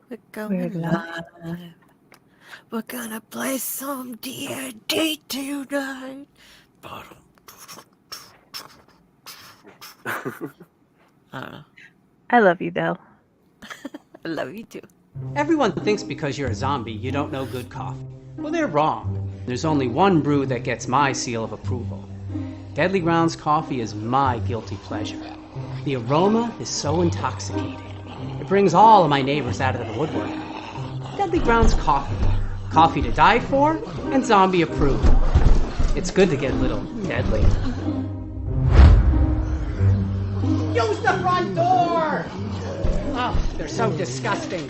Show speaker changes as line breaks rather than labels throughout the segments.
We're
We're
going
live.
live. We're gonna play some D&D tonight. I don't know.
I love you, Del.
I love you too.
Everyone thinks because you're a zombie, you don't know good coffee. Well, they're wrong. There's only one brew that gets my seal of approval. Deadly Grounds coffee is my guilty pleasure. The aroma is so intoxicating. It brings all of my neighbors out of the woodwork. Deadly Grounds coffee. Coffee to die for and zombie approved. It's good to get a little deadly. Use the front door! Oh, they're so disgusting.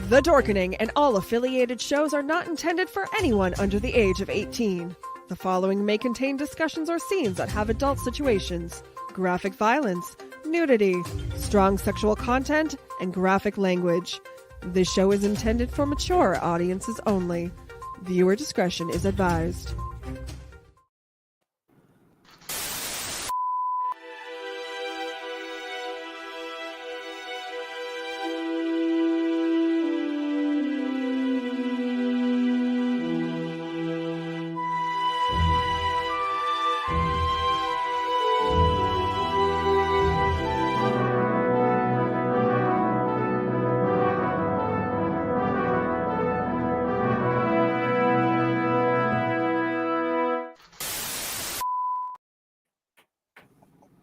The Dorkening and all affiliated shows are not intended for anyone under the age of 18. The following may contain discussions or scenes that have adult situations, graphic violence, nudity, strong sexual content, and graphic language. This show is intended for mature audiences only. Viewer discretion is advised.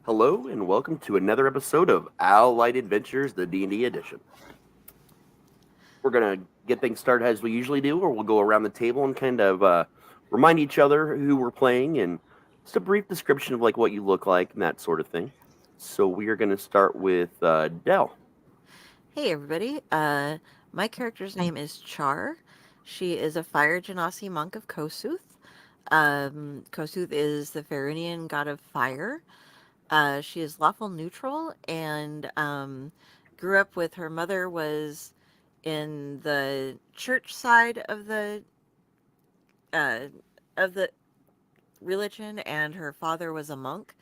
Hello and welcome to another episode of Owl Light Adventures, the D&D edition. We're going to get things started as we usually do, or we'll go around the table and kind of remind each other who we're playing and just a brief description of like what you look like and that sort of thing. So we are going to start with Del.
Hey everybody. My character's name is Char. She is a fire genasi monk of Kosuth. Kosuth is the Farunian god of fire. She is lawful neutral and grew up with her mother was in the church side of the religion, and her father was a monk,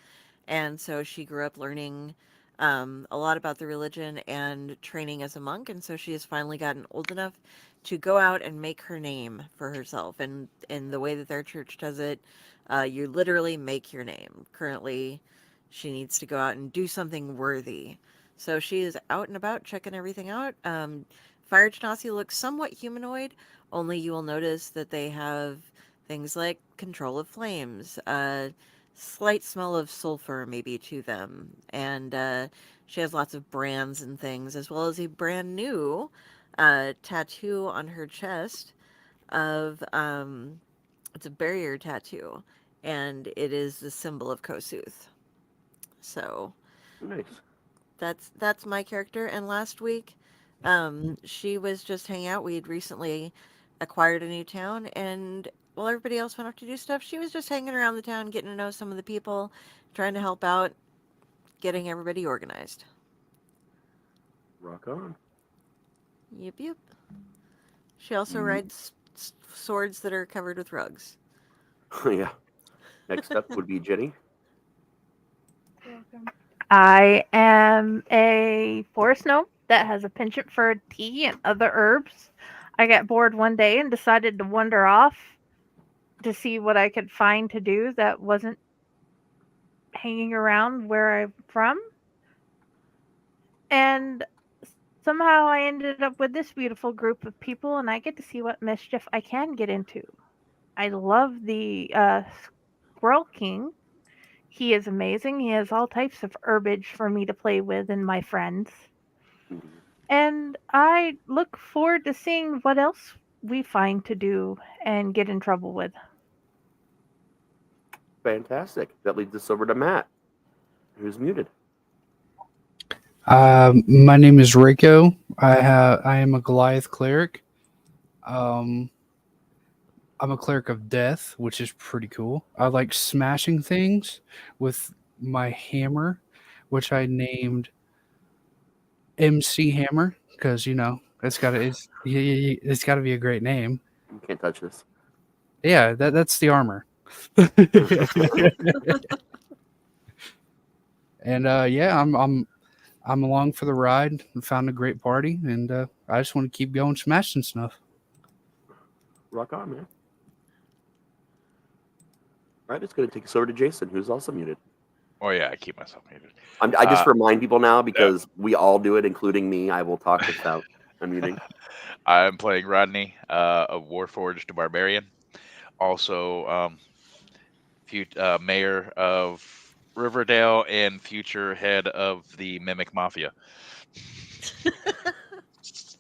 and so she grew up learning a lot about the religion and training as a monk, and so she has finally gotten old enough to go out and make her name for herself. And in the way that their church does it, you literally make your name. Currently, she needs to go out and do something worthy. So she is out and about checking everything out. Fire Genasi looks somewhat humanoid, only you will notice that they have things like control of flames, slight smell of sulfur maybe to them, and she has lots of brands and things, as well as a brand new tattoo on her chest of it's a barrier tattoo, and it is the symbol of Kosuth. So
Nice.
that's my character. And last week, she was just hanging out. We had recently acquired a new town, and while everybody else went off to do stuff, she was just hanging around the town, getting to know some of the people, trying to help out, getting everybody organized.
Rock on.
Yep, yep. She also rides swords that are covered with rugs.
Yeah. Next up would be Jenny.
I am a forest gnome that has a penchant for tea and other herbs. I got bored one day and decided to wander off to see what I could find to do that wasn't hanging around where I'm from. And somehow I ended up with this beautiful group of people, and I get to see what mischief I can get into. I love the Squirrel King. He is amazing. He has all types of herbage for me to play with and my friends. And I look forward to seeing what else we find to do and get in trouble with.
Fantastic. That leads us over to Matt, who's muted.
My name is Rico. I am a Goliath cleric. I'm a cleric of death, which is pretty cool. I like smashing things with my hammer, which I named MC Hammer because it's got to be a great name.
You can't touch this.
Yeah, that's the armor. And yeah, I'm along for the ride. Found a great party, and I just want to keep going, smashing stuff.
Rock on, man. All right, it's going to take us over to Jayson, who's also muted.
Oh yeah, I keep myself muted.
I just remind people now because we all do it, including me. I will talk without unmuting.
I'm playing Rodney, a Warforged barbarian, also mayor of Riverdale and future head of the Mimic Mafia.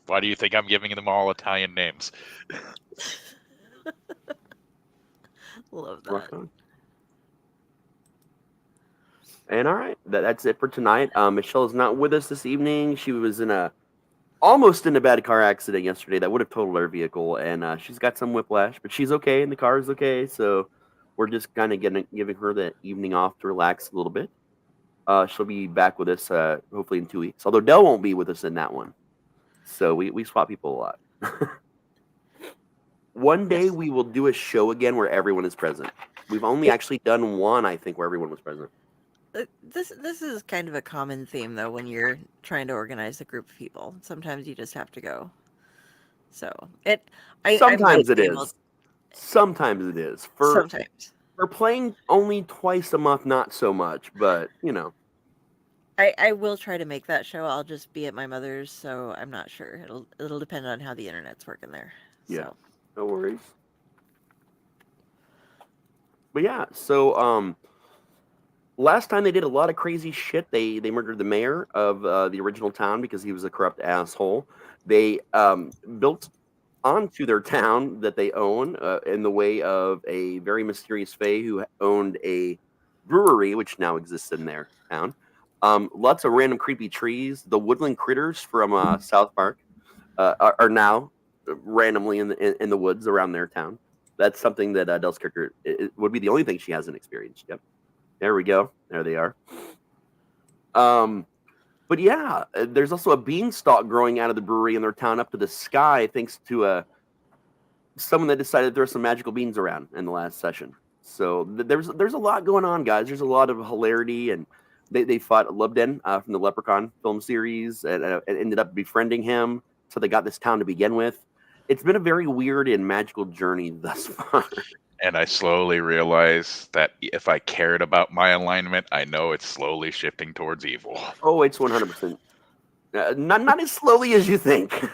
Why do you think I'm giving them all Italian names?
Love that.
Rock on. And all right, that's it for tonight. Michelle is not with us this evening. She was almost in a bad car accident yesterday that would have totaled her vehicle, and she's got some whiplash, but she's okay, and the car is okay. So we're just kind of giving her the evening off to relax a little bit. She'll be back with us hopefully in 2 weeks. Although Dell won't be with us in that one, so we swap people a lot. One day we will do a show again where everyone is present. We've only actually done one, I think, where everyone was present.
This is kind of a common theme, though, when you're trying to organize a group of people. Sometimes you just have to go. So
Sometimes it is. Sometimes it is.
Sometimes.
For playing only twice a month, not so much, but you know.
I will try to make that show. I'll just be at my mother's, so I'm not sure. It'll depend on how the internet's working there.
Yeah.
So.
No worries. But yeah, so last time they did a lot of crazy shit. They murdered the mayor of the original town because he was a corrupt asshole. They built onto their town that they own in the way of a very mysterious fae who owned a brewery, which now exists in their town. Lots of random creepy trees. The woodland critters from South Park are now randomly in the woods around their town. That's something that Dell's character it would be the only thing she hasn't experienced. Yep. There we go. There they are. But yeah, there's also a beanstalk growing out of the brewery in their town up to the sky, thanks to someone that decided to throw some magical beans around in the last session. So there's a lot going on, guys. There's a lot of hilarity, and they fought Lubden from the Leprechaun film series and ended up befriending him. So they got this town to begin with. It's been a very weird and magical journey thus far.
And I slowly realized that if I cared about my alignment, I know it's slowly shifting towards evil.
Oh, it's 100%. Not as slowly as you think.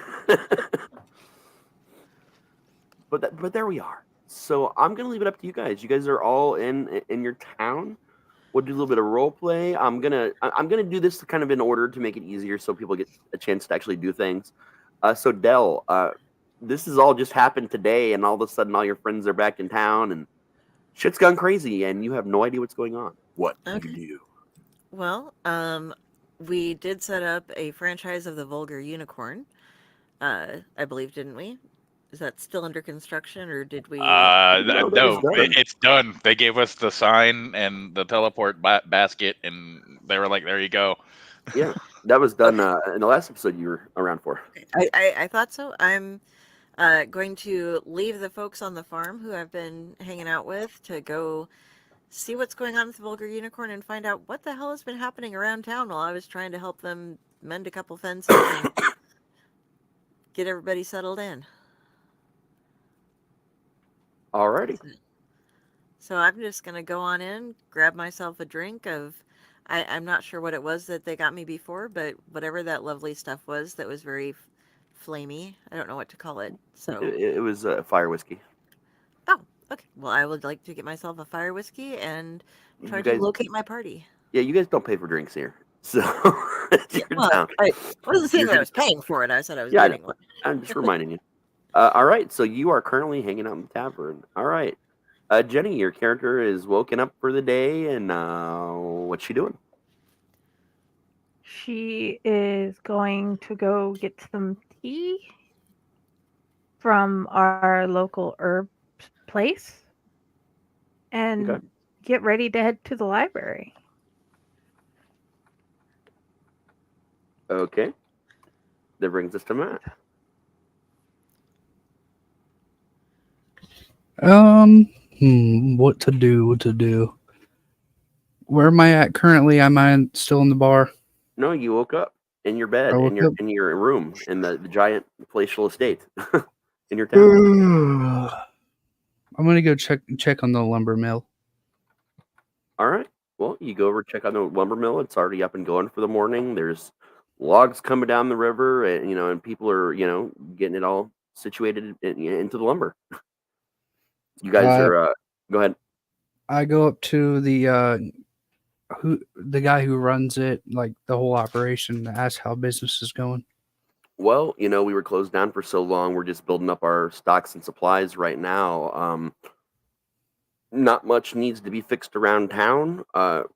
But there we are. So I'm gonna leave it up to you guys. You guys are all in your town. We'll do a little bit of role play. I'm gonna do this kind of in order to make it easier so people get a chance to actually do things. So Dell, this has all just happened today, and all of a sudden all your friends are back in town, and shit's gone crazy, and you have no idea what's going on. What do you do?
Well, we did set up a franchise of the Vulgar Unicorn, I believe, didn't we? Is that still under construction, or did we?
No,
it's done. They gave us the sign and the teleport basket, and they were like, "There you go."
Yeah, that was done in the last episode you were around for.
I thought so. I'm going to leave the folks on the farm who I've been hanging out with to go see what's going on with the Vulgar Unicorn and find out what the hell has been happening around town while I was trying to help them mend a couple fences and get everybody settled in.
Alrighty.
So I'm just going to go on in, grab myself a drink of, I'm not sure what it was that they got me before, but whatever that lovely stuff was that was very flamey. I don't know what to call it. So
it was fire whiskey.
Oh, okay. Well, I would like to get myself a fire whiskey and try to locate my party.
Yeah, you guys don't pay for drinks here. So it's your town.
I wasn't saying that I was paying for it. I said I was getting one.
I'm just reminding you. All right, so you are currently hanging out in the tavern. All right. Jenny, your character is woken up for the day, and what's she doing?
She is going to go get some tea from our local herb place and get ready to head to the library.
Okay. That brings us to Matt.
What to do? Where am I at currently? Am I still in the bar?
No, you woke up in your bed
I woke up.
in your room in the giant palatial estate in your town.
I'm gonna go check on the lumber mill.
All right. Well, you go over check on the lumber mill. It's already up and going for the morning. There's logs coming down the river, and and people are getting it all situated into the lumber. You guys are. Go ahead.
I go up to the guy who runs it, like the whole operation, to ask how business is going.
Well, we were closed down for so long. We're just building up our stocks and supplies right now. Not much needs to be fixed around town.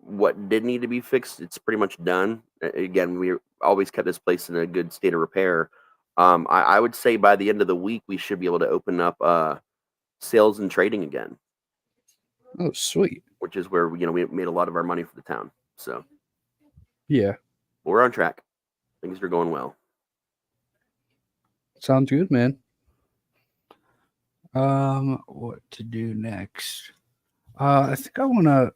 What did need to be fixed, it's pretty much done. Again, we always kept this place in a good state of repair. I would say by the end of the week, we should be able to open up sales and trading again.
Oh, sweet.
Which is where we made a lot of our money for the town. So
yeah,
we're on track. Things are going well.
Sounds good, man. What to do next? I think I want to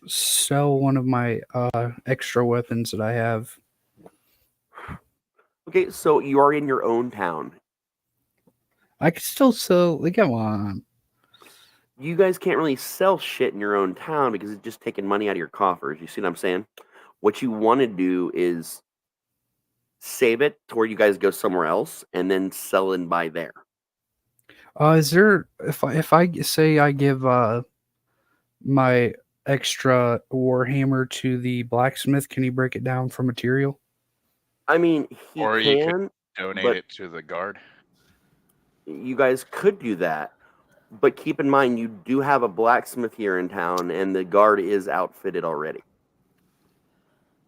sell one of my extra weapons that I have.
Okay, so you are in your own town.
I could still sell. Come on.
You guys can't really sell shit in your own town because it's just taking money out of your coffers. You see what I'm saying? What you want to do is save it to where you guys go somewhere else and then sell and buy there.
Is there if I say I give my extra warhammer to the blacksmith, can he break it down for material?
I mean, he
or
can,
you could donate it to the guard.
You guys could do that. But keep in mind, you do have a blacksmith here in town, and the guard is outfitted already.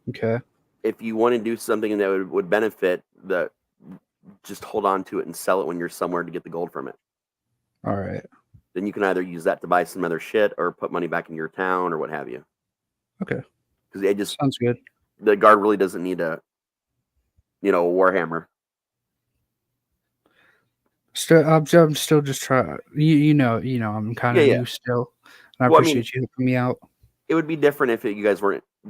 Okay.
If you want to do something that would benefit, just hold on to it and sell it when you're somewhere to get the gold from it.
All right.
Then you can either use that to buy some other shit or put money back in your town or what have you.
Okay.
Because it just
sounds good.
The guard really doesn't need a warhammer.
I'm still just trying. I'm kind of new still. And I appreciate you helping me out.
It would be different if you guys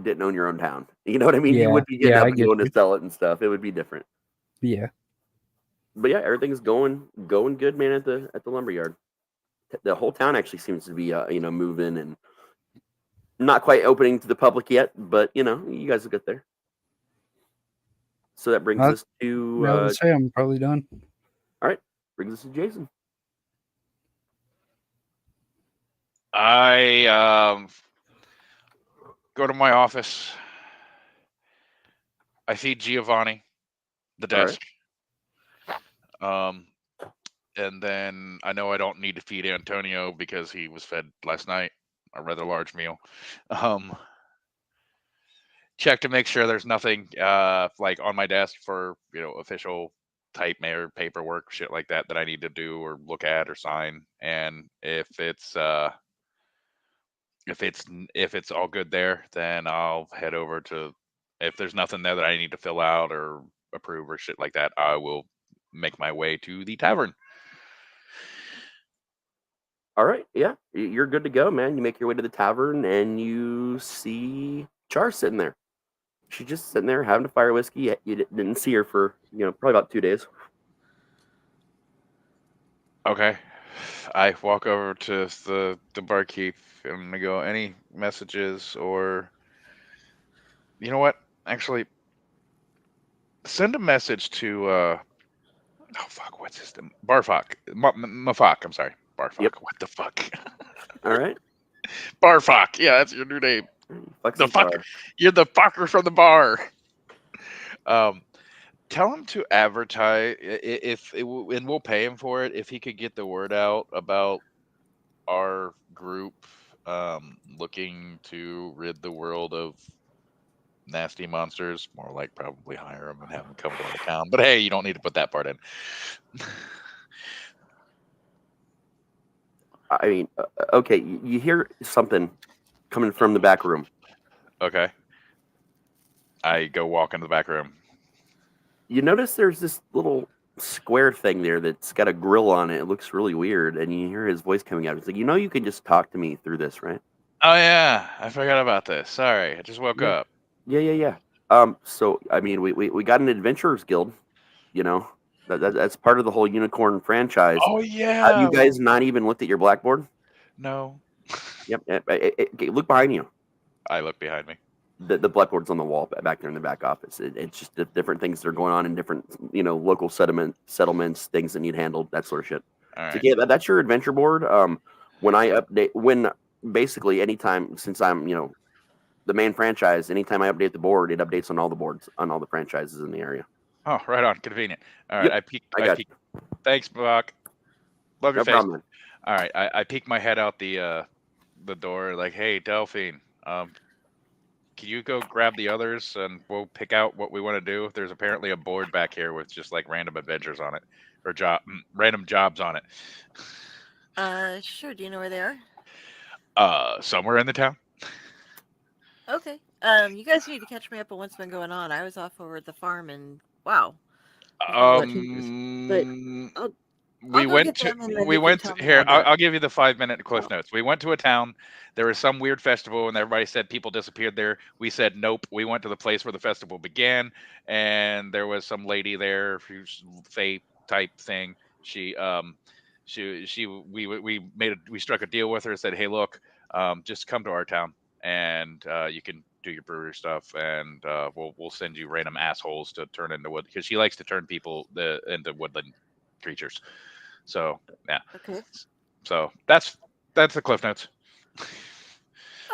didn't own your own town. You know what I mean?
Yeah,
you would be getting up and going
you.
to sell it and stuff. It would be different.
Yeah.
But yeah, everything's going good, man. At the lumberyard, the whole town actually seems to be moving and not quite opening to the public yet. But you guys will get there. So that brings us to.
I would say I'm probably done.
All right. Brings us to Jayson.
I go to my office. I see Giovanni, the desk. Right. And then I know I don't need to feed Antonio because he was fed last night a rather large meal. Check to make sure there's nothing like on my desk for official type mail paperwork, shit like that I need to do or look at or sign. And if it's all good there, then I'll head over to. If there's nothing there that I need to fill out or approve or shit like that, I will make my way to the tavern.
All right, yeah, you're good to go, man. You make your way to the tavern and you see Char sitting there. She's just sitting there having a fire whiskey. You didn't see her for probably about 2 days.
Okay, I walk over to the barkeep and I go, any messages or you know what? Actually, send a message to oh fuck, what's his name? Barfuck. Mafak, I'm sorry. Barfuck. Yep. What the fuck?
All right.
Barfuck. Yeah, that's your new name. The fucker. You're the fucker from the bar. Tell him to advertise and we'll pay him for it if he could get the word out about our group looking to rid the world of nasty monsters. More like probably hire them and have them come to our town. But hey, you don't need to put that part in.
I mean, okay, you hear something coming from the back room.
Okay. I go walk into the back room.
You notice there's this little square thing there that's got a grill on it. It looks really weird. And you hear his voice coming out. It's like, you can just talk to me through this, right?
Oh yeah, I forgot about this. Sorry, I just woke
Yeah.
up.
Yeah. So I mean, we got an adventurers guild. You know, that's part of the whole unicorn franchise.
Oh
Have you
yeah.
guys not even looked at your blackboard?
No.
Yep. Okay, look behind you.
I look behind me.
The blackboard's on the wall back there in the back office. It's just the different things that are going on in different, local settlements, things that need handled, that sort of shit.
All
So
right.
yeah, that's your adventure board. When basically anytime, since I'm the main franchise, anytime I update the board, it updates on all the boards on all the franchises in the area.
Oh, right on. Convenient. All right.
Yep,
I peeked.
I
I
got
peeked. Thanks, Buck. Love your
no
face.
problem. Man.
All right. I peeked my head out the door. Like, hey, Delphine. Can you go grab the others and we'll pick out what we want to do? There's apparently a board back here with just like random adventures on it, or random jobs on it.
Sure. Do you know where they are?
Somewhere in the town.
Okay. You guys need to catch me up on what's been going on. I was off over at the farm, and wow, there's been a lot of changes. But I'll
We
go
went
get
to
them, and then
we
you can
went
tell me how
here.
I'm
I'll,
doing.
I'll give you the 5 minute cliff
Oh,
notes. We went to a town. There was some weird festival, and everybody said people disappeared there. We said nope. We went to the place where the festival began, and there was some lady there, who's fae type thing. She we struck a deal with her. Said, hey, look, just come to our town, and you can do your brewery stuff, and we'll send you random assholes to turn into wood, because she likes to turn people into woodland creatures. So yeah,
okay.
so that's the cliff notes.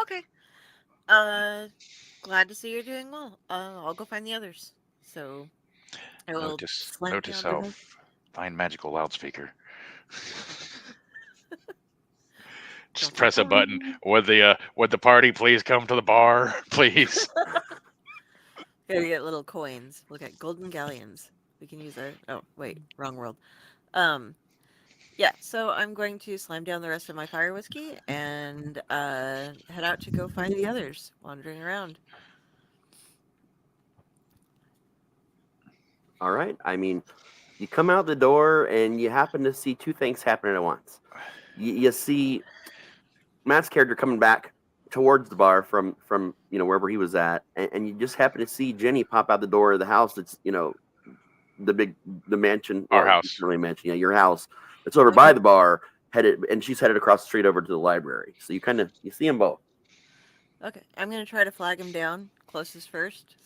Okay. Glad to see you're doing well. I'll go find the others. So I will slam
Note to
down the door.
self: find magical loudspeaker. Just
Don't forget
press a button.
that.
Would the party please come to the bar, please?
Gotta get little coins. Look at golden galleons. We can use that. Oh, wait, wrong world. Um, yeah, so I'm going to slam down the rest of my fire whiskey and head out to go find the others wandering around.
All right. I mean, you come out the door and you happen to see two things happening at once. You see Matt's character coming back towards the bar from wherever he was at, and you just happen to see Jenny pop out the door of the house. That's the mansion,
Our
or
house.
really mansion, your house. It's over
Okay.
by the bar, and she's headed across the street over to the library. So you see them both.
Okay, I'm gonna try to flag him down closest first,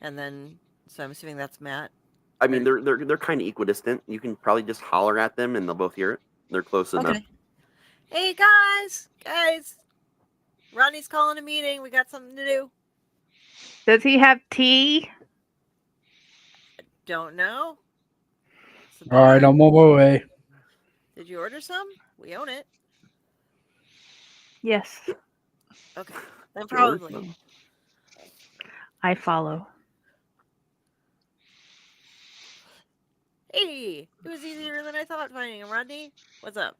and then so I'm assuming that's Matt.
I mean, they're kind of equidistant. You can probably just holler at them, and they'll both hear it. They're close enough.
Okay. Hey guys, Ronnie's calling a meeting. We got something to do.
Does he have tea?
Don't know. It's a
All right,
bar.
I'm on my way.
Did you order some? We own it.
Yes,
Okay, then
You ordered
probably.
some.
I follow.
Hey, it was easier than I thought finding him, Rodney. What's up?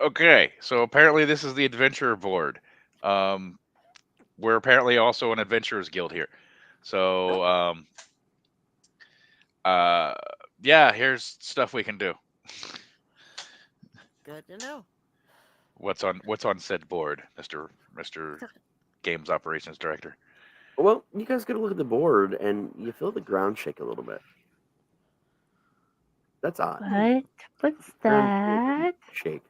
Okay, so apparently this is the adventurer board. We're apparently also an adventurers guild here. So yeah, here's stuff we can do.
Good to know.
What's on said board, Mr. Games Operations Director?
Well, you guys get a look at the board, and you feel the ground shake a little bit. That's odd.
What? What's
Ground
that?
shake.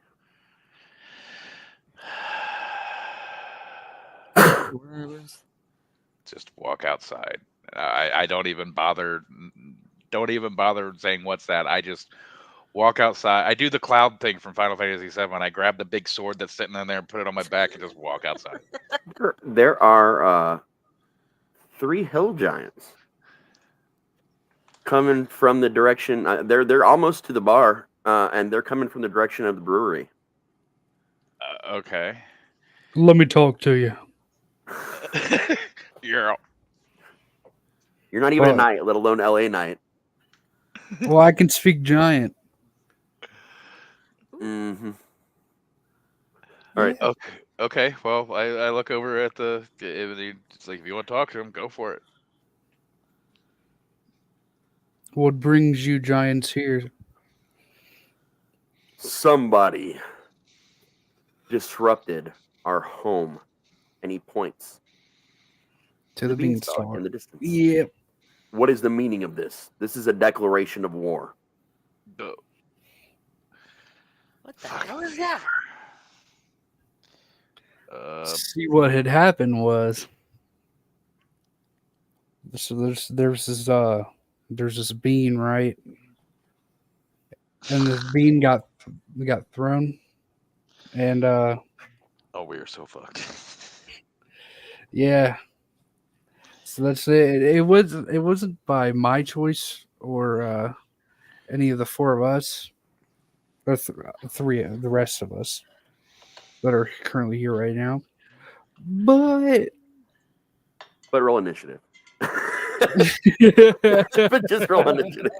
Just walk outside. I don't even bother saying what's that. I just walk outside. I do the cloud thing from Final Fantasy VII. I grab the big sword that's sitting in there and put it on my back and just walk outside.
There are 3 hill giants coming from the direction. They're almost to the bar, and they're coming from the direction of the brewery.
Okay.
Let me talk to you.
Yeah.
You're not even a
Well-
knight, let alone LA knight.
Well, I can speak giant.
Mm-hmm. All right.
Okay. Well, I look over at it's like, if you want to talk to him, go for it.
What brings you giants here?
Somebody disrupted our home. And he points
To the
beanstalk in
beanstalk.
the distance.
Yep.
What is the meaning of this? This is a declaration of war.
What the hell is that?
See, what had happened was, so there's this bean, right? And this bean got thrown, and
oh, we are so fucked.
yeah. So that's it. It wasn't by my choice or any of the four of us, or three of the rest of us that are currently here right now. But
roll initiative. But just roll initiative.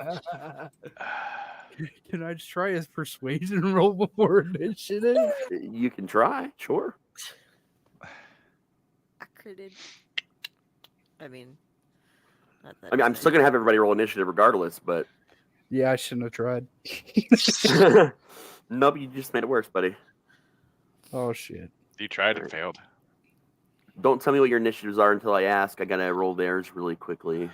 Can I just try a persuasion roll before initiative?
You can try, sure.
I critted. I mean, not that.
I mean, I'm still gonna have everybody roll initiative regardless, but
Yeah, I shouldn't have tried.
nope, you just made it worse, buddy.
Oh shit!
You tried and failed.
Don't tell me what your initiatives are until I ask. I gotta roll theirs really quickly.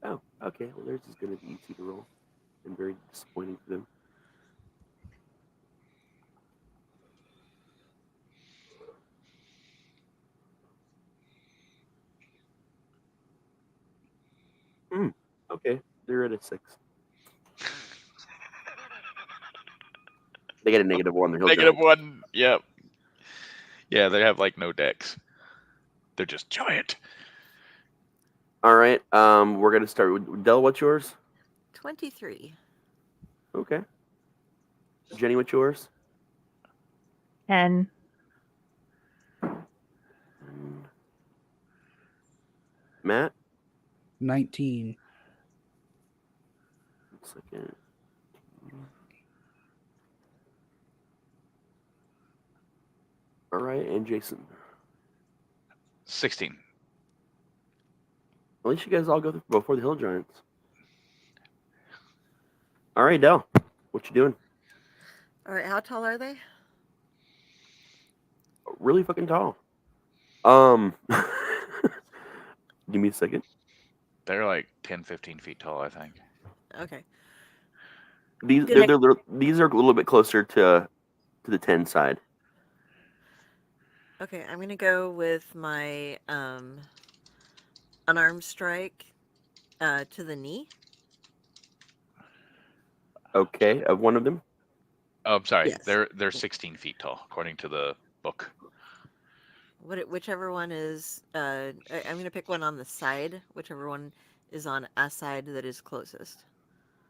Oh, okay. Well, theirs is gonna be easy to roll and very disappointing for them. Okay, they're at a 6. They get a -1. They're
Negative 1. Yep. Yeah, they have like no decks. They're just giant.
All right. We're gonna start with Del. What's yours?
23.
Okay. Jenny, what's yours?
10.
Matt?
19.
1 second. All right, and Jayson.
16.
At least you guys all go before the Hill Giants. All right, Del. What you doing?
All right, how tall are they?
Really fucking tall. Give me a second.
They're like 10, 15 feet tall, I think.
Okay.
These these are a little bit closer to the 10 side.
Okay, I'm gonna go with my unarmed strike to the knee.
Okay, of one of them.
Oh, I'm sorry.
Yes.
They're 16 feet tall, according to the book.
Whichever one is, I'm gonna pick one on the side. Whichever one is on a side that is closest.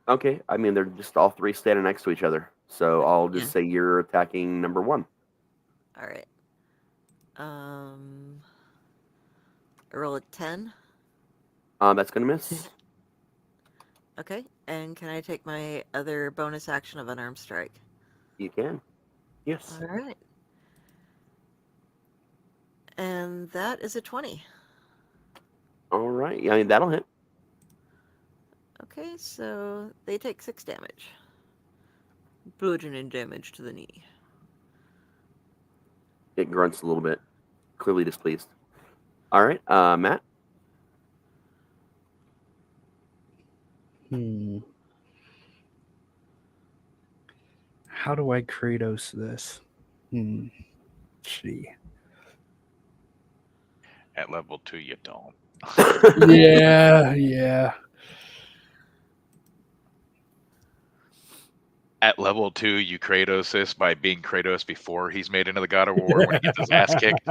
Okay, I mean they're just all three standing next to each other. So I'll just say you're attacking number 1.
All right. I roll a 10.
That's gonna miss.
Okay, and can I take my other bonus action of unarmed strike?
You can. Yes.
All right. And that is a 20.
All right. Yeah, I mean that'll hit.
Okay, so they take 6 damage. Bludgeoning damage to the knee.
It grunts a little bit, clearly displeased. All right, Matt.
How do I Kratos this? See.
At level 2, you don't.
Yeah.
At level 2, you Kratos this by being Kratos before he's made into the God of War when he gets his ass kicked.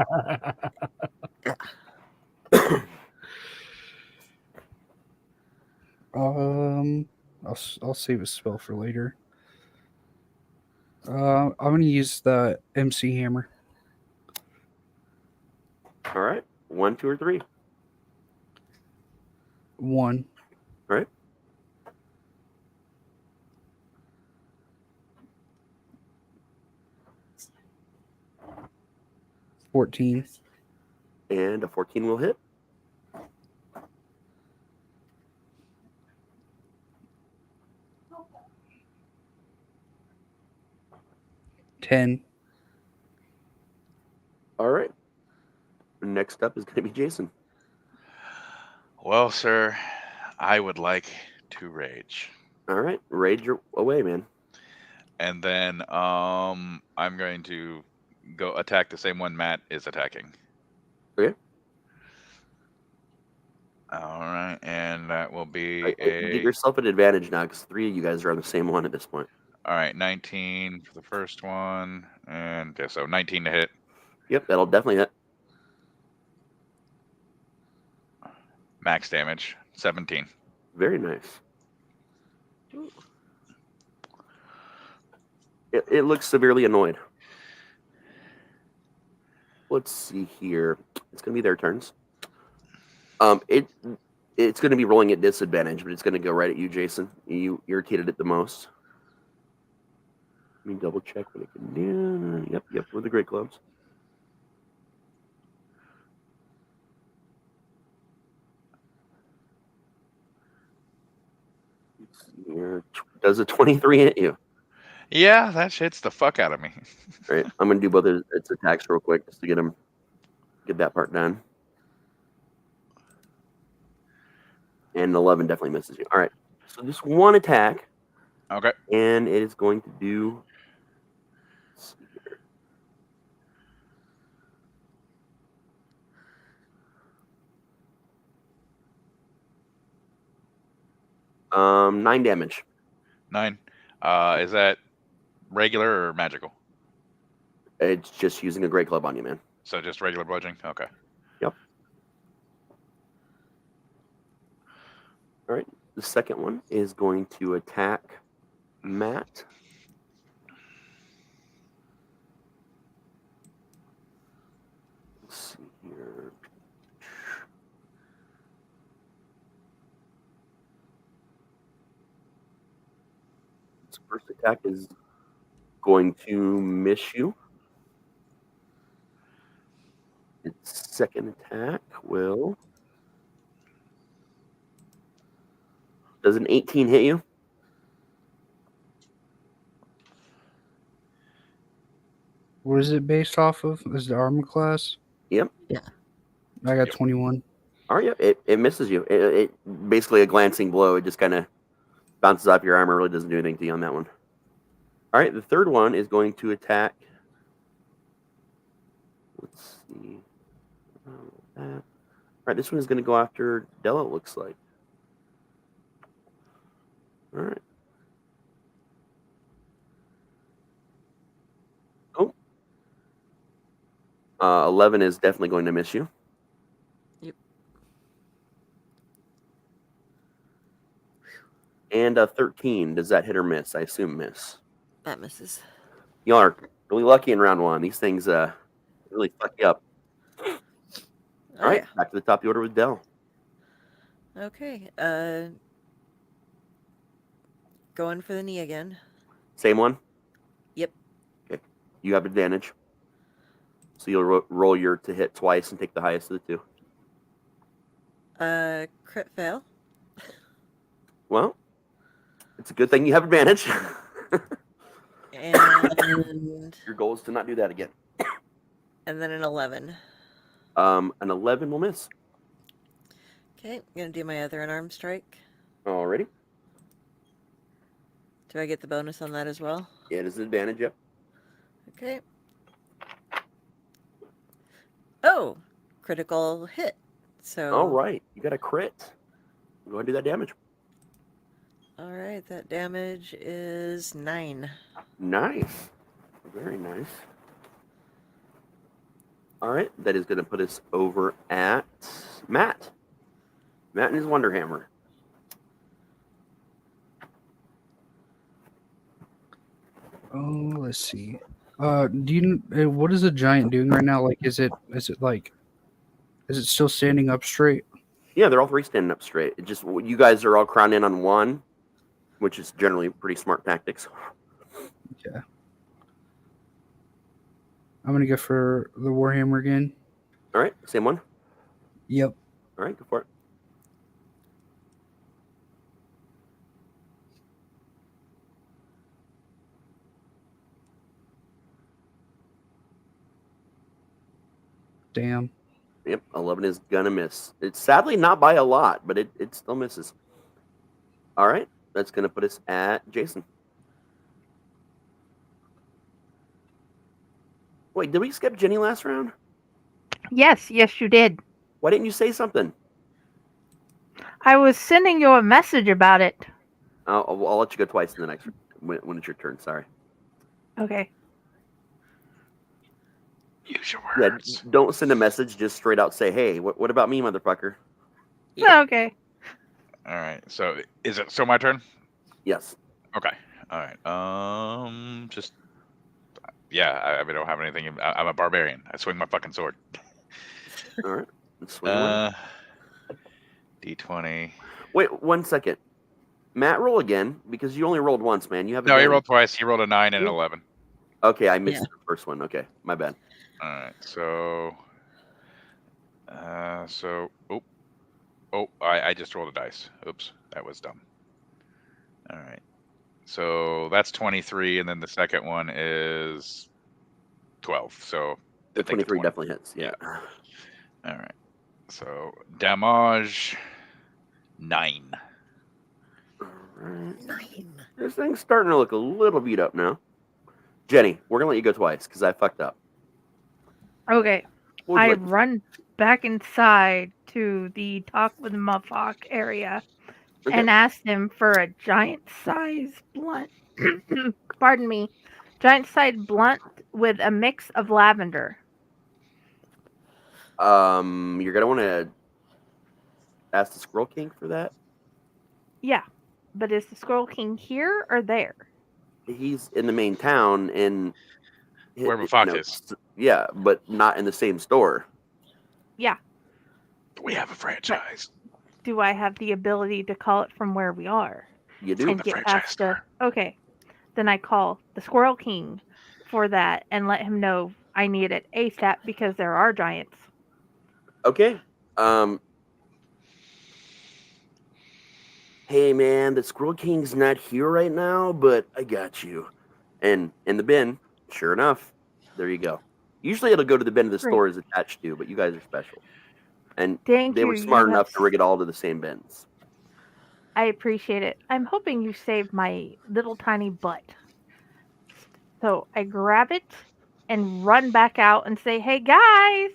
I'll save a spell for later. I'm gonna use the MC hammer.
All right, 1, 2, or 3.
1.
All right.
$14.
And a 14 will hit.
10.
All right. Next up is going to be Jayson.
Well, sir, I would like to rage.
All right. Rage your away, man.
And then I'm going to go attack the same one Matt is attacking.
Okay.
All right, and that will be
All right, get yourself an advantage now because 3 of you guys are on the same one at this point.
all right, 19 for the first one, and yeah, so 19 to hit.
Yep, that'll definitely hit.
Max damage, 17.
Very nice. It looks severely annoyed. Let's see here. It's going to be their turns. It's going to be rolling at disadvantage, but it's going to go right at you, Jayson. You irritated it the most. Let me double check what it can do. Yep, with the great clubs. Let's see here. Does a 23 hit you?
Yeah, that shits the fuck out of me.
All right, I'm going to do both of its attacks real quick just to get that part done. And 11 definitely misses you. All right, so just one attack.
Okay.
And it is going to do. Let's see here. 9 damage.
9. Is that regular or magical?
It's just using a great club on you, man.
So just regular bludgeoning? Okay.
Yep. All right. The second one is going to attack Matt. Let's see here. Its first attack is going to miss you. Its second attack will. Does an 18 hit you?
What is it based off of? Is the armor class?
Yep.
I got 21.
All right, yeah, it misses you. It basically a glancing blow. It just kind of bounces off your armor. Really doesn't do anything to you on that one. All right, the third one is going to attack. Let's see. All right, this one is going to go after Della, it looks like. All right. Oh. 11 is definitely going to miss you.
Yep.
And 13, does that hit or miss? I assume miss.
That misses.
Y'all are really lucky in round 1. These things really fuck you up. All right, back to the top of the order with Dell.
Okay. Going for the knee again.
Same one?
Yep.
Okay. You have advantage. So you'll roll your to hit twice and take the highest of the 2.
Crit fail.
Well, it's a good thing you have advantage.
And
Your goal is to not do that again.
and then an 11.
An 11 will miss.
Okay, I'm gonna do my other unarmed strike.
Alrighty.
Do I get the bonus on that as well?
Yeah, it is an advantage, yep.
Okay. Oh, critical hit. So.
All right, you got a crit. Go ahead and do that damage.
All right, that damage is 9.
Nice. Very nice. All right, that is going to put us over at Matt. Matt and his Wonderhammer.
Oh, let's see. Do you what is the giant doing right now? Like, is it still standing up straight?
Yeah, they're all 3 standing up straight. It just you guys are all croned in on one, which is generally pretty smart tactics.
Yeah. I'm gonna go for the Warhammer again.
All right, same one.
Yep.
All right, go for it.
Damn.
Yep, 11 is gonna miss. It's sadly not by a lot, but it still misses. All right, that's gonna put us at Jayson. Wait, did we skip Jenny last round?
Yes, you did.
Why didn't you say something?
I was sending you a message about it.
I'll let you go twice in the next when it's your turn. Sorry.
Okay.
Use your
Yeah,
words.
don't send a message. Just straight out say, "Hey, what about me, motherfucker?"
Okay.
All right. So is it still my turn?
Yes.
Okay. All right. Just yeah. I don't have anything. I'm a barbarian. I swing my fucking sword.
All right. Let's swing away.
D20.
Wait 1 second. Matt, roll again because you only rolled once, man. You have
No, he
advantage.
rolled twice. He rolled a 9 and an 11.
Okay, I missed the first one. Okay, my bad.
All right. So. I just rolled a dice. Oops, that was dumb. All right. So that's 23, and then the second one is 12. So
The
I think
23
20.
definitely hits. Yeah.
All right. So damage 9.
All right.
9.
This thing's starting to look a little beat up now. Jenny, we're gonna let you go twice because I fucked up.
Okay.
What would
I
you like to-
run back inside to the talk with Muffhawk area
Okay.
and ask him for a giant size blunt. Pardon me. Giant size blunt with a mix of lavender.
You're gonna want to ask the Squirrel King for that.
Yeah. But is the Squirrel King here or there?
He's in the main town and
Where the fuck is?
Yeah, but not in the same store.
Yeah.
We have a franchise.
Do I have the ability to call it from where we are?
You do.
And
the
get
franchise
past
store.
Okay. Then I call the Squirrel King for that and let him know I need it ASAP because there are giants.
Okay. Hey man, the Squirrel King's not here right now, but I got you. And in the bin, sure enough, there you go. Usually it'll go to the bin the
Great.
store is attached to, but you guys are special. And
Thank
they
you.
were smart
You
enough
have
to rig it all to the same bins.
I appreciate it. I'm hoping you saved my little tiny butt. So I grab it and run back out and say, "Hey guys,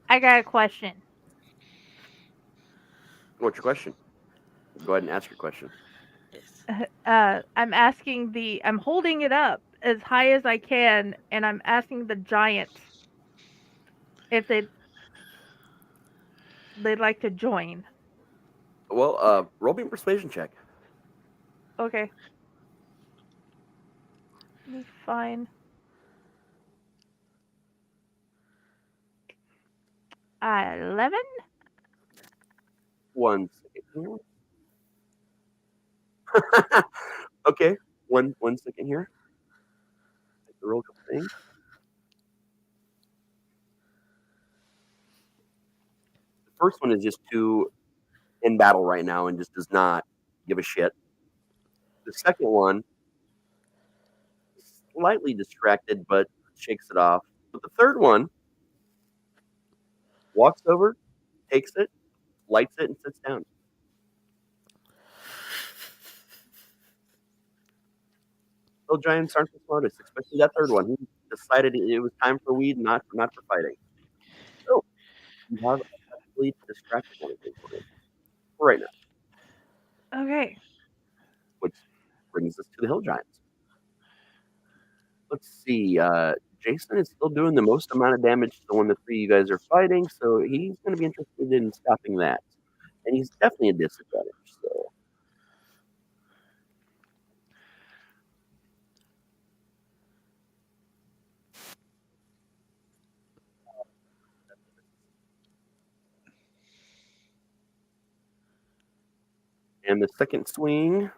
I got a question."
What's your question? Go ahead and ask your question.
I'm holding it up as high as I can, and I'm asking the giants if they'd like to join.
Well, roll me a persuasion check.
Okay. Let me find. 11?
1 second here. Okay, one second here. Roll a couple things. The first one is just too in battle right now and just does not give a shit. The second one, slightly distracted, but shakes it off. But the third one walks over, takes it, lights it, and sits down. Little giants aren't the smartest, especially that third one. He decided it was time for weed, not for fighting. So you have effectively distracted one of things right now,
Okay.
which brings us to the hill giants. Let's see. Jayson is still doing the most amount of damage to the one the three of you guys are fighting, so he's going to be interested in stopping that. And he's definitely a disadvantage. So and the second swing.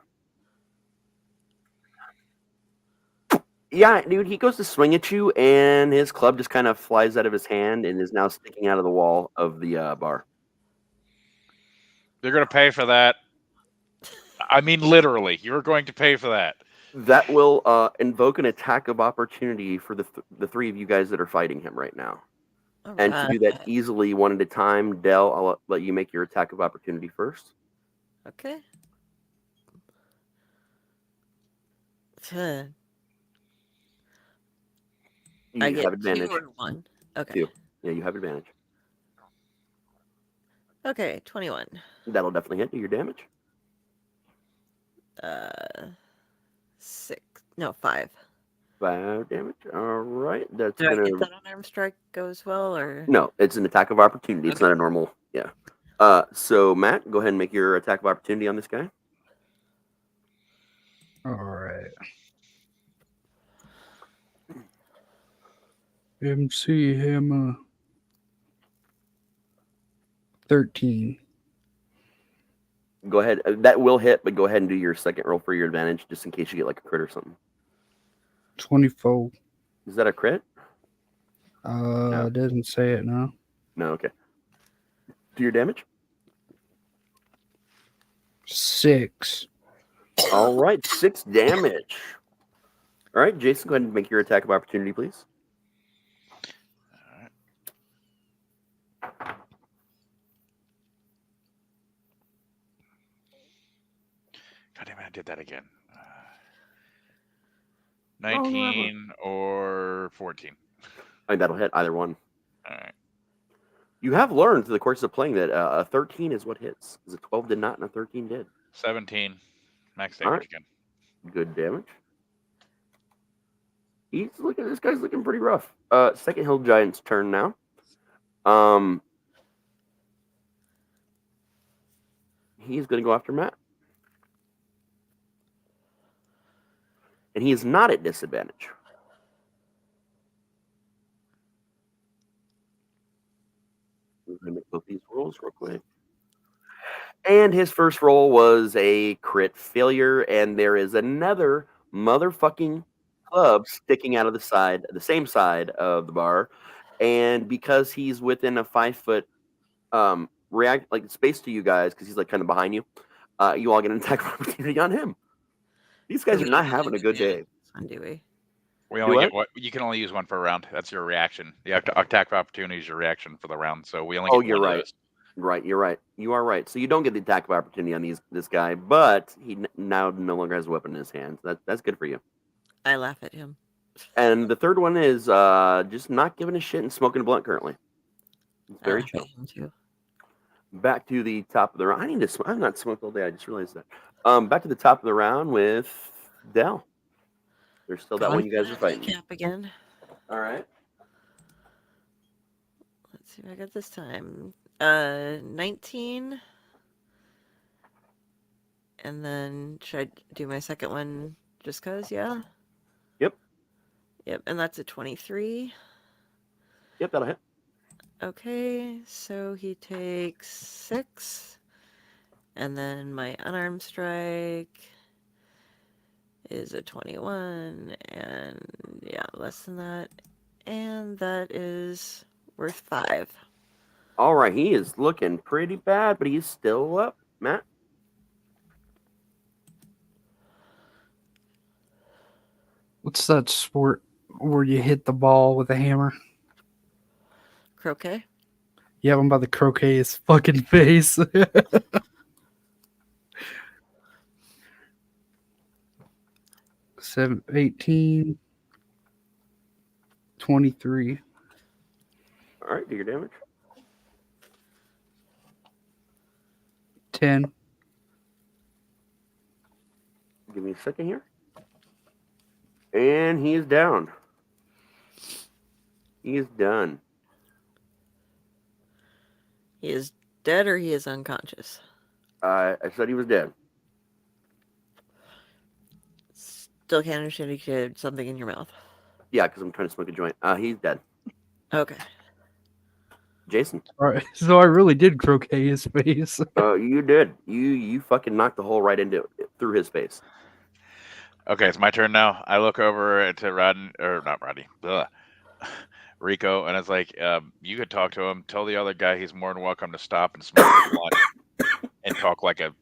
Yeah, dude, he goes to swing at you, and his club just kind of flies out of his hand and is now sticking out of the wall of the bar.
You're going to pay for that. I mean, literally, you're going to pay for that.
That will invoke an attack of opportunity for the three of you guys that are fighting him right now. And to do that easily one at a time, Del, I'll let you make your attack of opportunity first.
Okay.
You
I get
have advantage.
2 or 1. Okay.
2. Yeah, you have advantage.
Okay, 21.
That'll definitely hit. Do your damage.
6. No, 5.
5 damage. All right. That's
Do I
gonna.
get that unarmed strike go as well, or?
No, it's an attack of opportunity. It's
Okay.
not a normal. Yeah. So Matt, go ahead and make your attack of opportunity on this guy.
All right. MC Hammer 13.
Go ahead. That will hit, but go ahead and do your second roll for your advantage, just in case you get like a crit or something.
24.
Is that a crit?
No. It doesn't say it now.
No. Okay. Do your damage.
6.
All right, 6 damage. All right, Jayson, go ahead and make your attack of opportunity, please.
God damn it, I did that again. 19 or 14.
I think that'll hit either one.
All right.
You have learned through the course of playing that a 13 is what hits. Because a 12 did not, and a 13 did.
17. Max damage
All right.
again.
Good damage. This guy's looking pretty rough. Second Hill Giant's turn now. He is going to go after Matt. And he is not at disadvantage. We're going to make both these rolls real quick. And his first roll was a crit failure, and there is another motherfucking club sticking out of the same side of the bar. And because he's within a 5-foot space to you guys, because he's like kind of behind you, you all get an attack opportunity on him. These guys are not having a good day.
Do we?
We only get what you can only use one per round. That's your reaction. The attack of opportunity is your reaction for the round. So we only get
you're
one
right.
of those.
Right, you're right. You are right. So you don't get the attack of opportunity on this guy, but he now no longer has a weapon in his hand. That's good for you.
I laugh at him.
And the third one is just not giving a shit and smoking a blunt currently. It's very chill.
Him too.
Back to the top of the round. I need to smoke. I've not smoked all day. I just realized that. Back to the top of the round with Del. There's still that one you guys are fighting.
Cap again.
All right.
Let's see if I got this time. 19. And then should I do my second one just cause? Yeah. Yep. And that's a 23.
Yep, that'll hit.
Okay, so he takes 6. And then my unarmed strike is a 21. And yeah, less than that. And that is worth 5.
All right, he is looking pretty bad, but he's still up. Matt?
What's that sport where you hit the ball with a hammer?
Croquet?
Yeah, I'm about to croquet his fucking face. 18, 23.
All right, do your damage.
10.
Give me a second here. And he is down. He is done.
He is dead or he is unconscious?
I said he was dead.
Still can't understand if you had something in your mouth.
Yeah, because I'm trying to smoke a joint. He's dead.
Okay.
Jayson?
All right, so I really did croquet his face.
You did. You fucking knocked the hole right into it, through his face.
Okay, it's my turn now. I look over to Rico, and it's like, you could talk to him. Tell the other guy he's more than welcome to stop and smoke a blunt and talk like a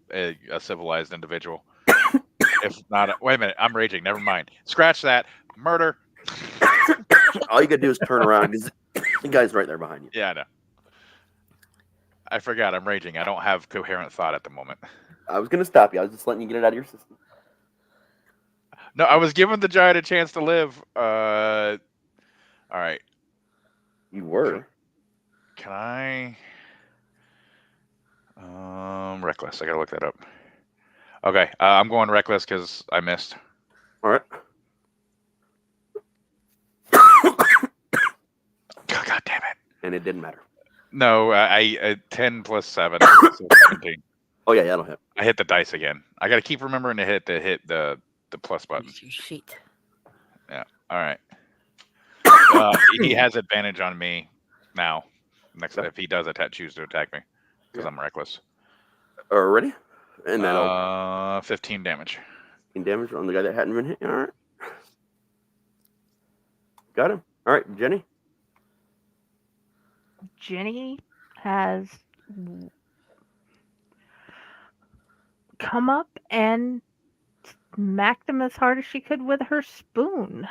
civilized individual. If not, wait a minute, I'm raging. Never mind. Scratch that. Murder.
All you gotta do is turn around. The guy's right there behind you.
Yeah, I know. I forgot. I'm raging. I don't have coherent thought at the moment.
I was gonna stop you. I was just letting you get it out of your system.
No, I was giving the giant a chance to live. All right.
You were.
Can I? Reckless. I gotta look that up. Okay, I'm going reckless because I missed.
All right.
God damn it!
And it didn't matter.
No, I 10 plus 7, so 17.
Oh yeah, that'll hit.
I hit the dice again. I gotta keep remembering to hit the plus button.
Use your sheet.
Yeah. All right. He has advantage on me now. Next, if he does choose to attack me, because I'm reckless.
Ready? And that'll
15 damage.
15 damage on the guy that hadn't been hit. All right. Got him. All right, Jenny.
Jenny has come up and smacked him as hard as she could with her spoon.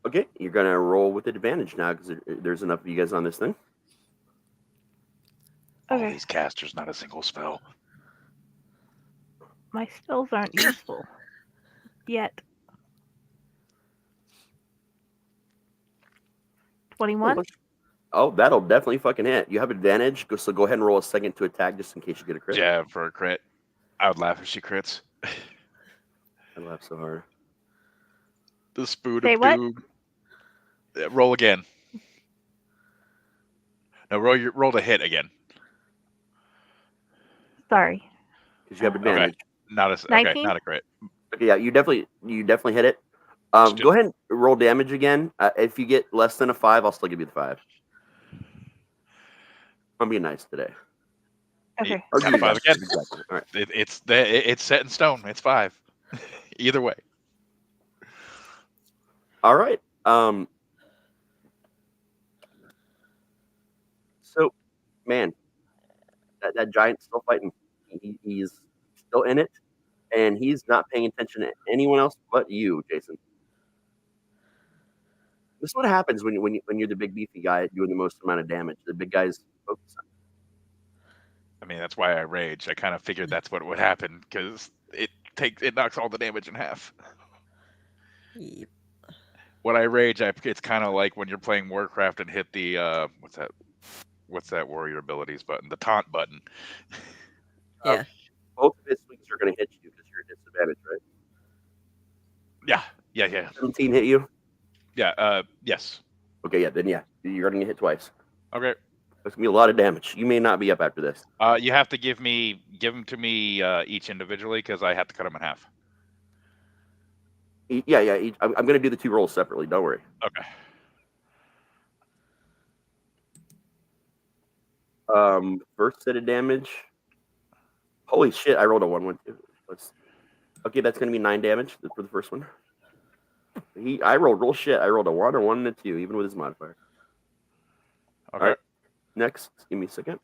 Okay, you're gonna roll with advantage now because there's enough of you guys on this thing.
All
Okay.
these casters, not a single spell.
My spells aren't useful yet. 21?
Oh, that'll definitely fucking hit. You have advantage, so go ahead and roll a second to attack just in case you get a crit.
Yeah, for a crit. I would laugh if she crits.
I laugh so hard.
The spoon
Say
of
what?
doom. Yeah, roll again. No, roll to hit again.
Sorry.
Because you have advantage.
Not a
19?
not a crit.
Okay, yeah, you definitely hit it. Go ahead and roll damage again. If you get less than a 5, I'll still give you the 5. I'm being nice today.
Okay.
Or
Got
you
a 5
guys.
again.
Exactly. All right.
It's set in stone. It's 5. Either way.
All right. So, man, that giant's still fighting. He's still in it, and he's not paying attention to anyone else but you, Jayson. This is what happens when you're the big beefy guy doing the most amount of damage. The big guys focus on.
I mean, that's why I rage. I kind of figured that's what would happen because it knocks all the damage in half.
Yep.
When I rage, it's kind of like when you're playing Warcraft and hit the what's that warrior abilities button, the taunt button.
Yeah.
Both of his swings are going to hit you because you're at disadvantage, right?
Yeah.
17 hit you?
Yeah, yes.
Okay, yeah, then you're going to get hit twice.
Okay.
That's going to be a lot of damage. You may not be up after this.
You have to give them to me each individually because I have to cut them in half.
Yeah. I'm going to do the 2 rolls separately. Don't worry.
Okay.
First set of damage. Holy shit! I rolled a 1, 2. Okay, that's going to be 9 damage for the first one. I rolled real shit. I rolled a 1, a 1, and a 2, even with his modifier.
Okay.
All right. Next, give me a second.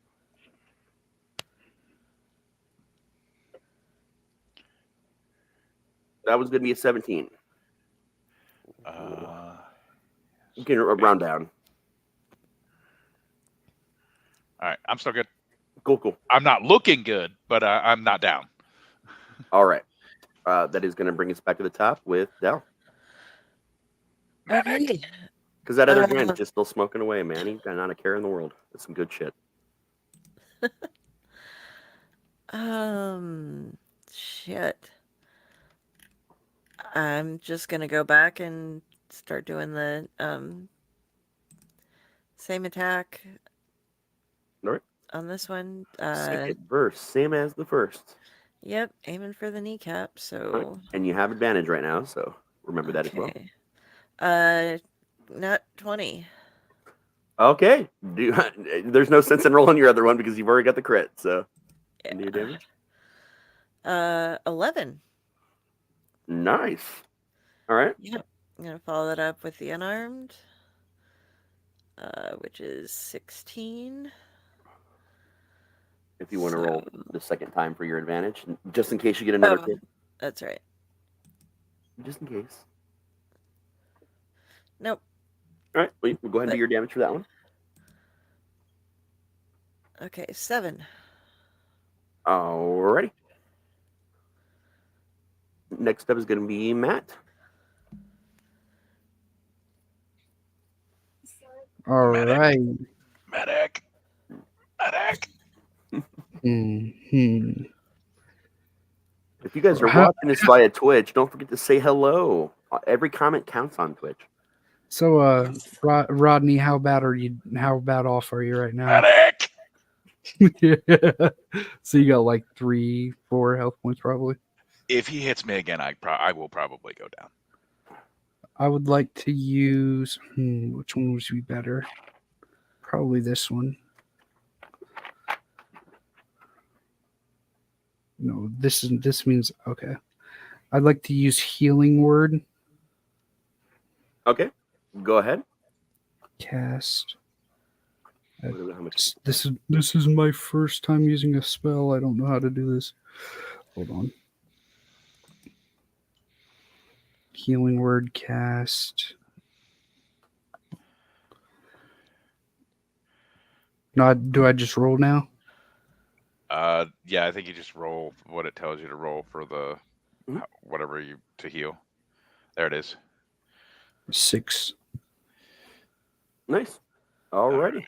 That was going to be a 17. You can round down.
All right, I'm still good.
Cool.
I'm not looking good, but I'm not down.
All right. That is going to bring us back to the top with Del.
Okay.
Because that other giant is just still smoking away, man. He's got not a care in the world. That's some good shit.
Shit. I'm just gonna go back and start doing the same attack
All right.
on this one.
Second verse, same as the first.
Yep, aiming for the kneecap. So.
Right. And you have advantage right now, so remember that as well.
Not 20.
Okay. There's no sense in rolling your other one because you've already got the crit. So,
Yeah.
do your damage.
11.
Nice. All right.
Yep. I'm gonna follow that up with the unarmed, which is 16.
If you want to roll the second time for your advantage, just in case you get another hit.
That's right.
Just in case.
Nope.
All right. We'll go ahead and do your damage for that one.
Okay, 7.
Alrighty. Next up is going to be Matt.
All
Medic.
right.
Medic.
Hmm.
If you guys are watching this via Twitch, don't forget to say hello. Every comment counts on Twitch.
So, Rodney, how bad are you? How bad off are you right now?
Medic.
Yeah. So you got like 3, 4 health points probably.
If he hits me again, I will probably go down.
I would like to use. Which one would be better? Probably this one. No, this means okay. I'd like to use healing word.
Okay, go ahead.
Cast.
How much?
This is my first time using a spell. I don't know how to do this. Hold on. Healing word cast. No, do I just roll now?
Yeah, I think you just roll what it tells you to roll for the whatever you to heal. There it is.
6.
Nice. Alrighty.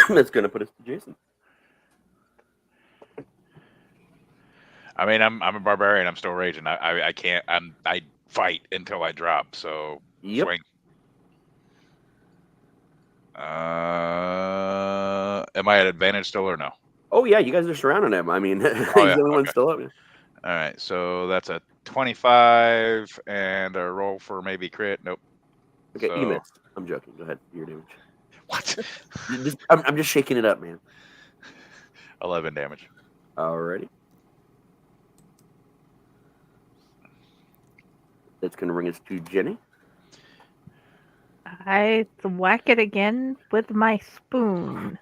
That's gonna put us to Jayson.
I mean, I'm a barbarian. I'm still raging. I can't. I fight until I drop. So swing. Am I at advantage still or no?
Oh yeah, you guys are surrounding him. I mean, he's the only one still up.
All right, so that's a 25 and a roll for maybe crit. Nope.
Okay,
so...
you missed. I'm joking. Go ahead. Your damage.
What?
I'm just shaking it up, man.
11 damage.
Alrighty. That's going to bring us to Jenny.
I whack it again with my spoon.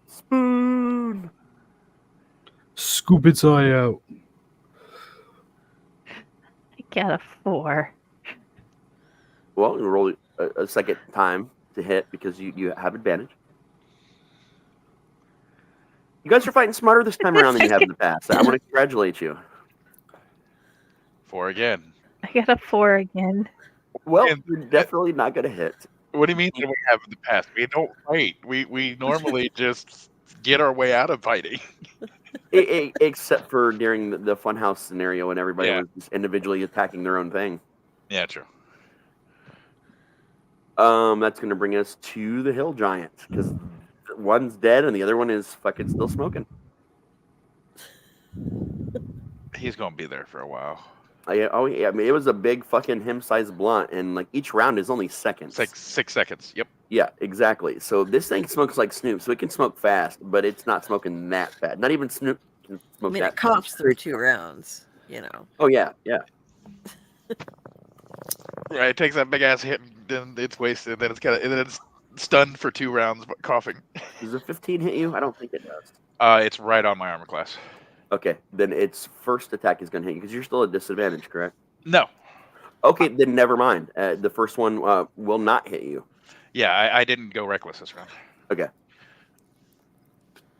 Spoon.
Scoop its eye out.
I got a 4.
Well, you roll a second time to hit because you have advantage. You guys are fighting smarter this time around than you have in the past. I want to congratulate you.
4 again.
I got a 4 again.
Well, you're definitely not going to hit.
What do you mean that we have in the past? We don't fight. We normally just get our way out of fighting.
Except for during the funhouse scenario when everybody was just individually attacking their own thing.
Yeah, true.
That's going to bring us to the hill giant because one's dead and the other one is fucking still smoking.
He's going to be there for a while.
Oh yeah, I mean it was a big fucking him-sized blunt, and like each round is only seconds.
6 seconds. Yep.
Yeah, exactly. So this thing smokes like Snoop, so it can smoke fast, but it's not smoking that fast. Not even Snoop can smoke that
it coughs through 2 rounds, you know.
Oh yeah.
Right, it takes that big ass hit, and then it's wasted, and then it's stunned for 2 rounds, but coughing.
Does a 15 hit you? I don't think it does.
It's right on my armor class.
Okay, then its first attack is going to hit you because you're still at disadvantage, correct?
No.
Okay, then never mind. The first one will not hit you.
Yeah, I didn't go reckless this round.
Okay.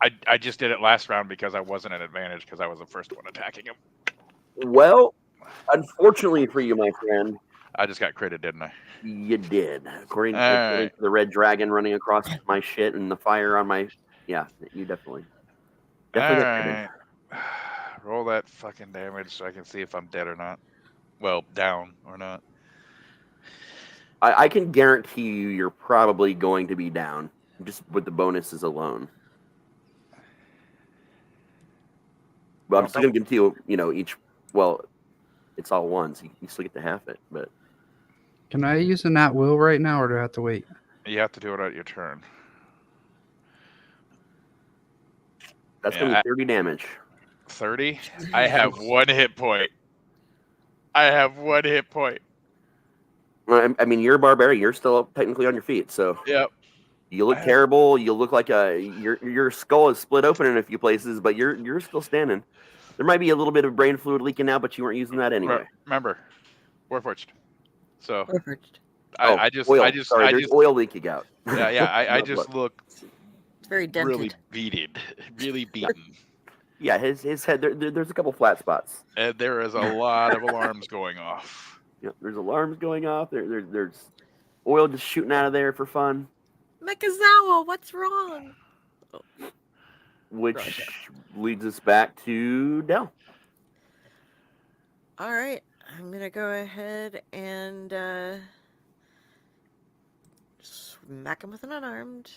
I just did it last round because I wasn't at advantage because I was the first one attacking him.
Well, unfortunately for you, my friend,
I just got critted, didn't I?
You did. According to the red dragon running across my shit and the fire on my... Yeah, you definitely got critted.
Roll that fucking damage so I can see if I'm dead or not. Well, down or not.
I can guarantee you're probably going to be down, just with the bonuses alone. But I'm still going to give you, each... Well, it's all one, so you still get to half it, but...
Can I use an at will right now, or do I have to wait?
You have to do it at your turn.
That's going to be 30 damage.
30? I have 1 hit point. I
mean, you're a barbarian. You're still technically on your feet, so...
Yep.
You look terrible. You look like your skull is split open in a few places, but you're still standing. There might be a little bit of brain fluid leaking out, but you weren't using that anyway.
Remember, Warforged. So
Warforged.
There's oil leaking out.
I just look
very dented.
really beaten.
Yeah, his head. There's a couple flat spots.
And there is a lot of alarms going off.
Yep, there's alarms going off. There's oil just shooting out of there for fun.
Mekazawa, what's wrong?
Which
Gotcha.
leads us back to Dell.
All right, I'm gonna go ahead and smack him with an unarmed.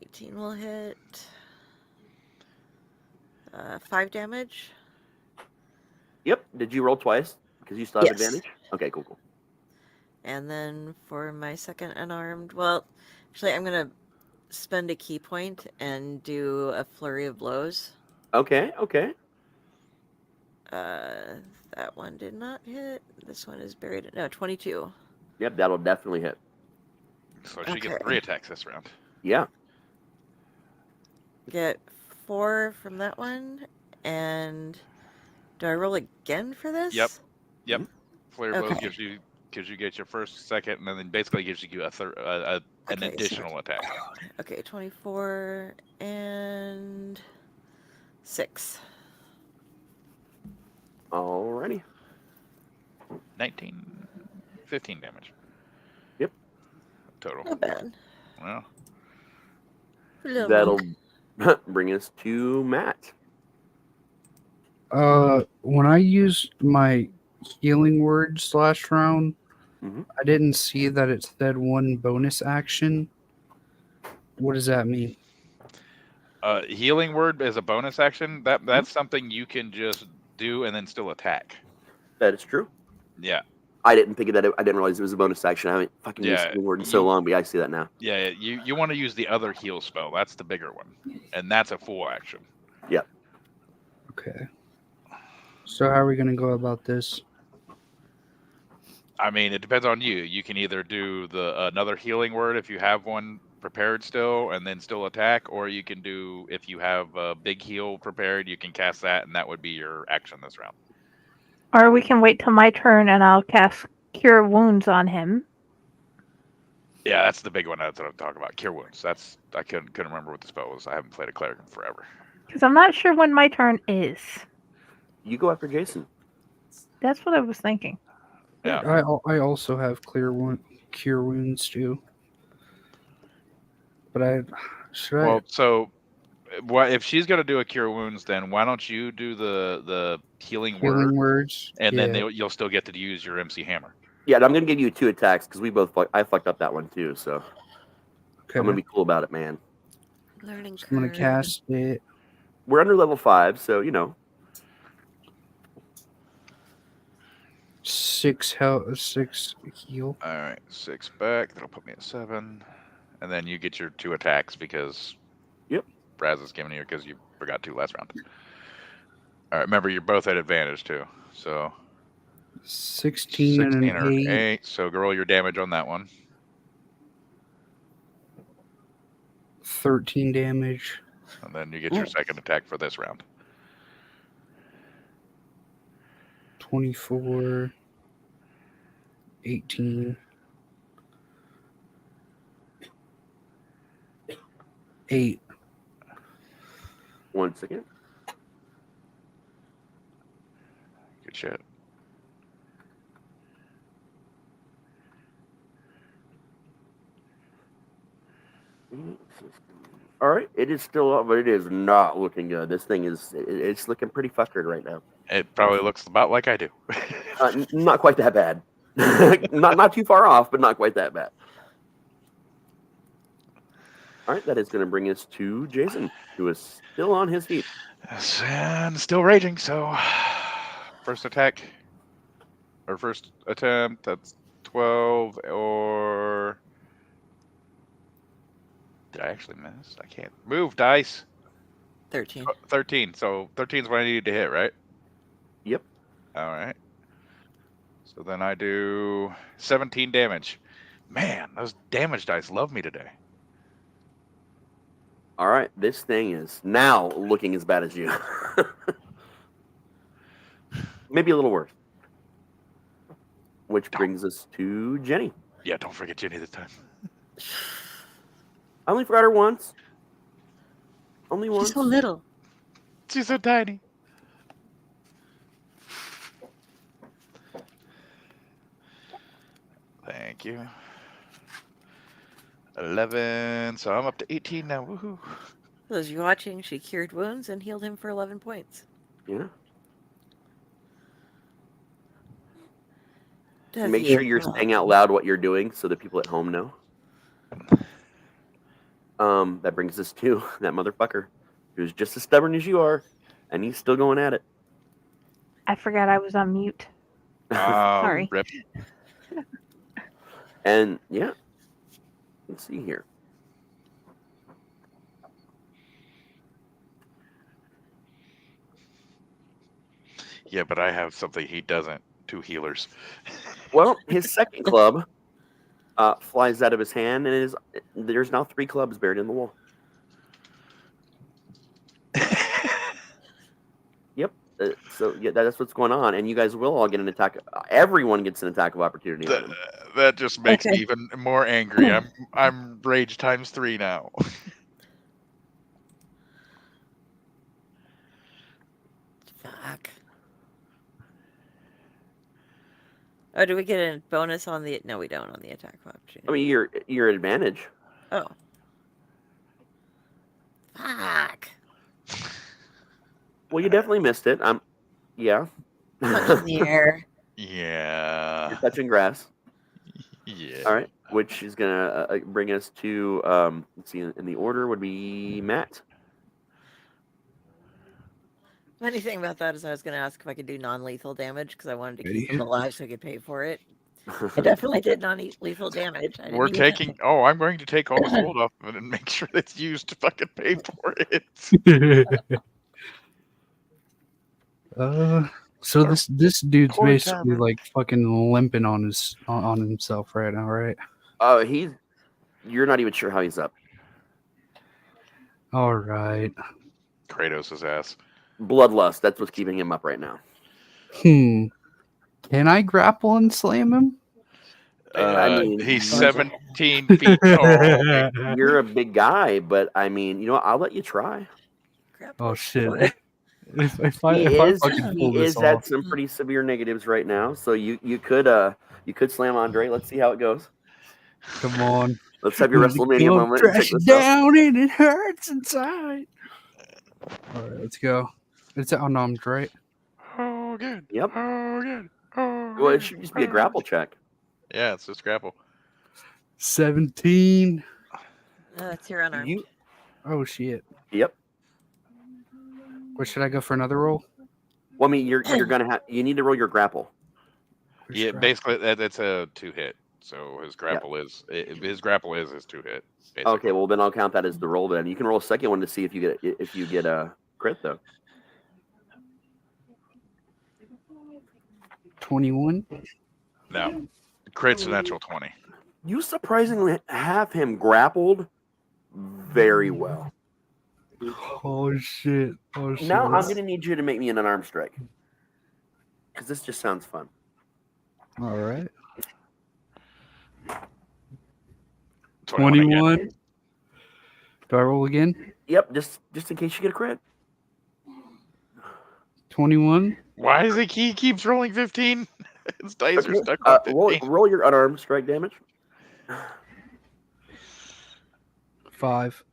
18 will hit. 5 damage.
Yep. Did you roll twice? Because you still have
Yes.
advantage? Okay, cool.
And then for my second unarmed, well, actually, I'm going to spend a key point and do a flurry of blows.
Okay.
That one did not hit. This one is buried. No, 22.
Yep, that'll definitely hit.
So she gets
Okay.
3 attacks this round.
Yeah.
Get 4 from that one. And do I roll again for this?
Yep. Flare blows
Okay.
gives you get your first, second, and then basically gives you an
Okay, so-
additional attack.
Okay, 24 and 6.
Alrighty.
15 damage.
Yep.
Total.
Not bad.
Well,
Little
That'll
monk.
bring us to Matt.
When I used my healing word / round,
Mhm.
I didn't see that it said 1 bonus action. What does that mean?
healing word is a bonus action. That's something you can just do and then still attack.
That is true.
Yeah.
I didn't think of that. I didn't realize it was a bonus action. I haven't fucking used
Yeah,
the word in so
you-
long, but I see that now.
Yeah, you want to use the other heal spell. That's the bigger one. And that's a full action.
Okay. So how are we going to go about this?
I mean, it depends on you. You can either do another healing word if you have one prepared still and then still attack, or you can do, if you have a big heal prepared, you can cast that and that would be your action this round.
Or we can wait till my turn and I'll cast Cure Wounds on him.
Yeah, that's the big one. That's what I'm talking about. Cure Wounds. I couldn't remember what the spell was. I haven't played a cleric in forever.
Because I'm not sure when my turn is.
You go after Jayson.
That's what I was thinking.
Yeah.
I also have cure wounds too. But
Well, so what if she's going to do a Cure Wounds, then why don't you do the healing word,
words,
and
yeah.
then you'll still get to use your MC Hammer.
Yeah, and I'm gonna give you 2 attacks because I fucked up that one too. So
Okay.
I'm gonna be cool about it, man.
Learning
I'm gonna
curve.
cast it.
We're under level 5, so you know.
6 health, 6 heal.
All right, 6 back. That'll put me at 7, and then you get your 2 attacks because Raz is giving you because you forgot 2 last round. All right, remember you're both at advantage too. So
16 and
16
an
or
8.
8. So roll your damage on that one.
13 damage.
And then you get your second attack for this round.
24. 18. 8.
1 second.
Good shit.
All right, it is still up, but it is not looking good. This thing it's looking pretty fuckered right now.
It probably looks about like I do.
Not quite that bad. not too far off, but not quite that bad. All right, that is going to bring us to Jayson, who is still on his feet.
And still raging, so first attack or first attempt, that's 12, or did I actually miss? I can't move dice.
13.
13. So 13 is what I needed to hit, right?
Yep.
All right. So then I do 17 damage. Man, those damage dice love me today.
All right, this thing is now looking as bad as you. Maybe a little worse. Which brings us to Jenny.
Yeah, don't forget Jenny this time.
I only forgot her once. Only
She's
once.
so little.
She's so tiny. Thank you. 11, so I'm up to 18 now. Woohoo!
For those of you watching, she cured wounds and healed him for 11 points.
Yeah.
Death
Make sure
you
you're
love.
saying out loud what you're doing so the people at home know. That brings us to that motherfucker who's just as stubborn as you are, and he's still going at it.
I forgot I was on mute. Sorry.
Rip.
And yeah, let's see here.
Yeah, but I have something he doesn't. 2 healers.
Well, his second club flies out of his hand, and there's now 3 clubs buried in the wall. Yep. So yeah, that's what's going on, and you guys will all get an attack. Everyone gets an attack of opportunity on him.
That just makes
Okay.
me even more angry. I'm rage times 3 now.
Fuck. Oh, do we get a bonus on the... No, we don't on the attack of opportunity.
I mean, your advantage.
Oh. Fuck.
Well, you definitely missed it. Yeah.
Punch in the air.
Yeah.
You're touching grass.
Yeah.
All right, which is gonna bring us to let's see, in the order would be Matt.
Funny thing about that is I was going to ask if I could do non-lethal damage because I wanted to keep
Ready?
him alive so I could pay for it. I definitely did non-lethal damage. I didn't
We're
even-
taking. Oh, I'm going to take all the gold off of it and make sure it's used to fucking pay for it.
So this dude's
Poor
basically
Tavern.
like fucking limping on himself right now, right?
You're not even sure how he's up.
All right.
Kratos' ass.
Bloodlust, that's what's keeping him up right now.
Can I grapple and slam him?
I mean,
He's
you-
17 feet tall.
You're a big guy, but I mean, you know what? I'll let you try.
Crap.
Oh shit! If I
He
fucking pull this
at
off,
some pretty severe negatives right now, so you could slam Andre. Let's see how it goes.
come on.
Let's have your WrestleMania moment. And check
Trash
this out.
down and it hurts inside. All right, let's go. It's unarmed, right?
Oh, good.
Yep.
Oh, good. Oh,
Well, it
good.
should just be a grapple check.
Yeah, it's just grapple.
17.
That's your unarmed.
Oh shit.
Yep.
What should I go for another roll?
Well, I mean, you're gonna have. You need to roll your grapple.
Where's
Yeah,
grapple?
basically that's a 2-hit. So his grapple is his 2-hit. Basically.
Okay, well then I'll count that as the roll. Then you can roll a second one to see if you get a crit though.
21.
No, crit's a natural 20.
You surprisingly have him grappled very well.
Oh shit. Oh shit.
Now I'm gonna need you to make me an unarmed strike because this just sounds fun.
All right.
21 again.
21. Do I roll again?
Yep, just in case you get a crit.
21.
Why is he keeps rolling 15? His dice are stuck on 15.
Roll your unarmed strike damage.
5.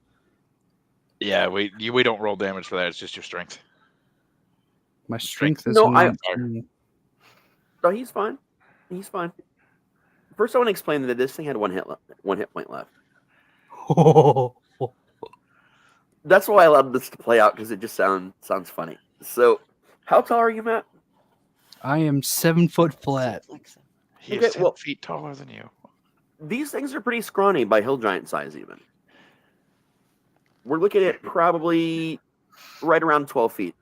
Yeah, we don't roll damage for that. It's just your strength.
My strength is
No,
19.
No, he's fine. He's fine. First, I want to explain that this thing had one hit point left. That's why I allowed this to play out because it just sounds funny. So, how tall are you, Matt?
I am 7 foot flat.
He
Okay,
is 10
well-
feet taller than you.
These things are pretty scrawny by hill giant size, even. We're looking at probably right around 12 feet.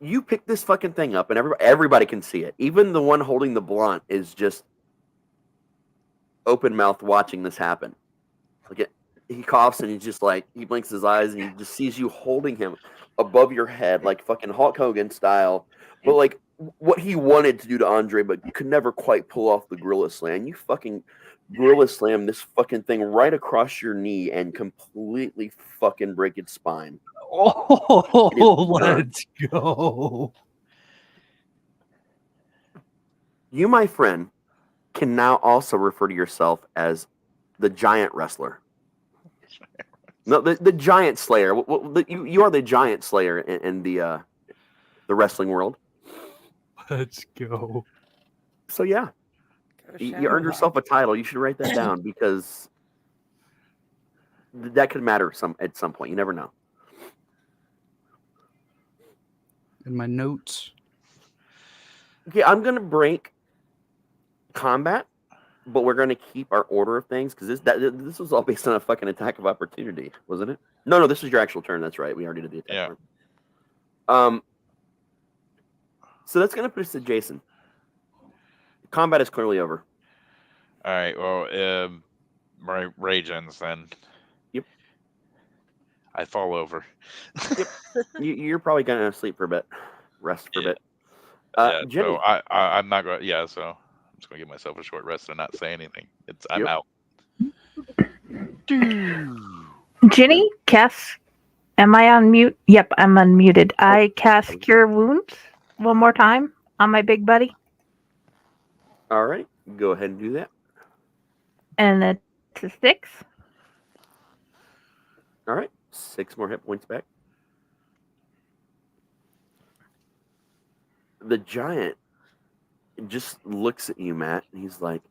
You pick this fucking thing up, and everybody can see it. Even the one holding the blunt is just open mouth watching this happen. He coughs and he's just like, he blinks his eyes and he just sees you holding him above your head, like fucking Hulk Hogan style. But like what he wanted to do to Andre, but could never quite pull off the gorilla slam. You fucking gorilla slam this fucking thing right across your knee and completely fucking break its spine.
Oh, let's go.
You, my friend, can now also refer to yourself as the giant wrestler. No, the giant slayer. You are the giant slayer in the wrestling world.
Let's go.
So yeah, you earned yourself a title. You should write that down because that could matter at some point. You never know.
In my notes.
Okay, I'm gonna break combat, but we're gonna keep our order of things because this was all based on a fucking attack of opportunity, wasn't it? No, this is your actual turn. That's right. We already did the attack.
Yeah.
So that's gonna put us to Jayson. Combat is clearly over.
All right. Well, my rage ends then.
Yep.
I fall over.
Yep. You're probably gonna sleep for a bit, rest for a bit. Jenny.
So I'm not going. Yeah. So I'm just gonna give myself a short rest and not say anything. I'm out.
Ginny, cast. Am I on mute? Yep, I'm unmuted. I cast Cure Wounds one more time on my big buddy.
All right, go ahead and do that.
And it's a 6.
All right, 6 more hit points back. The giant just looks at you, Matt, and he's like,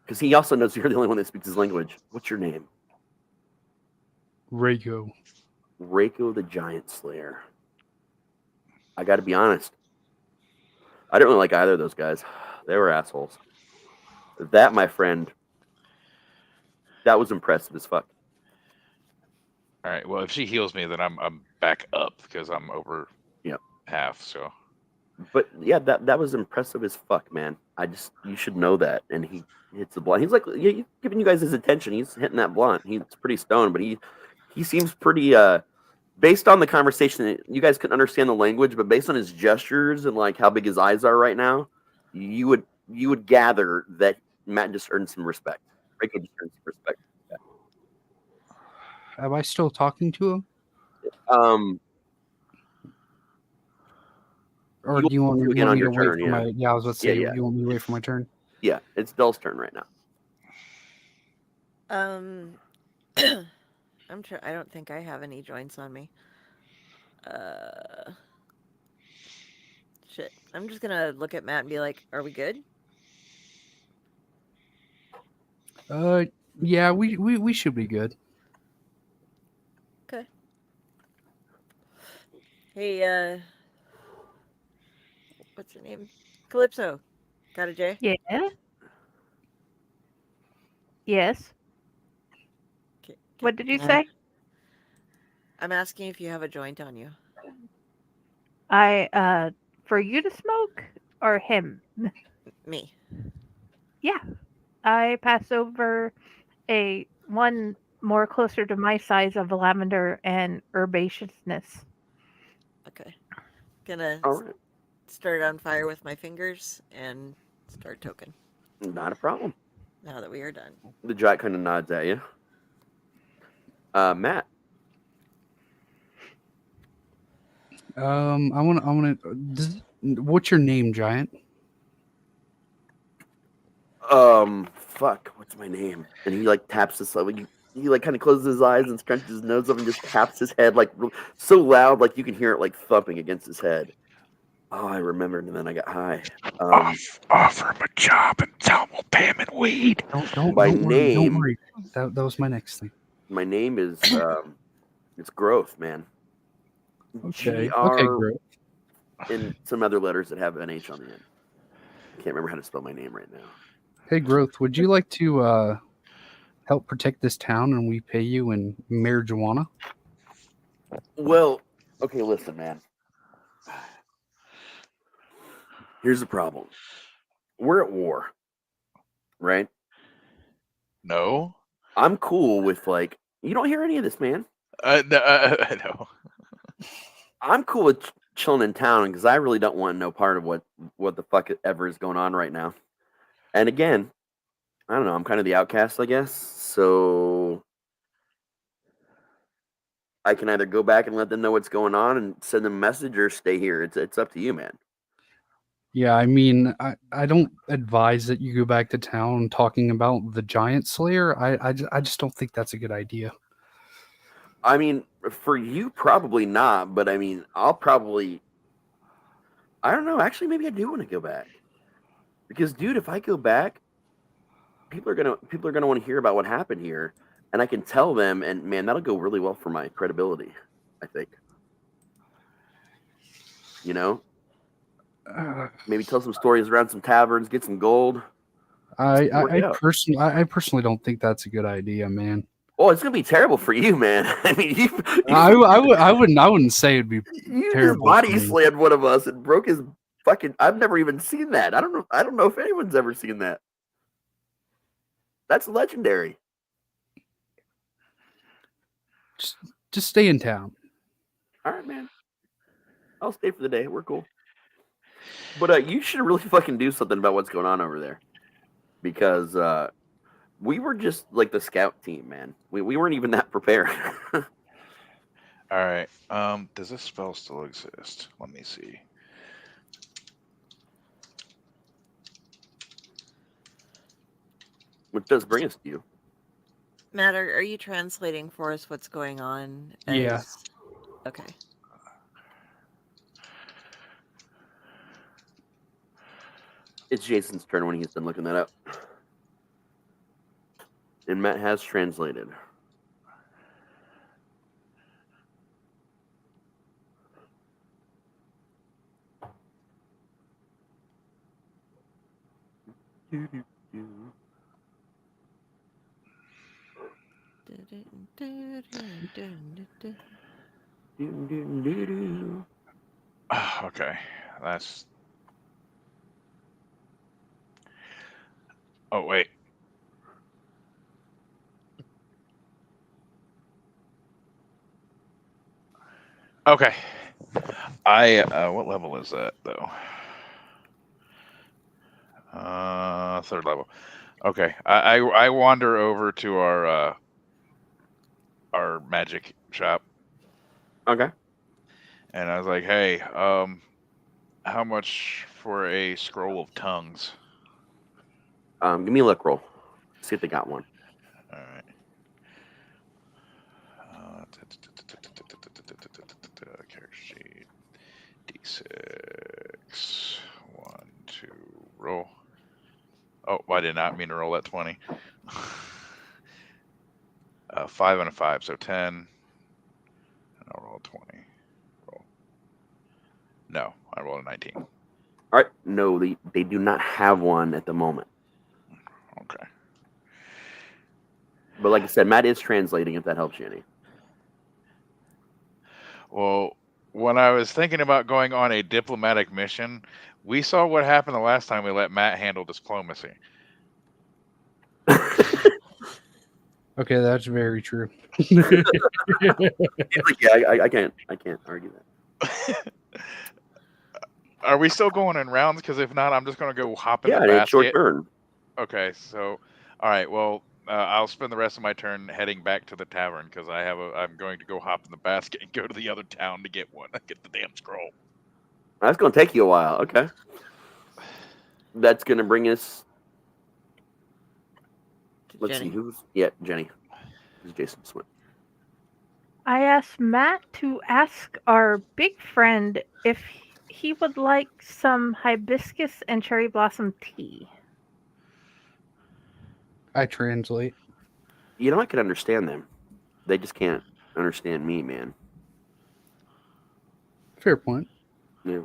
because he also knows you're the only one that speaks his language. What's your name?
Reiko.
Reiko the Giant Slayer. I got to be honest. I didn't really like either of those guys. They were assholes. That, my friend, that was impressive as fuck.
All right. Well, if she heals me, then I'm back up because I'm over half. So.
But yeah, that was impressive as fuck, man. You should know that. And he hits the blunt. He's like, he's giving you guys his attention. He's hitting that blunt. He's pretty stoned, but he seems pretty. Based on the conversation, you guys couldn't understand the language, but based on his gestures and like how big his eyes are right now, you would gather that Matt just earned some respect. Reiko just earned some respect.
Am I still talking to him? Or do you want me to wait for my? Yeah, I was about to say, do you want me to wait for my turn?
Yeah, it's Dell's turn right now.
I'm sure. I don't think I have any joints on me. Shit. I'm just gonna look at Matt and be like, "Are we good?"
Yeah, we should be good.
Okay. Hey, what's your name? Calypso. Got a J?
Yeah. Yes. What did you say?
I'm asking if you have a joint on you.
For you to smoke or him?
Me.
Yeah. I pass over one more closer to my size of lavender and herbaceousness.
Okay. Gonna start on fire with my fingers and start token.
Not a problem.
Now that we are done.
The giant kind of nods at you. Matt.
I want to. What's your name, Giant?
Fuck. What's my name? And he like taps his he like kind of closes his eyes and scrunches his nose up and just taps his head like so loud like you can hear it like thumping against his head. Oh, I remembered, and then I got high.
Offer him a job and tell him we'll pay him in weed.
Don't worry. That was my next thing.
My name is it's Growth, man.
Okay.
GR
Growth.
And some other letters that have an H on the end. I can't remember how to spell my name right now.
Hey, Growth, would you like to help protect this town and we pay you in marijuana?
Well, okay, listen, man. Here's the problem. We're at war, right?
No.
I'm cool with you don't hear any of this, man.
No.
I'm cool with chilling in town because I really don't want no part of what the fuck ever is going on right now. And again, I don't know. I'm kind of the outcast, I guess. So I can either go back and let them know what's going on and send them a message, or stay here. It's up to you, man.
Yeah, I mean, I don't advise that you go back to town talking about the giant slayer. I just don't think that's a good idea.
I mean, for you, probably not. But I mean, I'll probably. I don't know. Actually, maybe I do want to go back because, dude, if I go back, people are gonna want to hear about what happened here, and I can tell them, and man, that'll go really well for my credibility. I think. You know, maybe tell some stories around some taverns, get some gold. Work it out.
I personally don't think that's a good idea, man.
Oh, it's gonna be terrible for you, man. I mean,
I wouldn't say it'd be
you just
terrible.
body
for me.
slammed one of us and broke his fucking. I've never even seen that. I don't know. I don't know if anyone's ever seen that. That's legendary.
Just stay in town.
All right, man. I'll stay for the day. We're cool. But you should really fucking do something about what's going on over there, because we were just like the scout team, man. We weren't even that prepared.
All right. Does this spell still exist? Let me see.
Which does bring us to you.
Matt, are you translating for us what's going on?
Yeah.
Okay.
It's Jason's turn when he's done looking that up. And Matt has translated.
Okay, that's. Oh wait. Okay. What level is that though? Third level. Okay. I wander over to our magic shop.
Okay.
And I was like, hey, how much for a scroll of tongues?
Give me a luck roll. See if they got one.
All right. Character sheet. D6. 1, 2, roll. Oh, I did not mean to roll that 20. 5 and a 5, so 10. And I'll roll a 20. Roll. No, I rolled a 19.
All right. No, they do not have one at the moment.
Okay.
But like I said, Matt is translating, if that helps you any.
Well, when I was thinking about going on a diplomatic mission, we saw what happened the last time we let Matt handle diplomacy.
Okay, that's very true.
He's like, yeah, I can't argue that.
Are we still going in rounds? Because if not, I'm just going to go hop in the
Yeah,
basket.
it's your turn.
Okay, so all right. Well, I'll spend the rest of my turn heading back to the tavern because I'm going to go hop in the basket and go to the other town to get one. Get the damn scroll.
That's going to take you a while. Okay. That's going to bring us. Let's
Jenny.
see who's. Yeah, Jenny. Who's Jayson Swim?
I asked Matt to ask our big friend if he would like some hibiscus and cherry blossom tea.
I translate.
You know, I can understand them. They just can't understand me, man.
Fair point.
Yeah.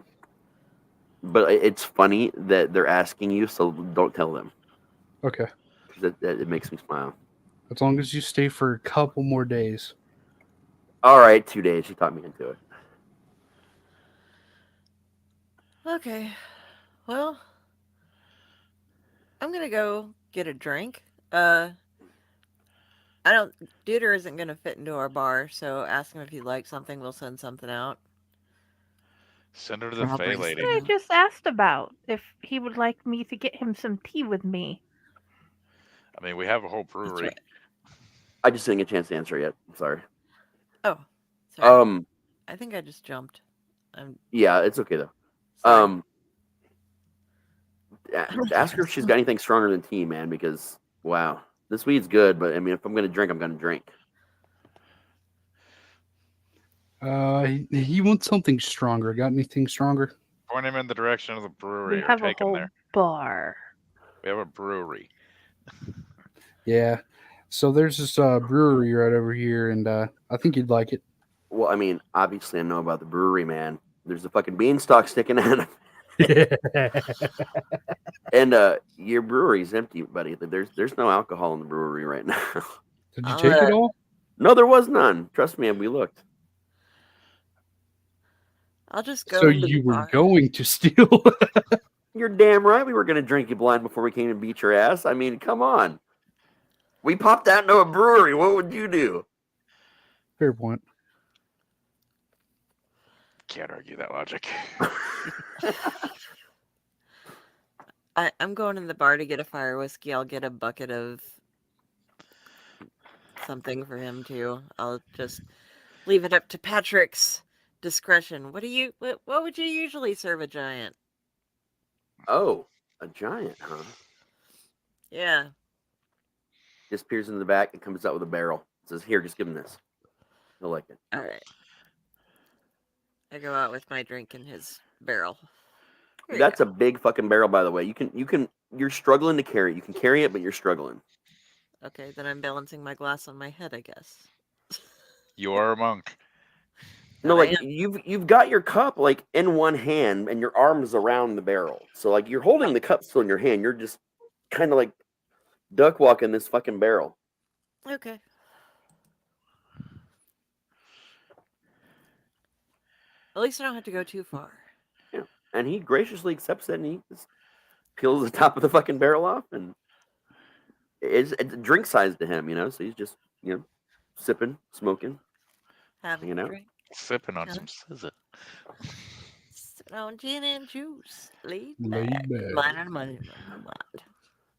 But it's funny that they're asking you, so don't tell them.
Okay.
That it makes me smile.
As long as you stay for a couple more days.
All right, 2 days. You talked me into it.
Okay. Well, I'm gonna go get a drink. Deuter isn't gonna fit into our bar, so ask him if he'd like something. We'll send something out.
Send her to the
Probably
Fey lady.
I just asked about if he would like me to get him some tea with me.
I mean, we have a whole
That's
brewery.
right.
I just didn't get a chance to answer yet. I'm sorry.
Oh, sorry.
Um,
I think I just jumped. I'm
yeah, it's okay though.
sorry.
Ask her if she's got anything stronger than tea, man, because wow, this weed's good, but I mean, if I'm gonna drink, I'm gonna drink.
He wants something stronger. Got anything stronger?
Point him in the direction of the brewery
We
or
have a
take him
whole
there.
bar.
We have a brewery.
Yeah. So there's this brewery right over here, and I think you'd like it.
Well, I mean, obviously, I know about the brewery, man. There's a fucking beanstalk sticking out, and your brewery's empty, buddy. There's no alcohol in the brewery right now.
Did you
I'll,
take it all?
No, there was none. Trust me, we looked.
I'll just go.
So
into the
you were
bar.
going to steal?
You're damn right. We were gonna drink you blind before we came and beat your ass. I mean, come on. We popped out into a brewery. What would you do?
Fair point.
Can't argue that logic.
I'm going in the bar to get a fire whiskey. I'll get a bucket of something for him too. I'll just leave it up to Patrick's discretion. What would you usually serve a giant?
Oh, a giant, huh?
Yeah.
Disappears in the back and comes out with a barrel. Says, "Here, just give him this. He'll like it."
All right. I go out with my drink in his barrel. Here you
That's
go.
a big fucking barrel, by the way. You're struggling to carry it. You can carry it, but you're struggling.
Okay, then I'm balancing my glass on my head, I guess.
You are a monk.
No,
That I
like
am.
you've got your cup like in one hand and your arms around the barrel. So like you're holding the cup still in your hand. You're just kind of like duck walking this fucking barrel.
Okay. At least I don't have to go too far.
Yeah. And he graciously accepts it and he just peels the top of the fucking barrel off and it's drink size to him, so he's just, sipping, smoking.
Having
You know?
a drink.
Sipping on
Yeah.
some scissor.
Sipping on gin and juice. Laid
Laid
back.
back.
Money.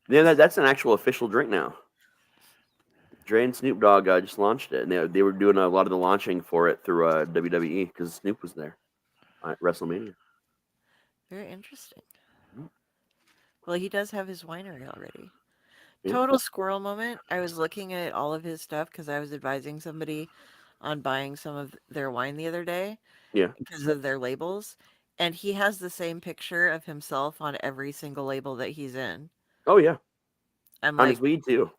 Yeah, that's an actual official drink now. Dre and Snoop Dogg just launched it, and they were doing a lot of the launching for it through WWE because Snoop was there at WrestleMania.
Very interesting.
Mhm.
Well, he does have his winery already.
Yeah.
Total squirrel moment. I was looking at all of his stuff because I was advising somebody on buying some of their wine the other day.
Yeah.
Because of their labels. And he has the same picture of himself on every single label that he's in.
Oh yeah,
I'm
on
like,
his weed too.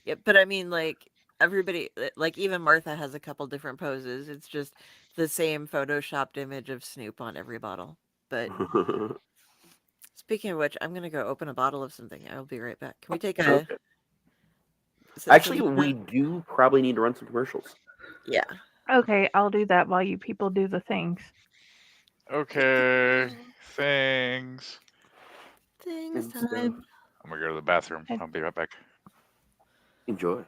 yeah, but I mean, like, everybody, like, even Martha has a couple different poses. It's just the same photoshopped image of Snoop on every bottle. But speaking of which, I'm going to go open a bottle of something. I'll be right back. Can we take a...
Okay.
so-
Actually,
so-
we do probably need to run some commercials.
Yeah.
Okay, I'll do that while you people do the things.
Okay. Things.
Things
And so-
time.
I'm gonna go to the bathroom. I'll be right back.
Enjoy.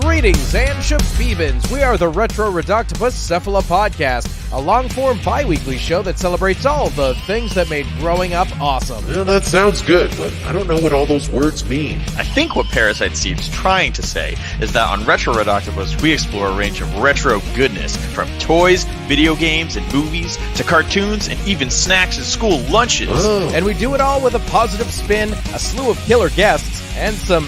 Greetings and shabebans. We are the Retro Reductibus Cephala Podcast, a long-form bi-weekly show that celebrates all the things that made growing up awesome.
Well, that sounds good, but I don't know what all those words mean.
I think what Parasite Steve's trying to say is that on Retro Redoctopus, we explore a range of retro goodness, from toys, video games, and movies, to cartoons, and even snacks and school lunches.
Oh.
And we do it all with a positive spin, a slew of killer guests, and some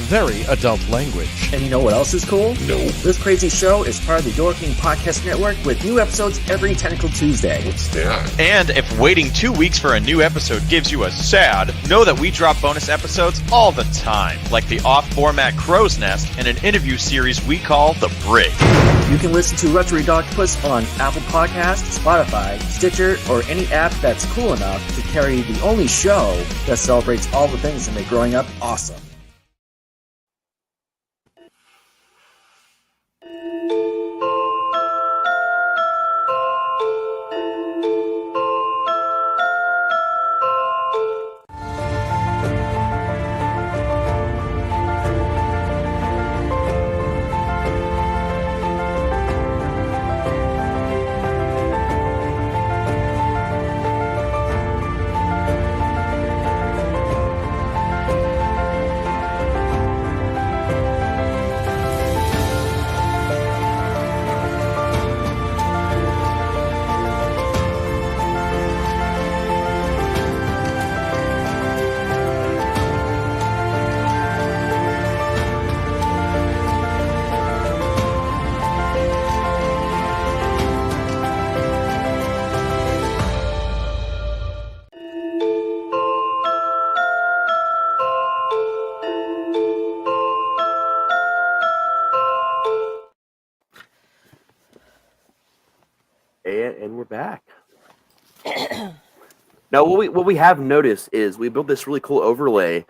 very adult language.
And you know what else is cool?
No.
This crazy show is part of the Dorking Podcast Network with new episodes every Tentacle Tuesday.
What's that?
And if waiting 2 weeks for a new episode gives you a sad, know that we drop bonus episodes all the time, like the off-format Crow's Nest and an interview series we call The Brig.
You can listen to Retro Redoctopus on Apple Podcasts, Spotify, Stitcher, or any app that's cool enough to carry the only show that celebrates all the things that make growing up awesome.
Now, what we have noticed is we built this really cool overlay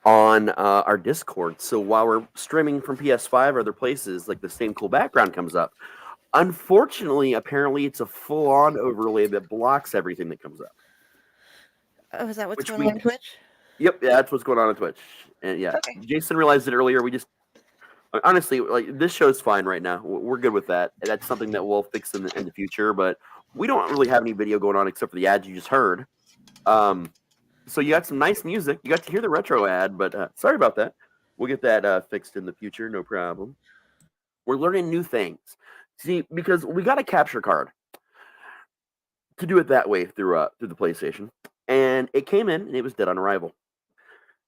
on our Discord. So while we're streaming from PS5 or other places, like the same cool background comes up. Unfortunately, apparently, it's a full-on overlay that blocks everything that comes up.
Oh, is that what's
Which
going on Twitch?
Yep, yeah, that's what's going on Twitch. And yeah,
Okay.
Jayson realized it earlier. We just honestly, like, this show's fine right now. We're good with that. That's something that we'll fix in the future. But we don't really have any video going on except for the ads you just heard. So you got some nice music. You got to hear the retro ad, but sorry about that. We'll get that fixed in the future. No problem. We're learning new things. See, because we got a capture card to do it that way through the PlayStation, and it came in and it was dead on arrival.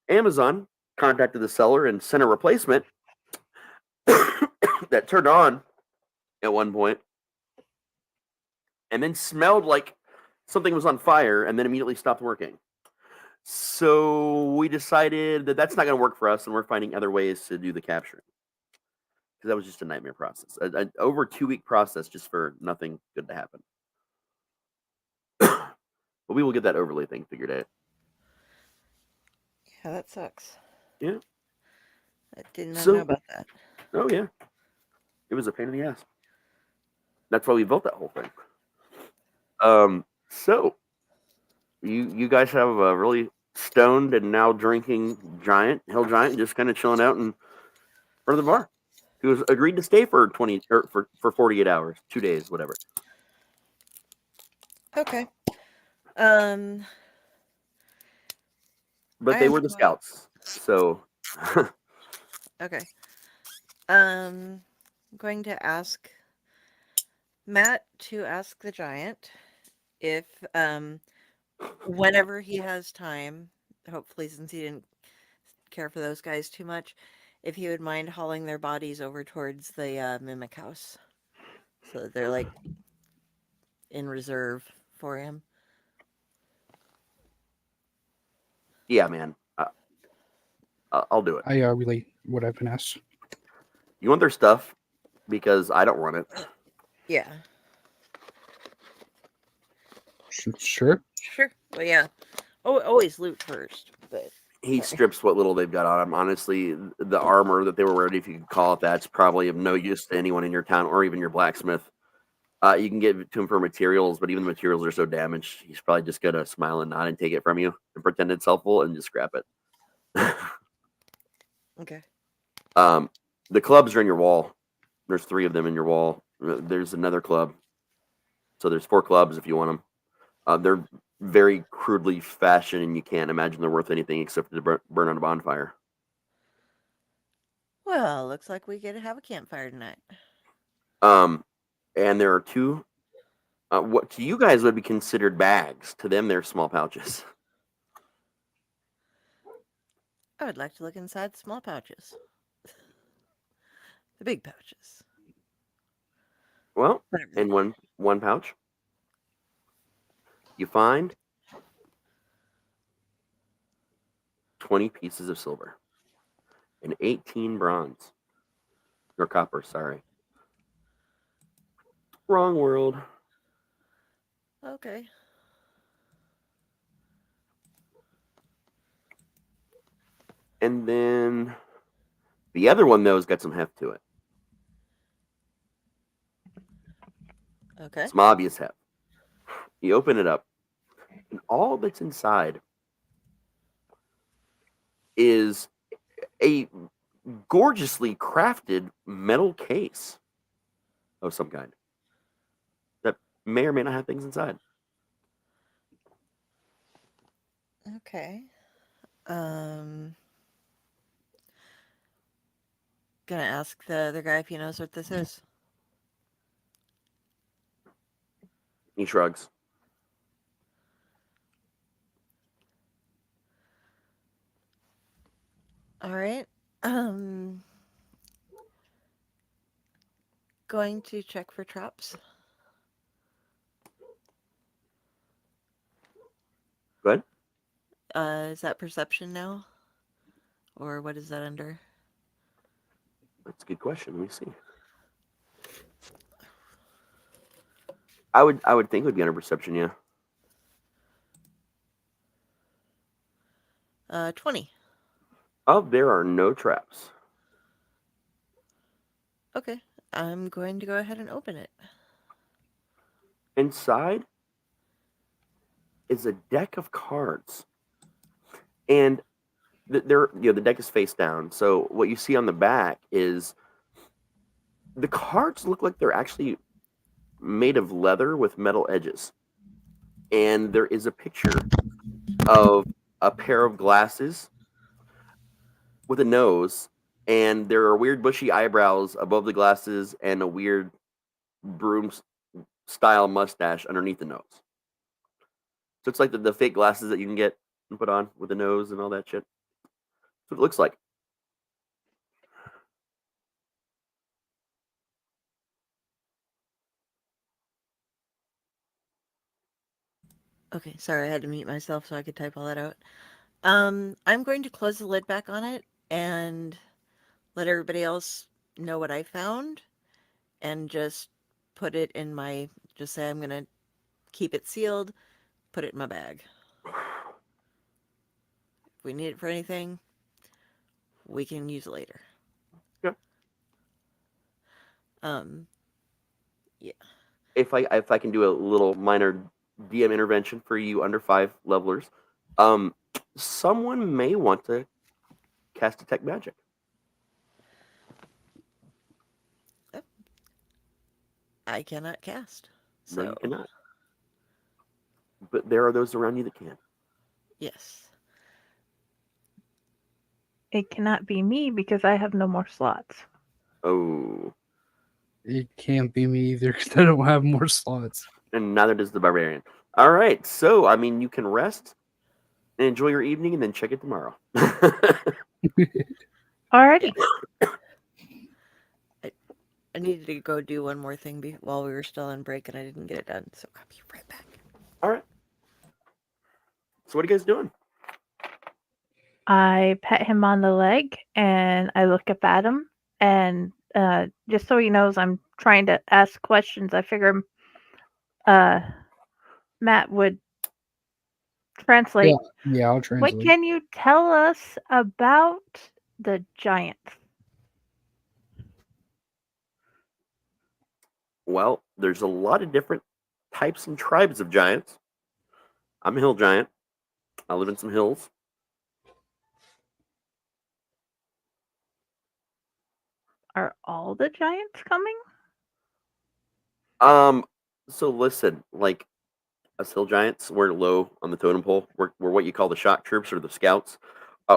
Amazon contacted the seller and sent a replacement that turned on at one point and then smelled like something was on fire and then immediately stopped working. So we decided that that's not going to work for us, and we're finding other ways to do the capturing. Because that was just a nightmare process. An over a 2-week process just for nothing good to happen. But we will get that overlay thing figured out.
Yeah, that sucks.
Yeah.
I did not know about that.
Oh, yeah. It was a pain in the ass. That's why we built that whole thing. So you guys have a really stoned and now drinking hill giant, just kind of chilling out in front of the bar, who has agreed to stay for 48 hours, 2 days, whatever.
Okay.
But they were the scouts, so.
Okay. I'm going to ask Matt to ask the giant if, whenever he has time, hopefully since he didn't care for those guys too much, if he would mind hauling their bodies over towards the mimic house, so that they're like in reserve for him.
Yeah, man. I'll do it.
I relate what I've been asked.
You want their stuff because I don't want it.
Yeah.
Sure.
Sure. Well, yeah. Oh, always loot first, but
he strips what little they've got on him. Honestly, the armor that they were wearing, if you could call it that, is probably of no use to anyone in your town or even your blacksmith. You can give it to him for materials, but even the materials are so damaged, he's probably just going to smile and nod and take it from you and pretend it's helpful and just scrap it.
Okay.
The clubs are in your wall. There's 3 of them in your wall. There's another club. So there's 4 clubs if you want them. They're very crudely fashioned, and you can't imagine they're worth anything except to burn on a bonfire.
Well, looks like we get to have a campfire tonight.
And there are 2, what to you guys would be considered bags. To them, they're small pouches.
I would like to look inside small pouches. The big pouches.
Well, in one pouch, you find 20 pieces of silver and 18 bronze. Or copper, sorry. Wrong world.
Okay.
And then the other one, though, has got some heft to it.
Okay.
Some obvious heft. You open it up, and all that's inside is a gorgeously crafted metal case of some kind that may or may not have things inside.
Okay. Gonna ask the other guy if he knows what this is.
He shrugs.
All right. Going to check for traps.
Good.
Is that perception now? Or what is that under?
That's a good question. Let me see. I would think it would be under perception, yeah.
20.
There are no traps.
Okay, I'm going to go ahead and open it.
Inside is a deck of cards, and the deck is face down. So what you see on the back is the cards look like they're actually made of leather with metal edges, and there is a picture of a pair of glasses with a nose, and there are weird bushy eyebrows above the glasses and a weird broom style mustache underneath the nose. So it's like the fake glasses that you can get and put on with the nose and all that shit. That's what it looks like.
Okay, sorry, I had to mute myself so I could type all that out. I'm going to close the lid back on it and let everybody else know what I found and just put it in my, just say I'm going to keep it sealed, put it in my bag. If we need it for anything, we can use it later.
Yeah.
Yeah.
If I can do a little minor DM intervention for you under 5 levelers, someone may want to cast detect magic.
I cannot cast.
No,
So,
you cannot. But there are those around you that can.
yes.
It cannot be me because I have no more slots.
Oh.
It can't be me either because I don't have more slots.
And neither does the barbarian. All right, so I mean, you can rest and enjoy your evening, and then check it tomorrow.
Alrighty.
I needed to go do one more thing while we were still on break, and I didn't get it done, so I'll be right back.
All right. So what are you guys doing?
I pet him on the leg and I look up at him, and just so he knows I'm trying to ask questions. I figure Matt would translate.
Yeah, I'll
What
translate.
can you tell us about the giants?
Well, there's a lot of different types and tribes of giants. I'm a hill giant. I live in some hills.
Are all the giants coming?
So listen, like us hill giants, we're low on the totem pole. We're what you call the shock troops or the scouts.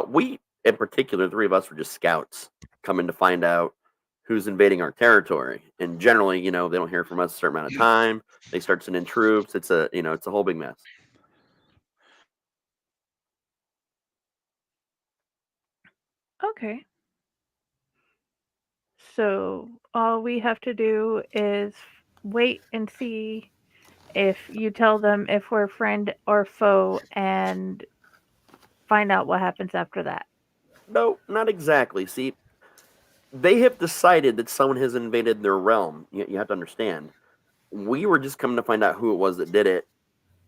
We, in particular, the 3 of us were just scouts coming to find out who's invading our territory. And generally, they don't hear from us a certain amount of time. They start sending troops. It's a whole big mess.
Okay. So all we have to do is wait and see if you tell them if we're friend or foe and find out what happens after that.
No, not exactly. See, they have decided that someone has invaded their realm. You have to understand. We were just coming to find out who it was that did it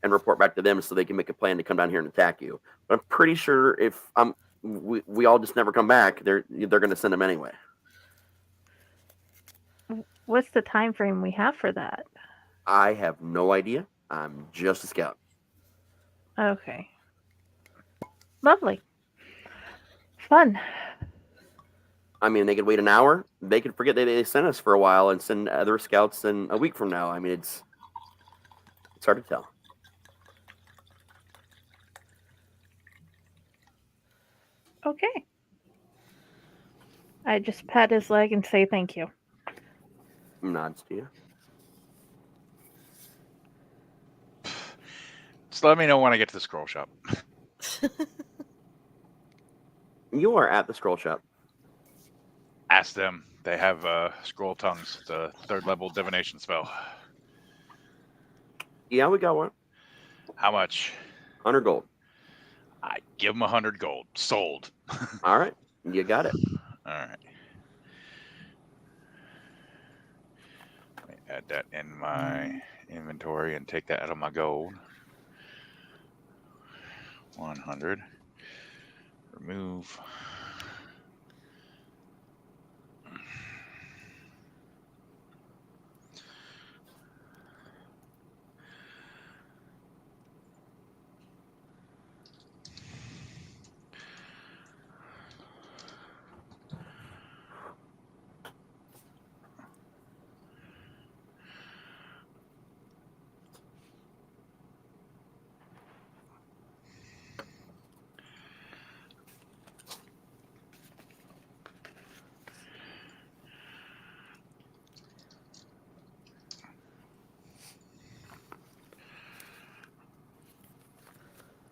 and report back to them so they can make a plan to come down here and attack you. But I'm pretty sure if we all just never come back, they're going to send them anyway.
What's the time frame we have for that?
I have no idea. I'm just a scout.
Okay. Lovely. Fun.
I mean, they could wait an hour. They could forget that they sent us for a while and send other scouts in a week from now. I mean, it's hard to tell.
Okay. I just pat his leg and say thank you.
Nods to you.
Just let me know when I get to the scroll shop.
You are at the scroll shop.
Ask them. They have scroll tongues, the 3rd level divination spell.
Yeah, we got one.
How much?
100 gold.
I give them 100 gold. Sold.
All right, you got it.
All right. Let me add that in my inventory and take that out of my gold. 100. Remove.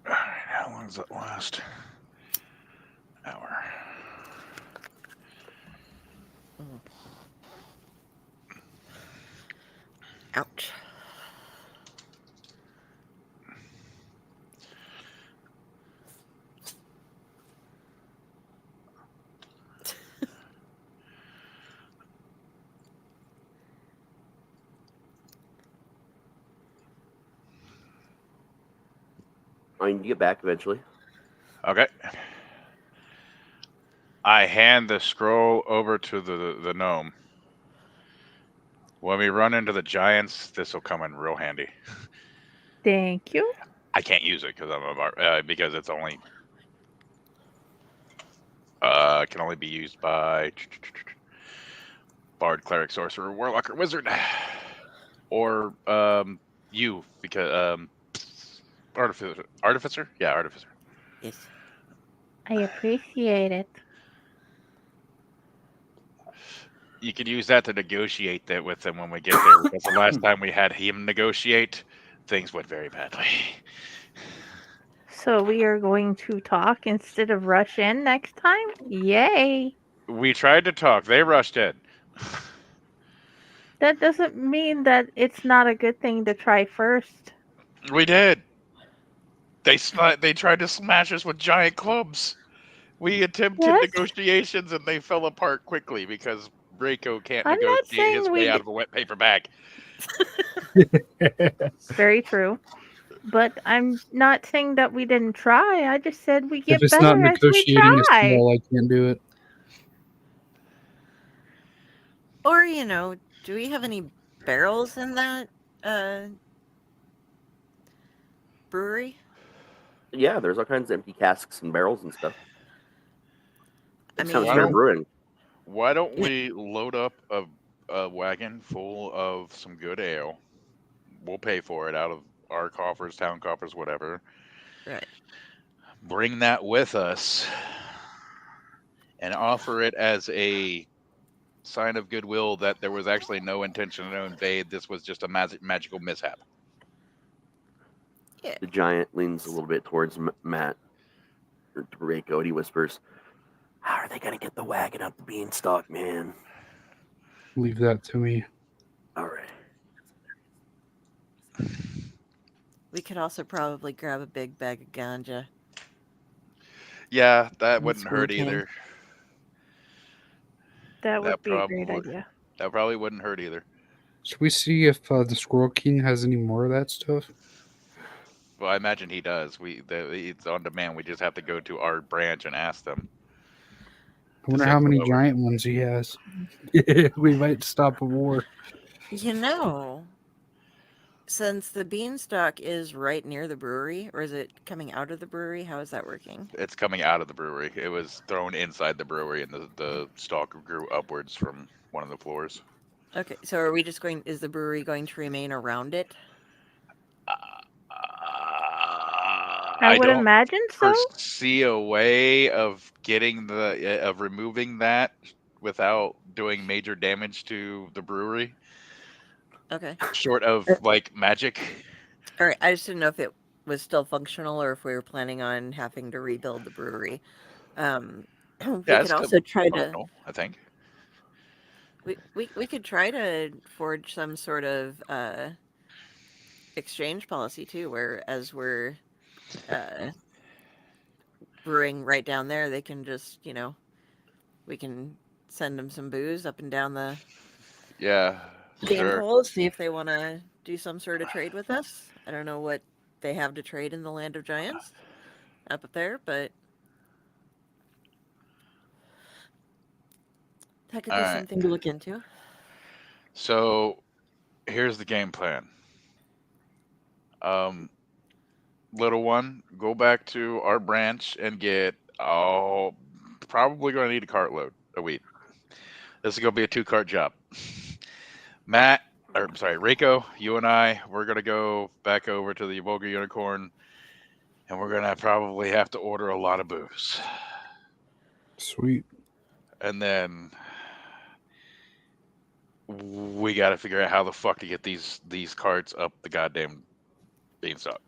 All right, how long does that last? Hour.
Ouch.
I can get back eventually.
Okay. I hand the scroll over to the gnome. When we run into the giants, this will come in real handy.
Thank you.
I can't use it because I'm because it's only can only be used by bard, cleric, sorcerer, warlock, or wizard, or you because artificer, yeah, artificer.
Yes.
I appreciate it.
You could use that to negotiate that with him when we get there. Because the last time we had him negotiate, things went very badly.
So we are going to talk instead of rush in next time? Yay!
We tried to talk. They rushed in.
That doesn't mean that it's not a good thing to try first.
We did. They tried to smash us with giant clubs. We attempted
Yes.
negotiations and they fell apart quickly because Reiko can't
I'm not
negotiate
saying
his
we
way out
did-
of a wet paper bag.
Very true. But I'm not saying that we didn't try. I just said we
If
get
it's
better
not
as we
negotiating a
try.
spell, I can't do it.
Or, do we have any barrels in that brewery?
Yeah, there's all kinds of empty casks and barrels and stuff.
I
It sounds
mean-
fair brewing.
Why don't we load up a wagon full of some good ale? We'll pay for it out of our coffers, town coffers, whatever.
Right.
Bring that with us and offer it as a sign of goodwill that there was actually no intention to invade. This was just a magical mishap.
Yeah.
The giant leans a little bit towards Matt or to Reiko, and he whispers, "How are they gonna get the wagon up the beanstalk, man?"
Leave that to me.
All right.
We could also probably grab a big bag of ganja.
Yeah, that
That's
wouldn't hurt
okay.
either.
That would
That
be a great
probably-
idea.
That probably wouldn't hurt either.
Should we see if the Squirrel King has any more of that stuff?
Well, I imagine he does. It's on demand. We just have to go to our branch and ask them.
I wonder
send
how
it
many
over.
giant ones he has. We might stop a war.
Since the beanstalk is right near the brewery, or is it coming out of the brewery? How is that working?
It's coming out of the brewery. It was thrown inside the brewery, and the stalk grew upwards from one of the floors.
Okay, so is the brewery going to remain around it?
I would
don't
imagine so.
foresee a way of getting of removing that without doing major damage to the brewery,
Okay.
short of like magic.
All right, I just didn't know if it was still functional or if we were planning on having to rebuild the brewery. We
Yeah,
could also try to.
I think.
We could try to forge some sort of exchange policy too, where as we're brewing right down there, they can just we can send them some booze up and down the
Yeah, sure.
holes, see if they want to do some sort of trade with us. I don't know what they have to trade in the land of giants up there, but That could
All
be
right.
something to look into.
So here's the game plan. Little one, go back to our branch and get probably going to need a cartload of wheat. This is going to be a 2-cart job. Matt, or I'm sorry, Rico, you and I, we're going to go back over to the Vulgar Unicorn, and we're going to probably have to order a lot of booze.
Sweet.
And then we got to figure out how the fuck to get these carts up the goddamn beanstalk.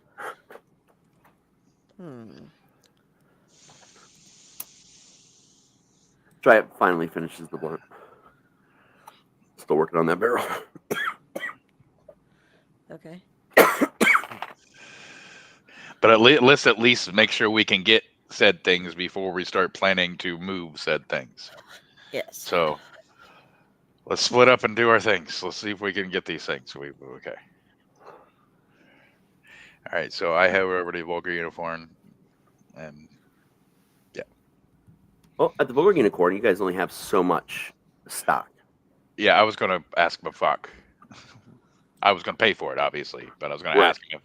Try it. Finally finishes the blunt. Still working on that barrel.
Okay.
But let's at least make sure we can get said things before we start planning to move said things.
Yes.
So let's split up and do our things. Let's see if we can get these things. Okay. All right. So I head over to Vulgar Unicorn, and yeah.
Well, at the Vulgar Unicorn, you guys only have so much stock.
Yeah, I was gonna ask him fuck. I was gonna pay for it, obviously, but I was gonna
Right.
ask him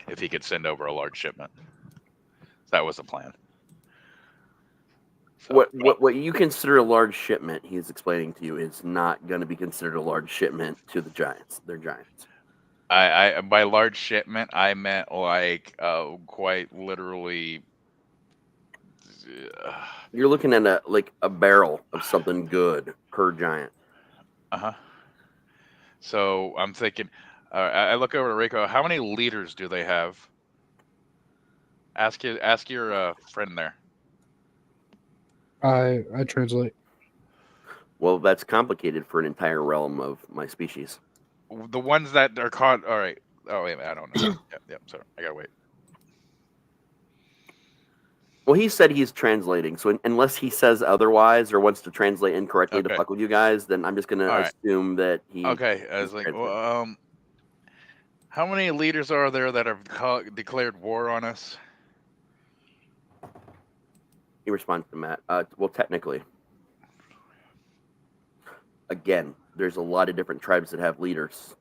if he could send over a large shipment. That was the plan. So,
What you consider a large shipment, he's explaining to you, is not going to be considered a large shipment to the Giants. They're Giants.
I by large shipment, I meant like quite literally.
You're looking at a barrel of something good per Giant.
So I'm thinking. I look over to Rico. How many liters do they have? Ask your friend there.
I translate.
Well, that's complicated for an entire realm of my species.
The ones that are caught. All right. Oh wait, I don't know. Yep. Sorry, I gotta wait.
Well, he said he's translating, so unless he says otherwise or wants to translate incorrectly to fuck with you guys, then I'm just going to assume that he.
Okay, I was like, well, how many leaders are there that have declared war on us?
He responds to Matt. Well, technically, again, there's a lot of different tribes that have leaders,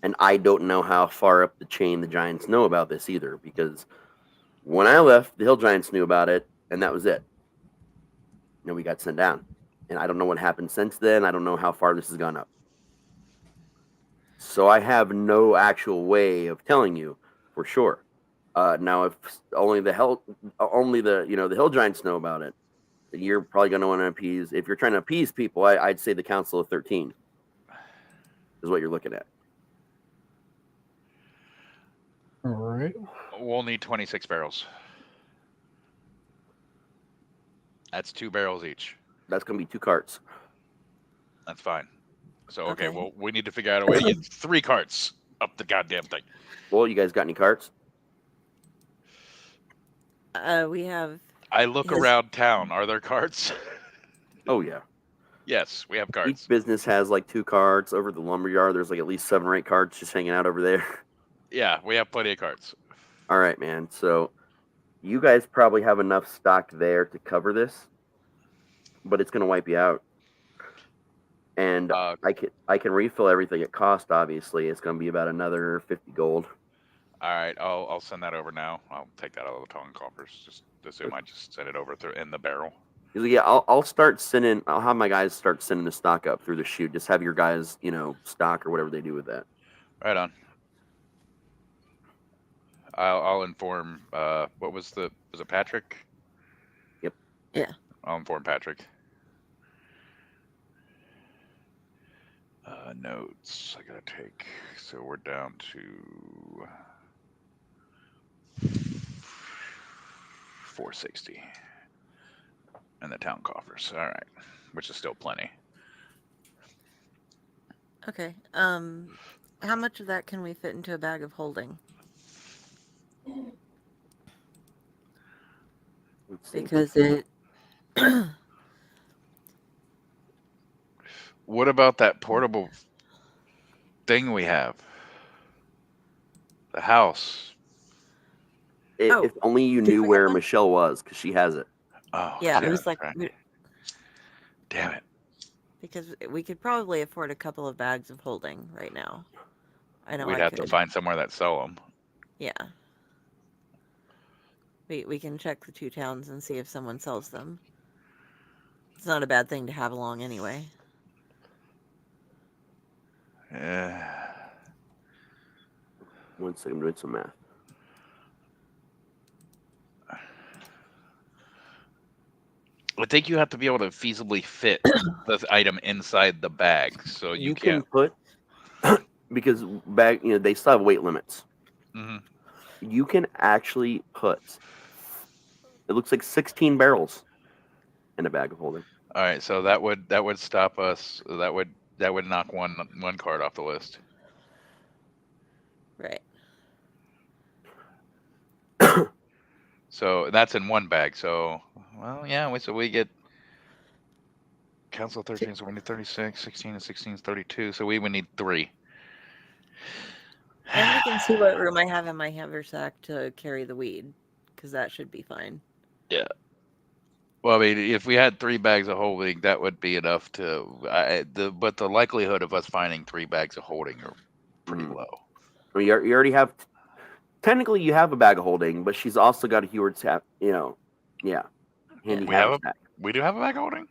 and I don't know how far up the chain the Giants know about this either, because when I left, the Hill Giants knew about it, and that was it. And we got sent down. And I don't know what happened since then. I don't know how far this has gone up. So I have no actual way of telling you for sure. Now, if only the Hill Giants know about it, you're probably going to want to appease. If you're trying to appease people, I'd say the Council of 13 is what you're looking at.
All right.
We'll need 26 barrels. That's 2 barrels each.
That's going to be 2 carts.
That's fine. So, okay, well, we need to figure out a way to get 3 carts up the goddamn thing.
Well, you guys got any carts?
We have.
I look around town. Are there carts?
Oh, yeah.
Yes, we have carts.
Each business has like 2 carts. Over at the lumberyard, there's like at least 7 or 8 carts just hanging out over there.
Yeah, we have plenty of carts.
All right, man. So you guys probably have enough stock there to cover this, but it's going to wipe you out. And I can refill everything at cost. Obviously, it's going to be about another 50 gold.
All right, I'll send that over now. I'll take that out of the tongue coffers. Just assume I just send it over in the barrel.
Yeah, I'll start sending. I'll have my guys start sending the stock up through the chute. Just have your guys, stock or whatever they do with that.
Right on. I'll inform. What was it Patrick?
Yep.
Yeah.
I'll inform Patrick. Notes I gotta take. So we're down to 460 in the town coffers. All right, which is still plenty.
Okay. How much of that can we fit into a bag of holding? Because it.
What about that portable thing we have? The house.
If only you knew where Michelle was, because she has it.
Oh,
yeah,
shit,
I was like,
right. Damn it.
Because we could probably afford a couple of bags of holding right now. I know
We'd
I
have
could.
to find somewhere that sell them.
Yeah. We can check the 2 towns and see if someone sells them. It's not a bad thing to have along anyway.
Yeah.
1 second, I'm doing some math.
I think you have to be able to feasibly fit the item inside the bag, so you
can
can't.
put because bag, they still have weight limits.
Mhm.
You can actually put. It looks like 16 barrels in a bag of holding.
All right, so that would stop us. That would knock one card off the list.
Right.
So that's in one bag. So, well, yeah. So we get Council 13, so we need 36, 16, and 16 is 32. So we would need 3.
And we can see what room I have in my haversack to carry the weed, because that should be fine.
Yeah. Well, I mean, if we had 3 bags of holding, that would be enough to. But the likelihood of us finding 3 bags of holding are pretty low.
I mean, you already have. Technically, you have a bag of holding, but she's also got a Heward tap. Yeah. Handy haversack.
We do have a bag of holding.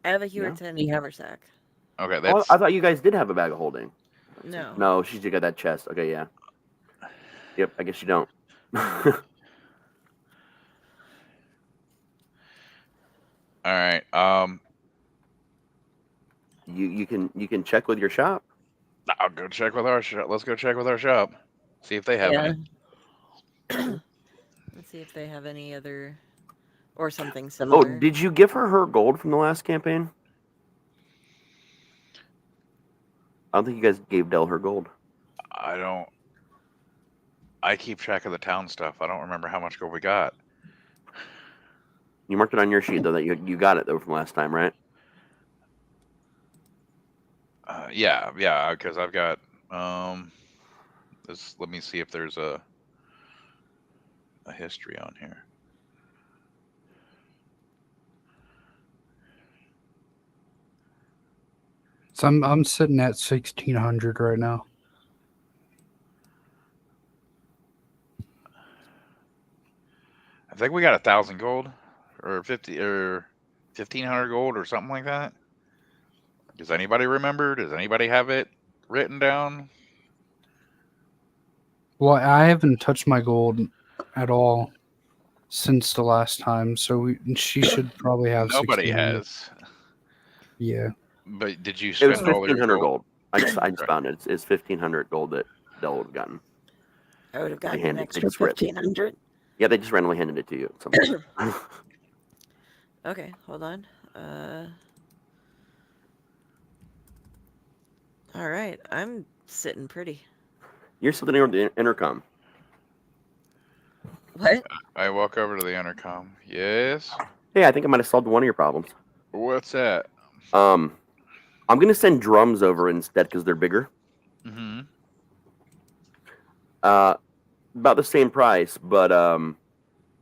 I have a Heward handy haversack.
Okay,
Oh, I thought you guys did have a bag of holding.
No.
No, she's got that chest. Okay, yeah. Yep, I guess you don't.
All right.
You can check with your shop.
I'll go check with our shop. Let's go check with our shop. See if they have any.
Let's see if they have any other or something similar.
Oh, did you give her gold from the last campaign? I don't think you guys gave Del her gold.
I don't. I keep track of the town stuff. I don't remember how much gold we got.
You marked it on your sheet though that you got it though from last time, right?
Yeah, because I've got. Let me see if there's a history on here.
So I'm sitting at 1,600 right now.
I think we got 1,000 gold, or 1,500 gold, or something like that. Does anybody remember? Does anybody have it written down?
Well, I haven't touched my gold at all since the last time, so she should probably have.
Nobody
1,600.
has.
Yeah.
But did you
It
spend
was
all your
1,500
gold?
gold. I just found it. It's 1,500 gold that Del would have gotten.
I would have gotten
They
an
handed- they
extra
just read-
1,500.
Yeah, they just randomly handed it to you at some point.
Okay, hold on. All right, I'm sitting pretty.
You're sitting there with the intercom.
What?
I walk over to the intercom. Yes.
Hey, I think I might have solved one of your problems.
What's that?
I'm gonna send drums over instead because they're bigger.
Mm-hmm.
About the same price, but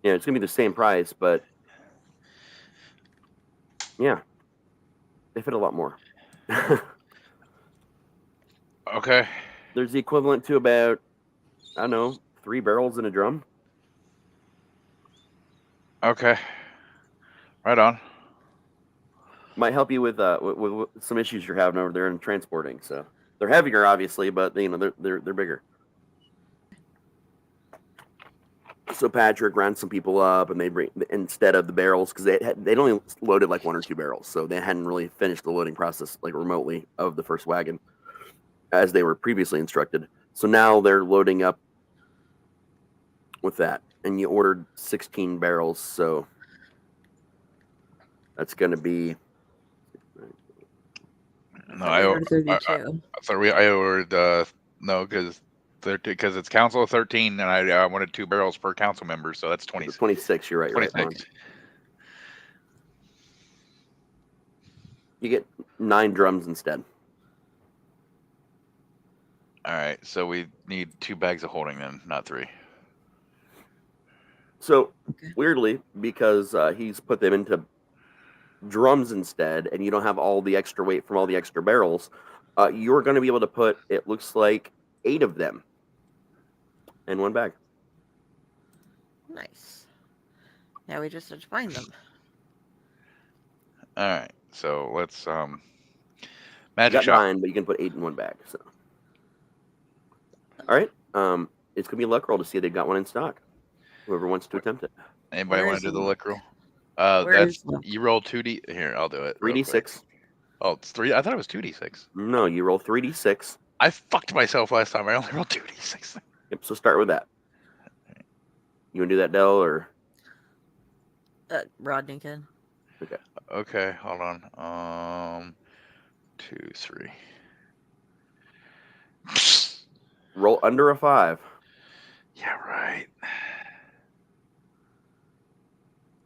it's gonna be the same price, but yeah, they fit a lot more.
Okay.
There's the equivalent to about, I don't know, 3 barrels in a drum.
Okay. Right on.
Might help you with some issues you're having over there in transporting. So they're heavier, obviously, but they're bigger. So Patrick ran some people up, and they bring instead of the barrels because they'd only loaded like 1 or 2 barrels, so they hadn't really finished the loading process like remotely of the first wagon as they were previously instructed. So now they're loading up with that, and you ordered 16 barrels, so that's going to be.
No, I ordered no because it's council of 13, and I wanted 2 barrels per council member, so that's 20.
26. You're right.
26.
You're right. You get 9 drums instead.
All right, so we need 2 bags of holding then, not 3.
So weirdly, because he's put them into drums instead, and you don't have all the extra weight from all the extra barrels, you're going to be able to put, it looks like, 8 of them in one bag.
Nice. Now we just have to find them.
All right, so let's
You
magic
got
shop.
9, but you can put 8 in one bag. So, all right. It's going to be a luck roll to see if they've got one in stock. Whoever wants to attempt it.
Anybody
Where
want
is
to do the
the-
lick roll?
where
That's
is the-
you roll 2d. Here, I'll do it. real quick.
3d6.
Oh, it's 3. I thought it was 2d6.
No, you roll 3d6.
I fucked myself last time. I only rolled 2d6.
Yep. So start with that. You want to do that, Dell, or
Rodney can.
Okay, hold on. 2, 3.
roll under a 5?
Yeah, right.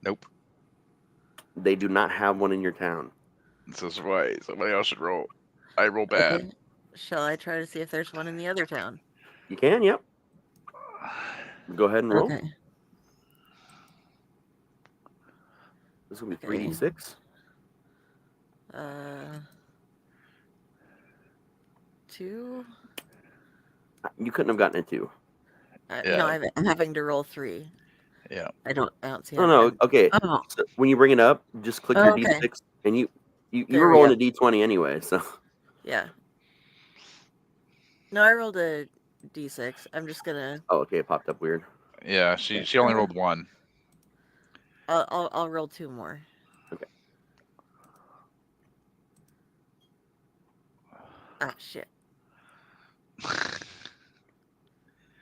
Nope.
They do not have one in your town.
This is why somebody else should roll. I roll bad.
Okay. Shall I try to see if there's one in the other town?
You can, yep. Go ahead and roll.
Okay.
This will be
Okay.
3d6.
2.
You couldn't have gotten a 2.
Yeah.
No, I'm having to roll 3.
Yeah.
I don't see.
Oh, no. Okay.
Oh,
So when you bring it up, just click your
Okay.
d6, and you
There
were
we
rolling
go.
a d20 anyway. So
yeah. No, I rolled a d6. I'm just gonna.
oh, okay, it popped up weird.
Yeah, she only rolled 1.
I'll roll 2 more.
Okay.
Ah, shit.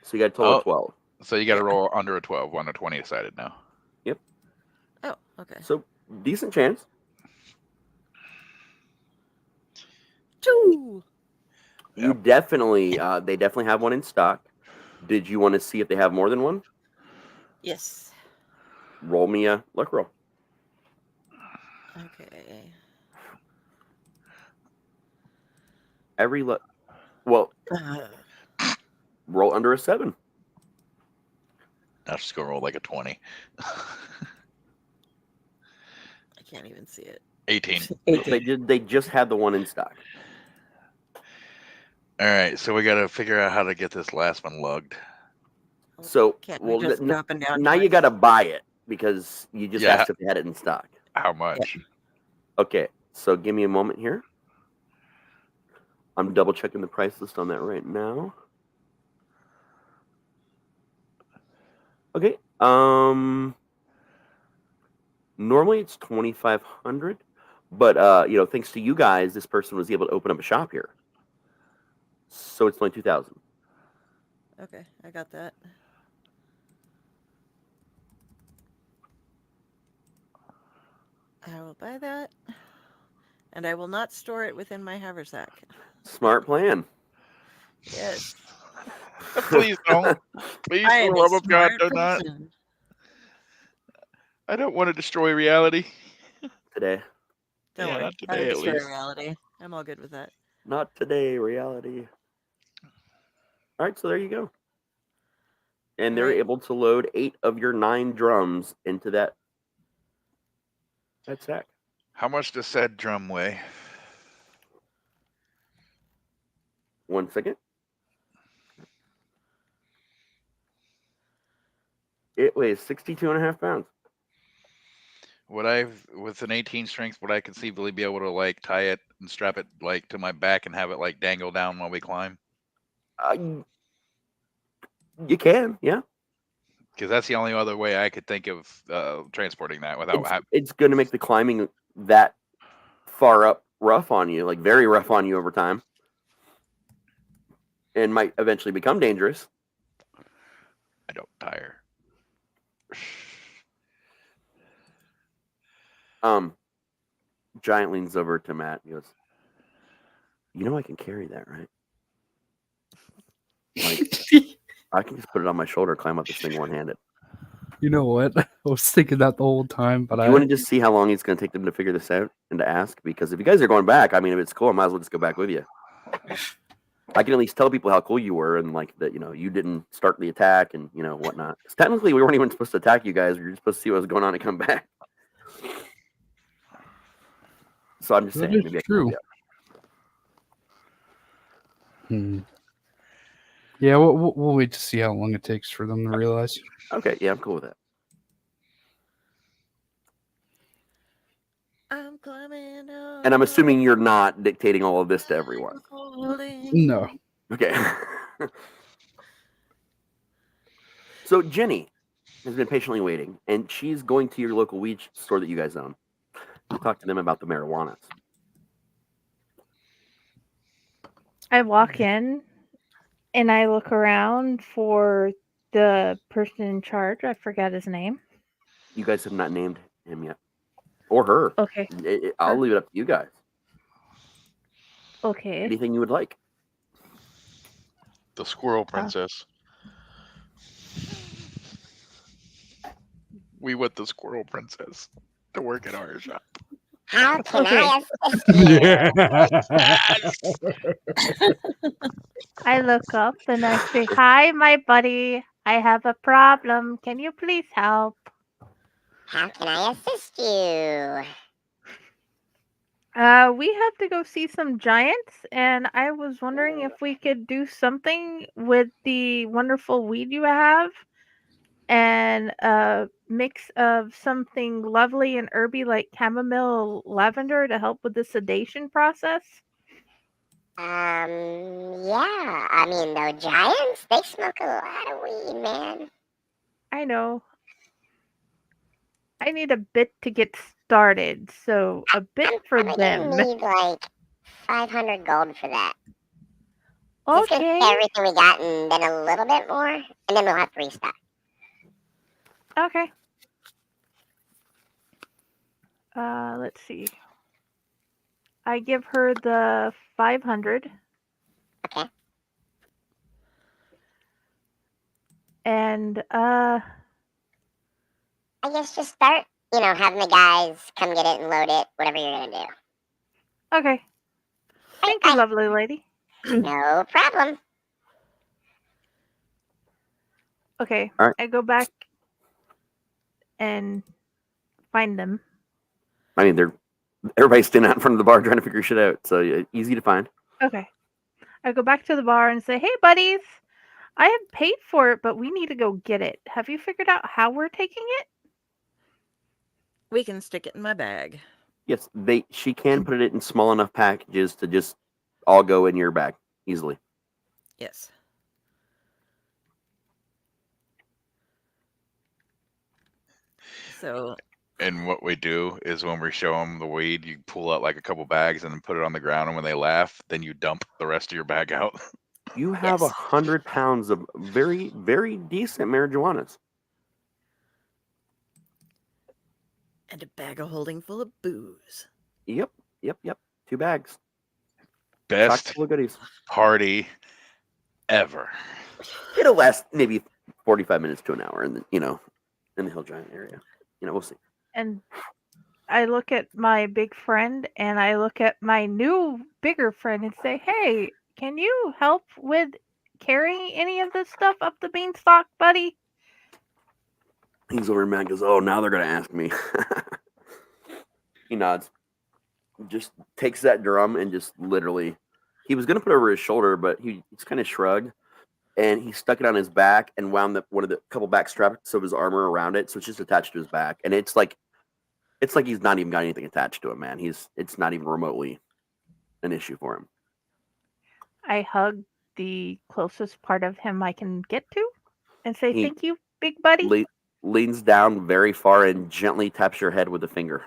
So you got a total
Oh.
of 12.
So you got to roll under a 12. 1 to 20 decided now.
Oh, okay.
So decent chance.
2.
You definitely, they definitely have one in stock. Did you want to see if they have more than one?
Yes.
Roll me a luck roll.
Okay.
Well,
Uh,
roll under a 7.
Now just go roll like a 20.
I can't even see it.
18.
They just had the one in stock.
All right, so we got to figure out how to get this last one lugged.
So
Can't we just go up and down?
now you got to buy it because you just
Yeah.
asked if they had it in stock.
How much?
Okay, so give me a moment here. I'm double checking the price list on that right now. Okay. Normally it's 2,500, but thanks to you guys, this person was able to open up a shop here, so it's only 2,000.
Okay, I got that. I will buy that, and I will not store it within my haversack.
Smart plan.
Yes,
Please don't. Please,
I am
for the
a
love of God,
smart
do not.
person.
I don't want to destroy reality.
Today,
Don't
Yeah,
worry,
not
I
today, at
destroy
least.
reality. I'm all good with that.
not today, reality. All right, so there you go. And they're
Alright.
able to load 8 of your 9 drums into that sack.
How much does said drum weigh?
1 second. It weighs 62.5 pounds.
Would I, with an 18 strength, would I conceivably be able to like tie it and strap it like to my back and have it like dangle down while we climb?
You can, yeah.
Because that's the only other way I could think of transporting that without.
It's going to make the climbing that far up rough on you, like very rough on you over time, and might eventually become dangerous.
I don't tire.
Giant leans over to Matt and goes, "You know I can carry that, right? Like, I can just put it on my shoulder, climb up this thing one-handed.
You know what? I was thinking that the whole time, but
You want to just see how long it's going to take them to figure this out and to ask? Because if you guys are going back, I mean, if it's cool, I might as well just go back with you. I can at least tell people how cool you were and like that, you didn't start the attack and whatnot. 'Cause technically, we weren't even supposed to attack you guys. We were just supposed to see what was going on and come back. So I'm just
That
saying.
is
Maybe
true.
I can,
Yeah, we'll wait to see how long it takes for them to realize.
Okay, yeah, I'm cool with that.
I'm climbing up.
And I'm assuming you're not dictating all of this to everyone.
No.
Okay. So Jenny has been patiently waiting, and she's going to your local weed store that you guys own to talk to them about the marijuanas.
I walk in and I look around for the person in charge. I forgot his name.
You guys have not named him yet, or her.
Okay.
I'll leave it up to you guys.
Okay.
Anything you would like.
The Squirrel Princess. We want the Squirrel Princess to work at our shop.
How can
Okay.
I assist you?
I look up and I say, "Hi, my buddy. I have a problem. Can you please help?"
How can I assist you?
We have to go see some giants, and I was wondering if we could do something with the wonderful weed you have, and a mix of something lovely and herby like chamomile lavender to help with the sedation process.
Yeah. I mean, no giants. They smoke a lot of weed, man.
I know. I need a bit to get started, so a bit for
I'm
them.
gonna need like 500 gold for that. Just gonna
Okay.
pay everything we got and then a little bit more, and then we'll have to restock.
Okay. Let's see. I give her the 500.
Okay.
And
I guess just start, having the guys come get it and load it, whatever you're gonna do.
okay. Thank you, lovely lady.
No problem.
Okay.
All right.
I go back and find them.
I mean, everybody's standing out in front of the bar trying to figure shit out, so easy to find.
Okay. I go back to the bar and say, "Hey, buddies, I have paid for it, but we need to go get it. Have you figured out how we're taking it?"
We can stick it in my bag.
Yes, she can put it in small enough packages to just all go in your bag easily.
Yes. So.
And what we do is when we show them the weed, you pull out like a couple bags and then put it on the ground. And when they laugh, then you dump the rest of your bag out.
You have 100 pounds of very, very decent marijuanas.
And a bag of holding full of booze.
Yep. 2 bags.
Best
Chock full of goodies.
party ever.
It'll last maybe 45 minutes to an hour in the Hill Giant area. We'll see.
And I look at my big friend and I look at my new bigger friend and say, "Hey, can you help with carrying any of this stuff up the beanstalk, buddy?"
He's over and goes, "Oh, now they're going to ask me." He nods. Just takes that drum and just literally, he was going to put it over his shoulder, but he just kind of shrugged and he stuck it on his back and wound one of the couple back straps of his armor around it. So it's just attached to his back. And it's like he's not even got anything attached to him, man. It's not even remotely an issue for him.
I hug the closest part of him I can get to and say,
He
"Thank you, big buddy."
Leans down very far and gently taps your head with a finger.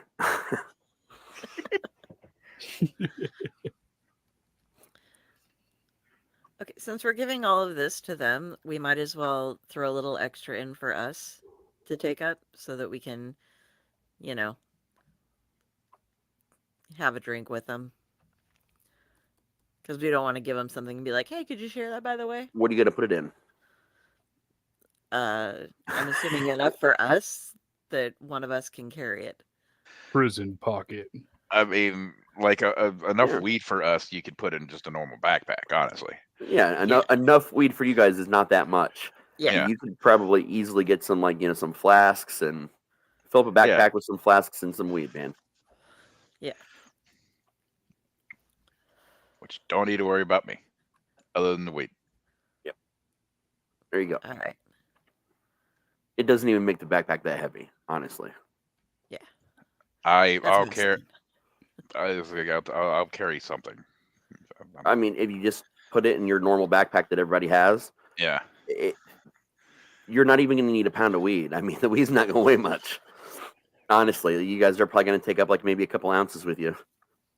Okay, since we're giving all of this to them, we might as well throw a little extra in for us to take up so that we can, have a drink with them. Because we don't want to give them something and be like, "Hey, could you share that, by the way?"
What are you going to put it in?
I'm assuming enough for us that one of us can carry it.
Prison pocket.
I mean, like enough weed for us, you could put in just a normal backpack, honestly.
Yeah, enough weed for you guys is not that much.
Yeah.
You could probably easily get some some flasks and fill up a backpack with some flasks and some weed, man.
Yeah.
But you don't need to worry about me, other than the weed.
Yep. There you go.
All right.
It doesn't even make the backpack that heavy, honestly.
Yeah.
I'll carry. I'll carry something.
I mean, if you just put it in your normal backpack that everybody has,
Yeah.
You're not even going to need a pound of weed. I mean, the weed's not going to weigh much. Honestly, you guys are probably going to take up like maybe a couple ounces with you.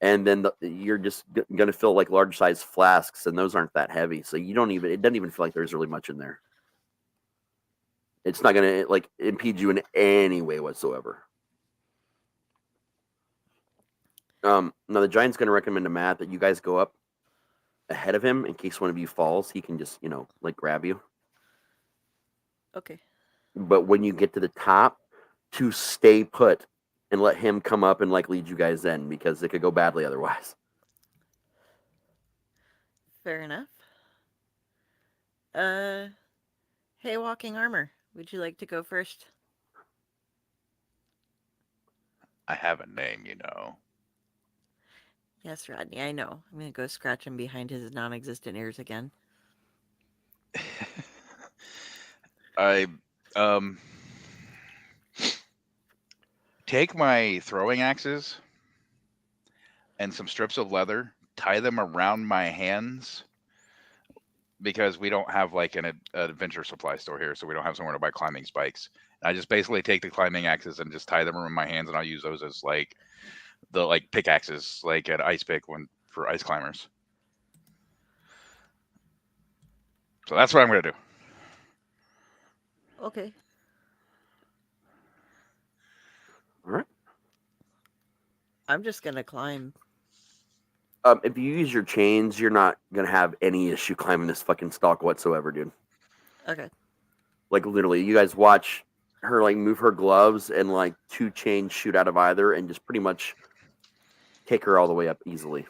And then you're just going to fill like large size flasks, and those aren't that heavy. So it doesn't even feel like there's really much in there. It's not going to like impede you in any way whatsoever. Now the giant's going to recommend to Matt that you guys go up ahead of him in case one of you falls. He can just, like grab you.
Okay.
But when you get to the top, to stay put and let him come up and like lead you guys in, because it could go badly otherwise.
Fair enough. Hey, walking armor, would you like to go first?
I have a name, you know.
Yes, Rodney, I know. I'm going to go scratch him behind his non-existent ears again.
I take my throwing axes and some strips of leather, tie them around my hands, because we don't have like an adventure supply store here, so we don't have somewhere to buy climbing spikes. I just basically take the climbing axes and just tie them around my hands, and I'll use those as like the pickaxes, like at ice pick for ice climbers. So that's what I'm gonna do.
Okay.
All right.
I'm just going to climb.
If you use your chains, you're not going to have any issue climbing this fucking stalk whatsoever, dude.
Okay.
Like, literally, you guys watch her, like, move her gloves and, like, 2 chains shoot out of either and just pretty much take her all the way up easily.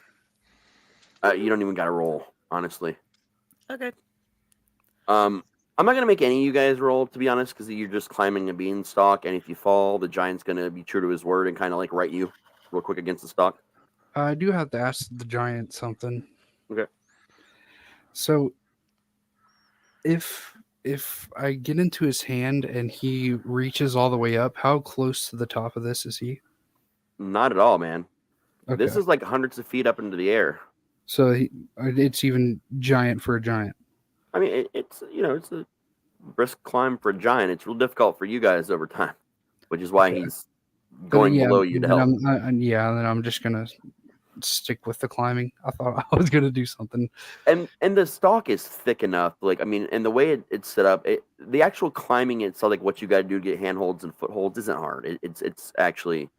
You don't even got to roll, honestly.
Okay.
I'm not going to make any of you guys roll, to be honest, because you're just climbing a beanstalk, and if you fall, the giant's going to be true to his word and kind of, like, right you real quick against the stalk.
I do have to ask the giant something.
Okay.
So, if I get into his hand and he reaches all the way up, how close to the top of this is he?
Not at all, man.
Okay.
This is like hundreds of feet up into the air.
So it's even giant for a giant.
I mean, it's it's a brisk climb for a giant. It's real difficult for you guys over time, which is why he's going below you to help.
Then I'm just gonna stick with the climbing. I thought I was gonna do something.
And the stalk is thick enough. Like, I mean, and the way it's set up, the actual climbing itself, like what you got to do to get handholds and footholds, isn't hard. It's actually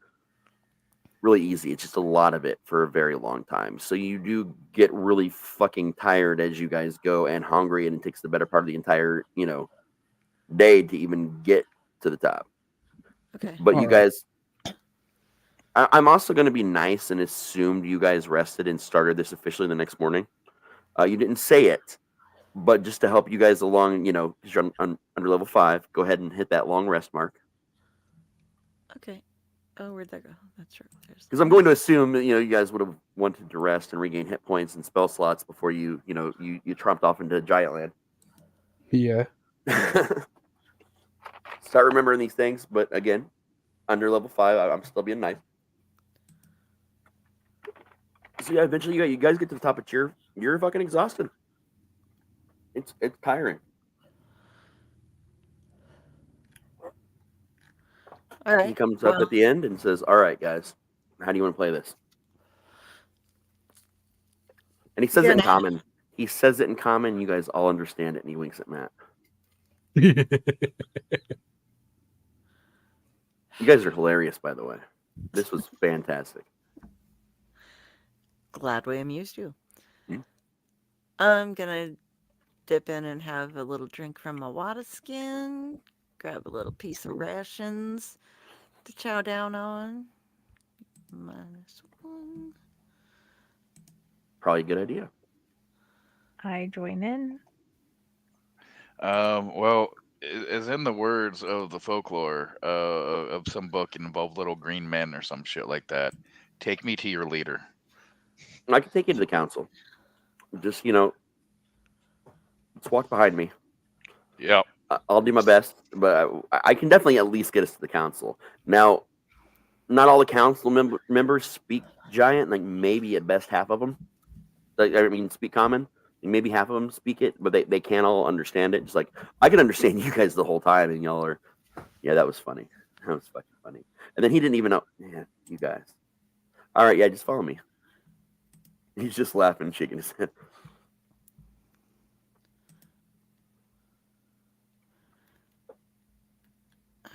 really easy. It's just a lot of it for a very long time. So you do get really fucking tired as you guys go and hungry, and it takes the better part of the entire day to even get to the top.
Okay.
But you guys, I'm also going to be nice and assumed you guys rested and started this officially the next morning. You didn't say it, but just to help you guys along, because you're under level 5, go ahead and hit that long rest mark.
Okay. Oh, where'd that go? That's right.
Because I'm going to assume that you guys would have wanted to rest and regain hit points and spell slots before you tromped off into Giant Land.
Yeah.
Start remembering these things, but again, under level 5, I'm still being nice. So yeah, eventually you guys get to the top of tier. You're fucking exhausted. It's tiring.
All right.
He comes up at the end and says, "All right, guys, how do you want to play this?" And he says it in common. He says it in common. You guys all understand it, and he winks at Matt. You guys are hilarious, by the way. This was fantastic.
Glad we amused you.
Hmm?
I'm gonna dip in and have a little drink from my water skin. Grab a little piece of rations to chow down on. -1.
Probably a good idea.
I join in.
Well, as in the words of the folklore of some book involved little green men or some shit like that. Take me to your leader.
I can take you to the council. just let's walk behind me.
Yep.
I'll do my best, but I can definitely at least get us to the council. Now, not all the council members speak giant. Like maybe at best half of them. Speak common. Maybe half of them speak it, but they can't all understand it. Just like I can understand you guys the whole time, and y'all are. Yeah, that was funny. That was fucking funny. And then he didn't even know. Yeah, you guys. All right, yeah, just follow me. He's just laughing, shaking his head.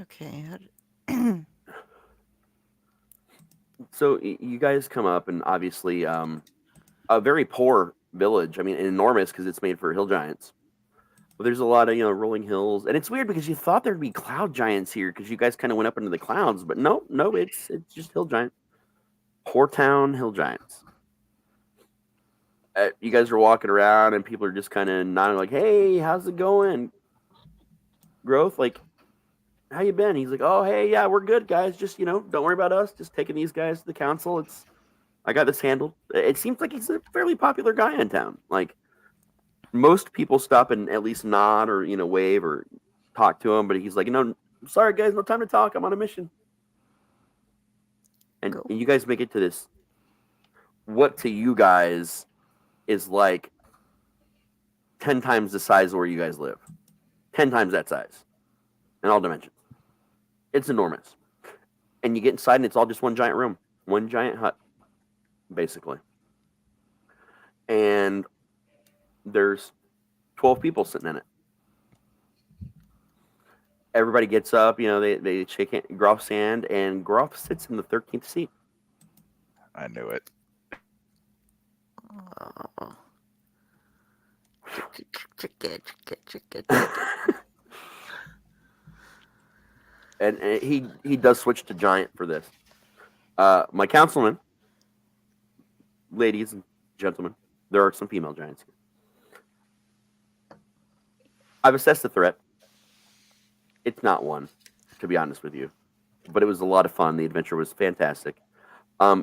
Okay.
So you guys come up, and obviously, a very poor village. I mean, enormous because it's made for hill giants. But there's a lot of rolling hills, and it's weird because you thought there'd be cloud giants here because you guys kind of went up into the clouds, but no, it's just hill giant. Poor town hill giants. You guys are walking around, and people are just kind of nodding, like, "Hey, how's it going, Growth? Like, how you been?" He's like, "Oh, hey, yeah, we're good, guys. Just don't worry about us. Just taking these guys to the council. I got this handled." It seems like he's a fairly popular guy in town. Like, most people stop and at least nod or wave or talk to him, but he's like, sorry guys, no time to talk. I'm on a mission. And you guys make it to this. What to you guys is like 10 times the size where you guys live. 10 times that size. In all dimensions. It's enormous. And you get inside and it's all just one giant room. One giant hut. Basically. And there's 12 people sitting in it. Everybody gets up, they shake Groff's hand, and Groff sits in the 13th seat.
I knew it.
Oh.
And he does switch to giant for this. My councilman, ladies and gentlemen, there are some female giants here. I've assessed the threat. It's not one, to be honest with you, but it was a lot of fun. The adventure was fantastic.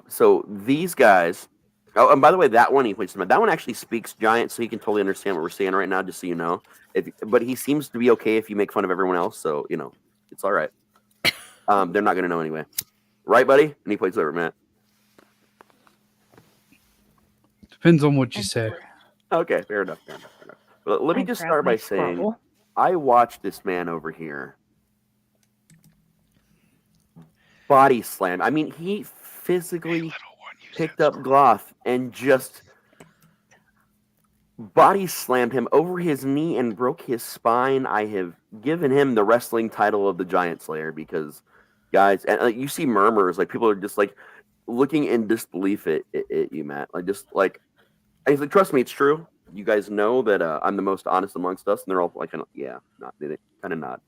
So these guys. Oh, and by the way, that one that one actually speaks giant, so he can totally understand what we're saying right now. Just so you know, but he seems to be okay if you make fun of everyone else. So it's all right. They're not gonna know anyway, right, buddy? And he plays over Matt.
Depends on what you say.
Okay, fair enough. Well, let me just start by saying, I watched this man over here body slam. I mean, he physically picked up Gloth and just body slammed him over his knee and broke his spine. I have given him the wrestling title of the Giant Slayer because, guys, and you see murmurs, like people are just like looking in disbelief at you, Matt. Like just like, and he's like, trust me, it's true. You guys know that I'm the most honest amongst us, and they're all like, yeah, not they kind of nod.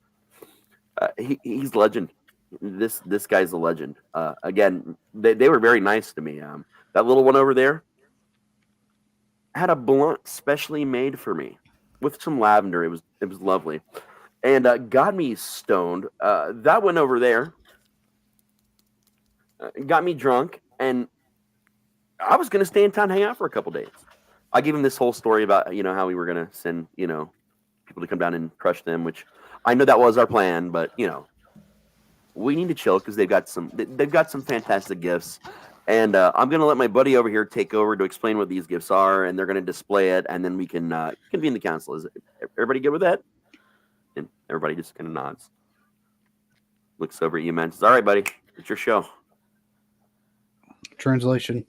He's legend. This guy's a legend. Again, they were very nice to me. That little one over there had a blunt specially made for me with some lavender. It was lovely, and got me stoned. That one over there got me drunk, and I was gonna stay in town, hang out for a couple days. I gave him this whole story about how we were gonna send people to come down and crush them, which I know that was our plan, but we need to chill because they've got some fantastic gifts, and I'm gonna let my buddy over here take over to explain what these gifts are, and they're gonna display it, and then we can convene the council. Is everybody good with that? And everybody just kind of nods, looks over at you, man, and says, "All right, buddy, it's your show."
Translation.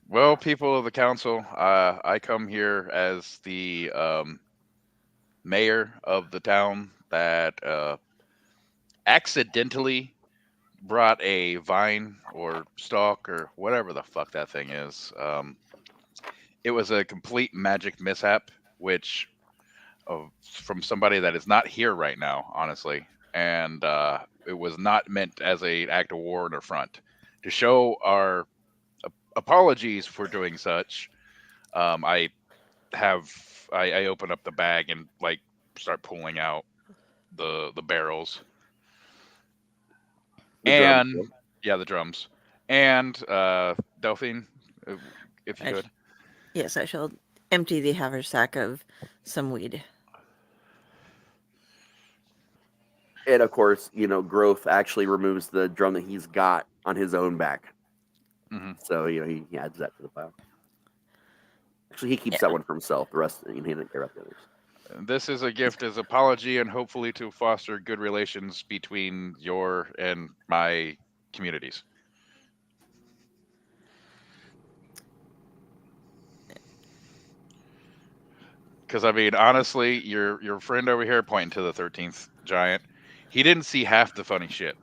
Well, people of the council, I come here as the mayor of the town that accidentally brought a vine or stalk or whatever the fuck that thing is. It was a complete magic mishap, which from somebody that is not here right now, honestly, and it was not meant as an act of war in the front. To show our apologies for doing such, I open up the bag and like start pulling out the barrels
The
and
drums,
the drums, and Delphine, if you
I
could.
Yes, I shall empty the haversack of some weed.
And of course, Growth actually removes the drum that he's got on his own back.
Hmm.
So, he adds that to the pile. Actually, he keeps
Yeah.
that one for himself. The rest, he didn't care about the others.
This is a gift as apology and hopefully to foster good relations between your and my communities. Because I mean, honestly, your friend over here pointing to the 13th giant, he didn't see half the funny shit.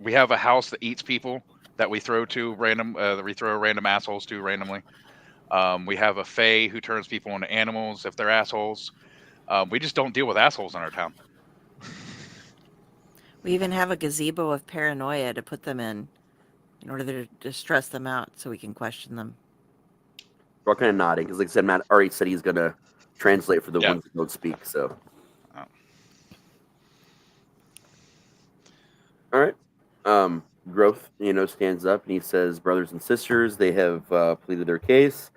We have a house that eats people that we throw to random, that we throw random assholes to randomly. We have a fae who turns people into animals if they're assholes. We just don't deal with assholes in our town.
We even have a gazebo of paranoia to put them in order to stress them out so we can question them.
We're all kind of nodding because, like I said, Matt already said he's going to translate for the
Yeah.
ones that don't speak. So,
Oh.
all right. Growth, stands up and he says, "Brothers and sisters, they have pleaded their case.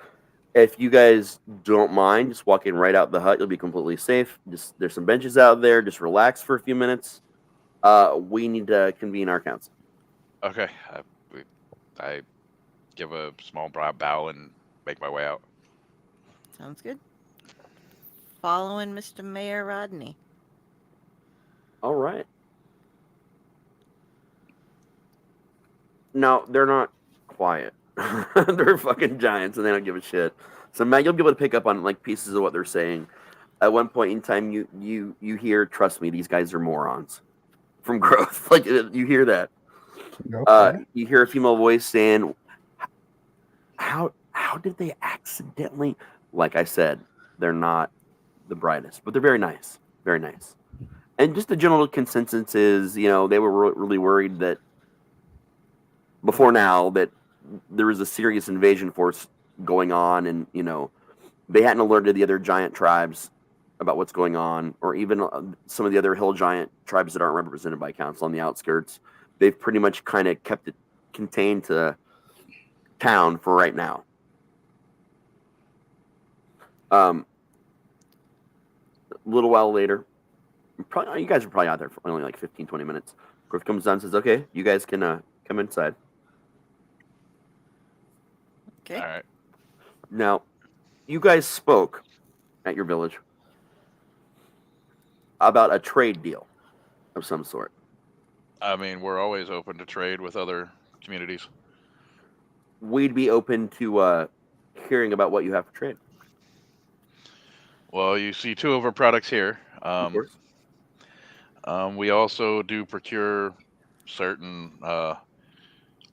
If you guys don't mind, just walking right out the hut, you'll be completely safe. Just there's some benches out there. Just relax for a few minutes. We need to convene our council."
Okay. I give a small bow and make my way out.
Sounds good. Following Mr. Mayor Rodney.
All right. No, they're not quiet. They're fucking giants, and they don't give a shit. So Matt, you'll be able to pick up on like pieces of what they're saying. At one point in time, you hear, "Trust me, these guys are morons." From Growth, like you hear that.
Okay.
You hear a female voice saying, "How did they accidentally?" Like I said, they're not the brightest, but they're very nice, very nice. And just the general consensus is, they were really worried that before now that there was a serious invasion force going on, and they hadn't alerted the other giant tribes about what's going on, or even some of the other hill giant tribes that aren't represented by council on the outskirts. They've pretty much kind of kept it contained to town for right now. A little while later, you guys are probably out there for only like 15, 20 minutes. Griff comes down and says, "Okay, you guys can come inside."
Okay.
All right.
Now, you guys spoke at your village about a trade deal of some sort.
I mean, we're always open to trade with other communities.
We'd be open to hearing about what you have to trade.
Well, you see two of our products here.
Of course.
We also do procure certain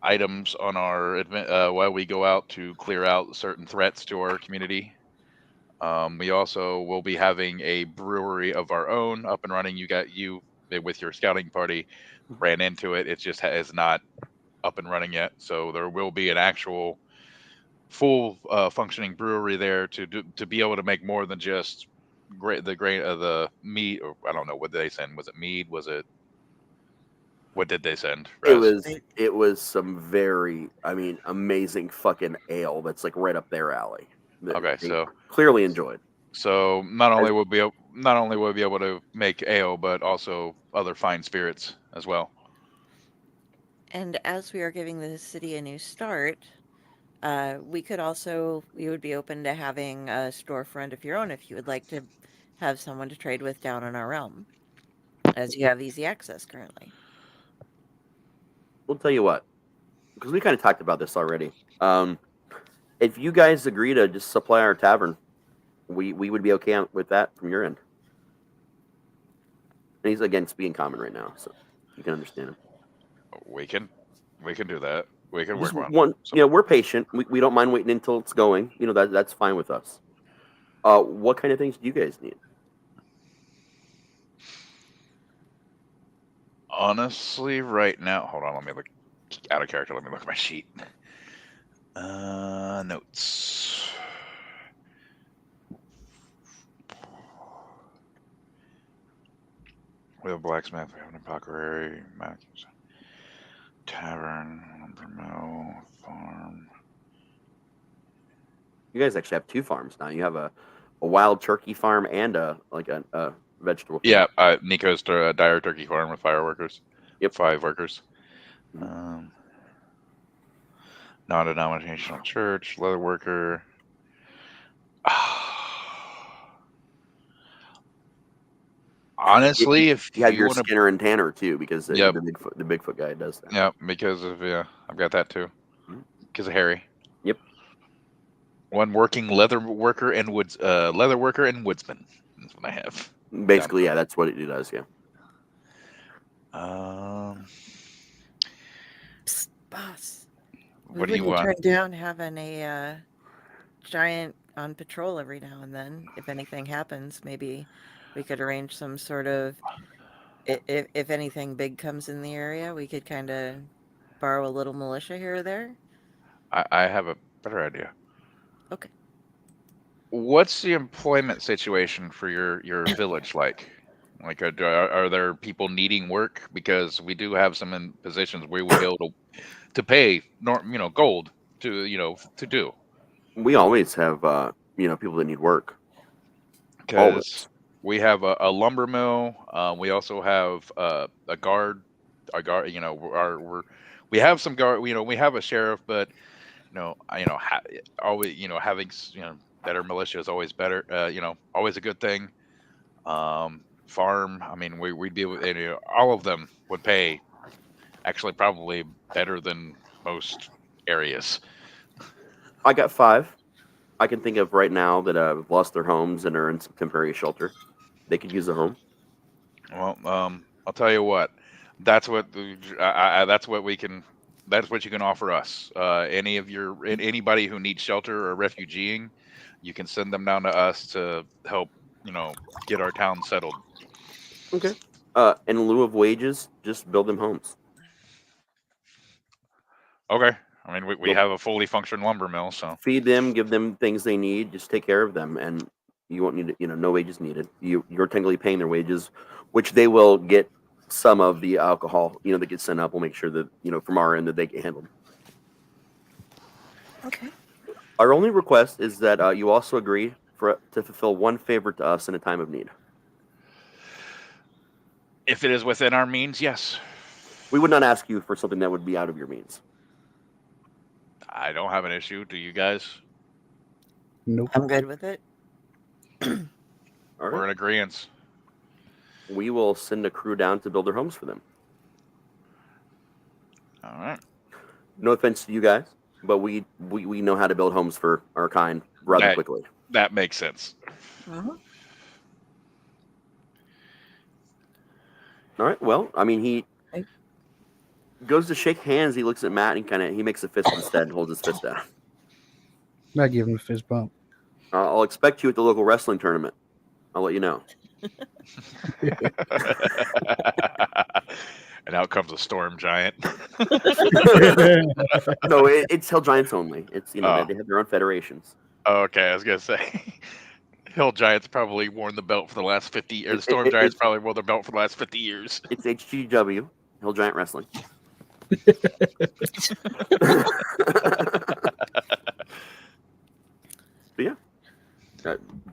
items on our while we go out to clear out certain threats to our community. We also will be having a brewery of our own up and running. You with your scouting party ran into it. It just is not up and running yet. So there will be an actual full functioning brewery there to be able to make more than just the mead, or I don't know what they send. Was it mead? Was it what did they send? Raz?
It was some very, amazing fucking ale that's like right up their alley.
Okay,
they
so
clearly enjoyed.
So not only will we be able to make ale, but also other fine spirits as well.
And as we are giving the city a new start, we would be open to having a storefront of your own if you would like to have someone to trade with down in our realm, as you have easy access currently.
We'll tell you what, because we kind of talked about this already. If you guys agree to just supply our tavern, we would be okay with that from your end. And he's again speaking common right now, so you can understand him.
We can do that. We can
Just
work
one. We're patient. We don't mind waiting until it's going. That's fine with us. What kind of things do you guys need?
Honestly, right now, hold on. Let me look out of character. Let me look at my sheet. Notes. We have a blacksmith. We have an apothecary, tavern, mill, farm.
You guys actually have 2 farms now. You have a wild turkey farm and a vegetable farm.
Yeah, Nico's dire turkey farm with fireworkers.
Yep.
5 workers. Non-denominational church, leather worker. Honestly, if
you have
you
your
want to,
Skinner and Tanner too, because
Yep.
the Bigfoot guy does that.
yeah, because of I've got that too, because of Harry.
Yep.
One working leather worker and woodsman. That's what I have.
Basically, yeah, that's what it does. Yeah.
Psst, boss. We
What do you
wouldn't
want?
turn down having a giant on patrol every now and then. If anything happens, maybe we could arrange some sort of. If anything big comes in the area, we could kind of borrow a little militia here or there.
I have a better idea.
Okay.
What's the employment situation for your village like? Like, are there people needing work? Because we do have some in positions where we would be able to pay, gold to do.
We always have people that need work.
Because we have a lumber mill. We also have a guard. We have some guard. We have a sheriff, but always having better militia is always better. Always a good thing. Farm. I mean, we'd be able. All of them would pay. Actually, probably better than most areas.
I got 5. I can think of right now that have lost their homes and are in some temporary shelter. They could use a home.
Well, I'll tell you what. That's what that's what we can. That's what you can offer us. Anybody who needs shelter or refugeeing, you can send them down to us to help. Get our town settled.
Okay. In lieu of wages, just build them homes.
Okay. I mean, we have a fully functioning lumber mill, so
feed them, give them things they need, just take care of them, and you won't need no wages needed. You're technically paying their wages, which they will get some of the alcohol, that gets sent up. We'll make sure that from our end that they get handled.
Okay.
Our only request is that you also agree to fulfill one favor to us in a time of need.
If it is within our means, yes.
We would not ask you for something that would be out of your means.
I don't have an issue. Do you guys?
Nope.
I'm good with it.
All right.
We're in agreement.
We will send a crew down to build their homes for them.
All right.
No offense to you guys, but we know how to build homes for our kind rather quickly.
That makes sense.
Uh-huh.
All right. Well, I mean, he goes to shake hands. He looks at Matt and he makes a fist instead and holds his fist down.
I give him a fist bump.
I'll expect you at the local wrestling tournament. I'll let you know.
And out comes a storm giant.
No, it's Hill Giants only. It's they have their own federations.
Okay, I was gonna say, Hill Giants probably worn the belt for the last 50 years. The Storm Giants probably wore the belt for the last 50 years.
It's HGW, Hill Giant Wrestling. But yeah,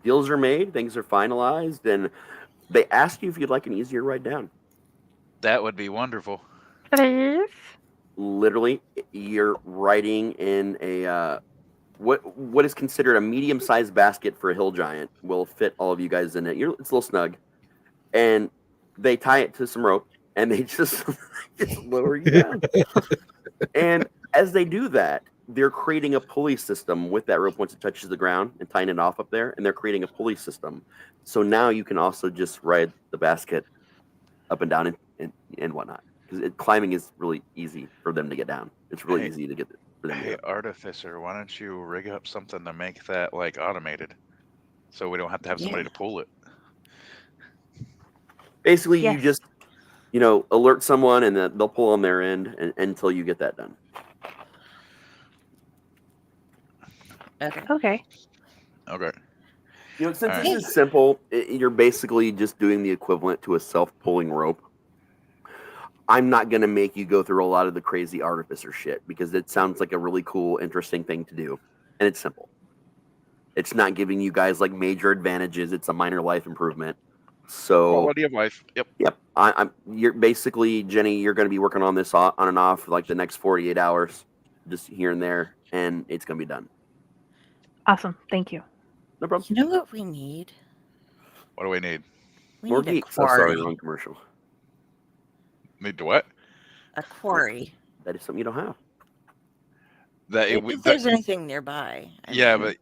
deals are made, things are finalized, and they ask you if you'd like an easier ride down.
That would be wonderful.
Please.
Literally, you're riding in a what is considered a medium-sized basket for a hill giant. Will fit all of you guys in it. It's a little snug, and they tie it to some rope, and they just lower you down. And as they do that, they're creating a pulley system with that rope once it touches the ground and tying it off up there, and they're creating a pulley system. So now you can also just ride the basket up and down and whatnot. Because climbing is really easy for them to get down. It's really easy to get for them to get.
Artificer, why don't you rig up something to make that like automated, so we don't have to have somebody to pull it?
Basically, you just alert someone, and then they'll pull on their end until you get that done.
Okay.
Since this is simple, you're basically just doing the equivalent to a self-pulling rope. I'm not going to make you go through a lot of the crazy artificer shit because it sounds like a really cool, interesting thing to do, and it's simple. It's not giving you guys like major advantages. It's a minor life improvement. So
Quality of life. Yep.
Yep. You're basically, Jenny, you're going to be working on this on and off for like the next 48 hours, just here and there, and it's going to be done.
Awesome. Thank you.
No problem.
You know what we need?
What do we need?
We
More
need a
geeks. Oh, sorry,
quarry.
wrong commercial.
Need to what?
A quarry.
That is something you don't have.
If there's anything nearby. I mean,
but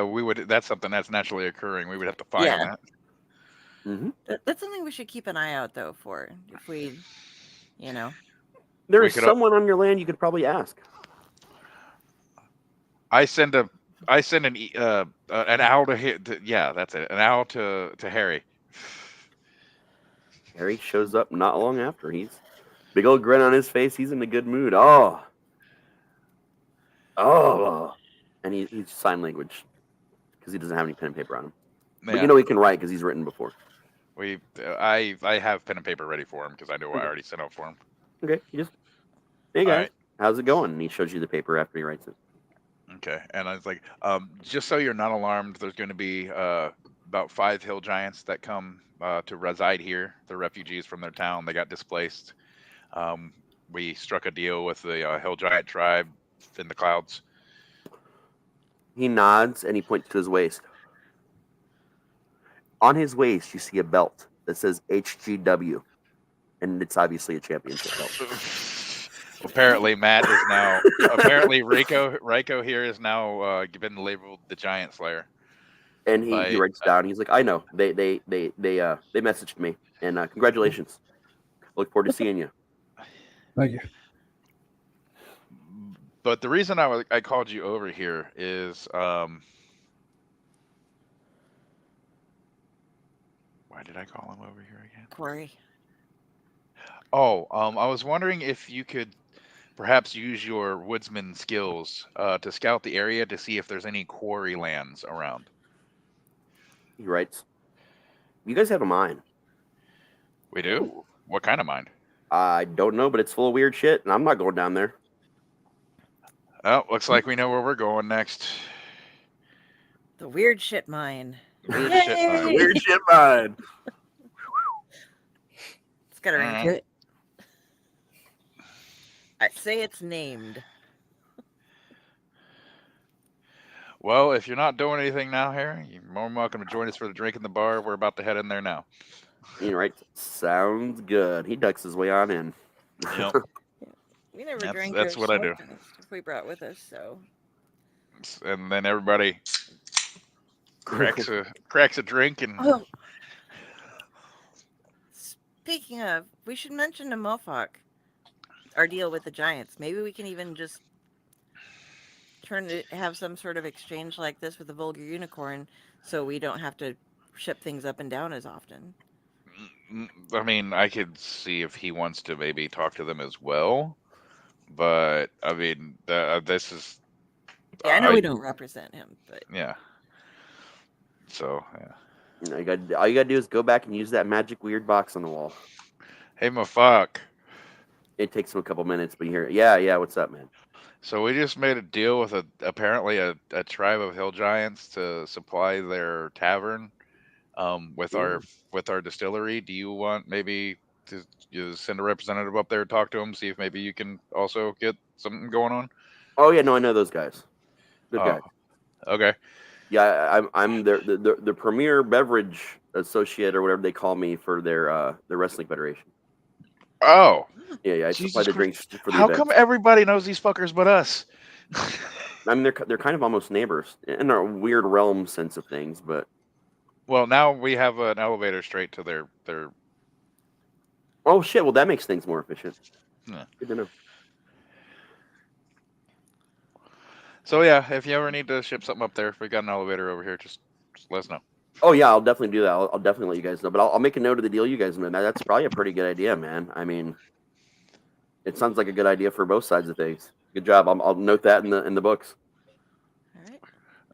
we would. That's something that's naturally occurring. We would have to find that.
Mm-hmm.
That's something we should keep an eye out though for if we,
There is someone on your land you could probably ask.
I send an owl to yeah, that's it. An owl to Harry.
Harry shows up not long after. He's big old grin on his face. He's in a good mood. Oh, and he's sign language because he doesn't have any pen and paper on him. But he can write because he's written before.
I have pen and paper ready for him because I know I already sent out for him.
Okay, hey guys, how's it going? And he shows you the paper after he writes it.
Okay, and I was like, just so you're not alarmed, there's going to be about 5 hill giants that come to reside here. They're refugees from their town. They got displaced. We struck a deal with the hill giant tribe in the clouds.
He nods and he points to his waist. On his waist, you see a belt that says HGW, and it's obviously a championship belt.
Apparently, Matt is now. Apparently, Rico here is now been labeled the Giant Slayer.
And he writes down. He's like, I know. They messaged me, and congratulations. Look forward to seeing you.
Thank you.
But the reason I called you over here is why did I call him over here again?
Quarry.
Oh, I was wondering if you could perhaps use your woodsman skills to scout the area to see if there's any quarry lands around.
He writes, you guys have a mine.
We do? What kind of mine?
I don't know, but it's full of weird shit, and I'm not going down there.
Oh, looks like we know where we're going next.
The weird shit mine.
Weird shit mine.
Weird shit mine.
It's got a ring to it. I say it's named.
Well, if you're not doing anything now, Harry, you're more than welcome to join us for the drink in the bar. We're about to head in there now.
He writes, sounds good. He ducks his way on in.
Yep.
We never drank.
That's what I do.
Stuff we brought with us, so.
And then everybody cracks a drink and.
Oh. Speaking of, we should mention to Mofok our deal with the Giants. Maybe we can even just have some sort of exchange like this with the vulgar unicorn, so we don't have to ship things up and down as often.
I mean, I could see if he wants to maybe talk to them as well, but I mean, this is.
Yeah, I know we don't represent him, but
yeah. So yeah.
All you gotta do is go back and use that magic weird box on the wall.
Hey, Mofok.
It takes him a couple minutes, but you hear it. Yeah, what's up, man?
So we just made a deal with apparently a tribe of hill giants to supply their tavern with our distillery. Do you want maybe to send a representative up there to talk to them, see if maybe you can also get something going on?
Oh yeah, no, I know those guys. Good guys.
Okay.
Yeah, I'm the premier beverage associate or whatever they call me for their wrestling federation.
Oh.
Yeah, I supply the drinks for the
How
events.
come everybody knows these fuckers but us?
I mean, they're kind of almost neighbors in a weird realm sense of things, but.
Well, now we have an elevator straight to their.
Oh shit! Well, that makes things more efficient.
Yeah.
Good to know.
So yeah, if you ever need to ship something up there, if we got an elevator over here, just let us know.
Oh yeah, I'll definitely do that. I'll definitely let you guys know. But I'll make a note of the deal you guys made. That's probably a pretty good idea, man. I mean, it sounds like a good idea for both sides of things. Good job. I'll note that in the books.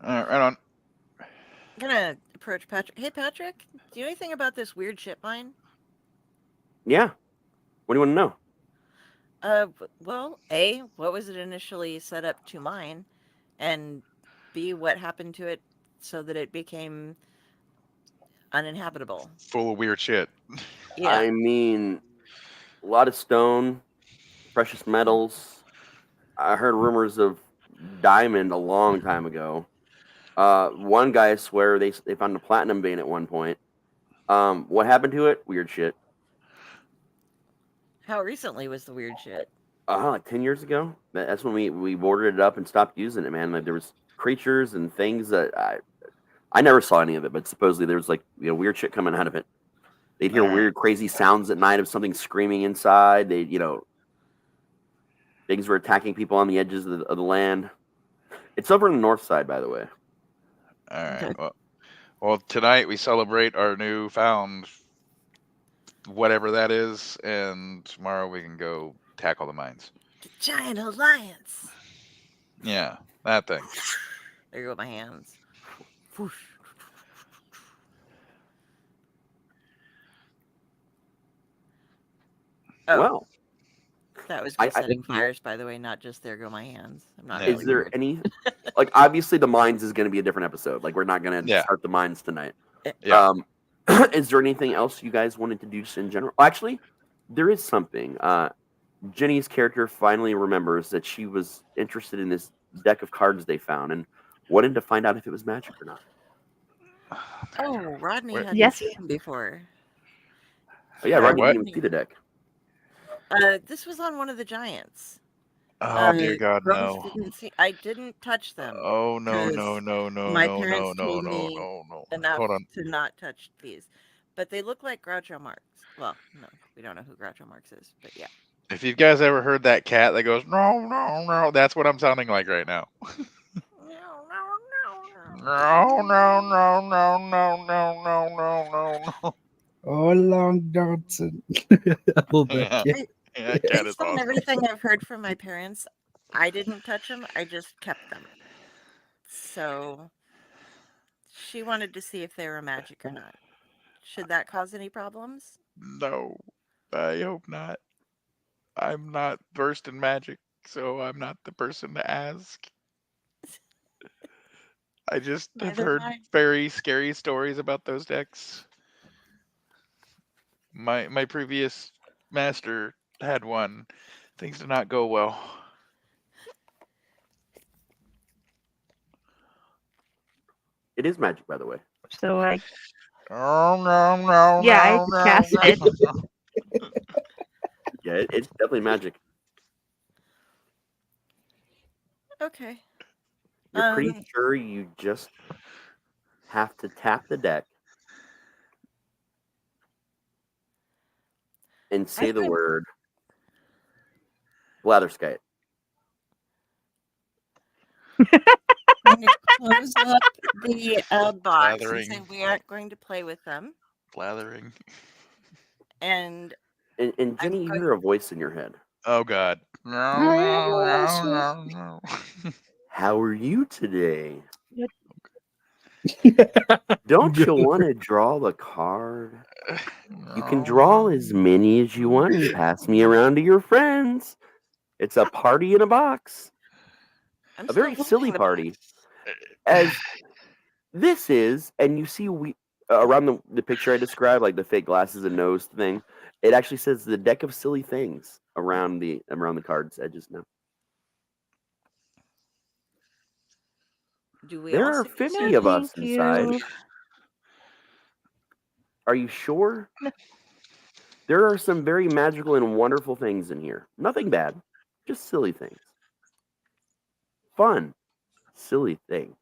All right.
Right on.
I'm gonna approach Patrick. Hey, Patrick, do you know anything about this weird shit mine?
Yeah. What do you want to know?
Well, A, what was it initially set up to mine? And B, what happened to it so that it became uninhabitable.
Full of weird shit.
Yeah.
I mean, a lot of stone, precious metals. I heard rumors of diamond a long time ago. One guy, I swear, they found a platinum vein at one point. What happened to it? Weird shit.
How recently was the weird shit?
Like 10 years ago. That's when we boarded it up and stopped using it, man. Like there was creatures and things that I never saw any of it, but supposedly there was like weird shit coming out of it. They'd hear weird, crazy sounds at night of something screaming inside. They, things were attacking people on the edges of the land. It's over on the north side, by the way.
All right. Well, tonight we celebrate our newfound whatever that is, and tomorrow we can go tackle the mines.
The Giant Alliance.
Yeah, that thing.
There go my hands. Oh,
Well,
that was me setting fires, by the way, not just there go my hands. I'm not.
Is there any like obviously the mines is going to be a different episode. Like we're not going to start the mines tonight.
Yeah.
Is there anything else you guys wanted to do just in general? Actually, there is something. Jenny's character finally remembers that she was interested in this deck of cards they found and wanted to find out if it was magic or not.
Oh, Rodney hadn't seen him before.
Oh, yeah, Rodney didn't even see the deck.
This was on one of the giants.
Oh dear God, no!
I didn't touch them.
Oh no!
My parents told me enough
Hold on.
to not touch these, but they look like Groucho Marx. Well, no, we don't know who Groucho Marx is, but yeah.
If you guys ever heard that cat that goes no, that's what I'm sounding like right now. No.
Oh, long Johnson.
Yeah, cat is
Based on
awesome.
everything I've heard from my parents, I didn't touch them. I just kept them. So she wanted to see if they were magic or not. Should that cause any problems?
No, I hope not. I'm not versed in magic, so I'm not the person to ask. I just have heard very scary stories about those decks. My previous master had one. Things did not go well.
It is magic, by the way.
So I.
No.
Yeah, I had to cast it.
Yeah, it's definitely magic.
Okay.
You're pretty sure you just have to tap the deck and say the word blatherskite.
I'm going to close up the box
Blathering.
and say we aren't going to play with them.
Blathering.
And
Jenny, you hear a voice in your head.
Oh God. No.
How are you today? Don't you want to draw the card? You can draw as many as you want and pass me around to your friends. It's a party in a box. A very silly party. As this is, and you see around the picture I described, like the fake glasses and nose thing, it actually says the deck of silly things around the card's edges now.
Do we
There
all
are 50 of us inside. Are you sure? There are some very magical and wonderful things in here. Nothing bad, just silly things. Fun, silly things.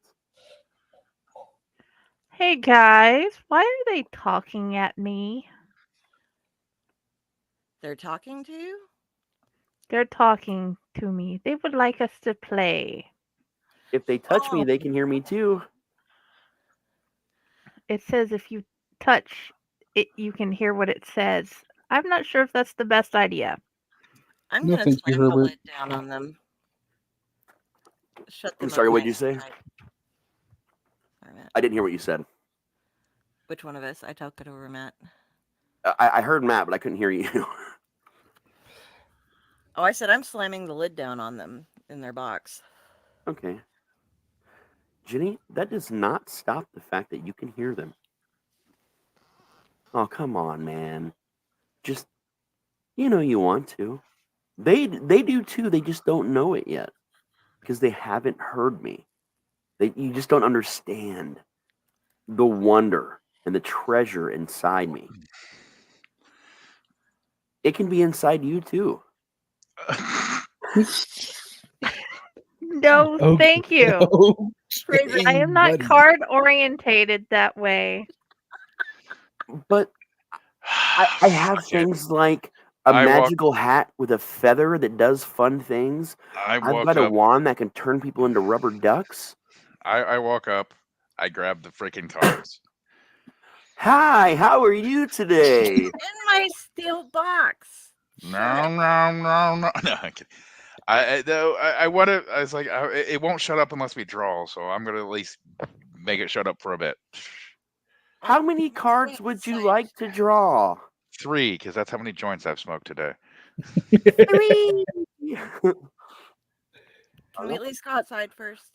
Hey guys, why are they talking at me?
They're talking to you?
They're talking to me. They would like us to play.
If they touch me, they can hear me too.
It says if you touch it, you can hear what it says. I'm not sure if that's the best idea.
I'm going to slam the lid down on them. Shut them
I'm sorry,
up
what did you
nice
say?
and tight. Sorry, Matt.
I didn't hear what you said.
Which one of us? I talked it over Matt.
I heard Matt, but I couldn't hear you.
Oh, I said I'm slamming the lid down on them in their box.
Okay. Jenny, that does not stop the fact that you can hear them. Oh, come on, man. Just, you want to. They do too. They just don't know it yet because they haven't heard me. You just don't understand the wonder and the treasure inside me. It can be inside you too.
No,
Okay.
thank you.
Okay,
I am not
buddy.
card orientated that way.
But I have things like a magical hat with a feather that does fun things. I've got a wand that can turn people into rubber ducks.
I walk up, I grab the freaking cards.
Hi, how are you today?
In my steel box.
No. No, I'm kidding. I want to. I was like, it won't shut up unless we draw. So I'm gonna at least make it shut up for a bit.
How many cards would you like to draw?
3, because that's how many joints I've smoked today.
3.
Can we at least go outside first?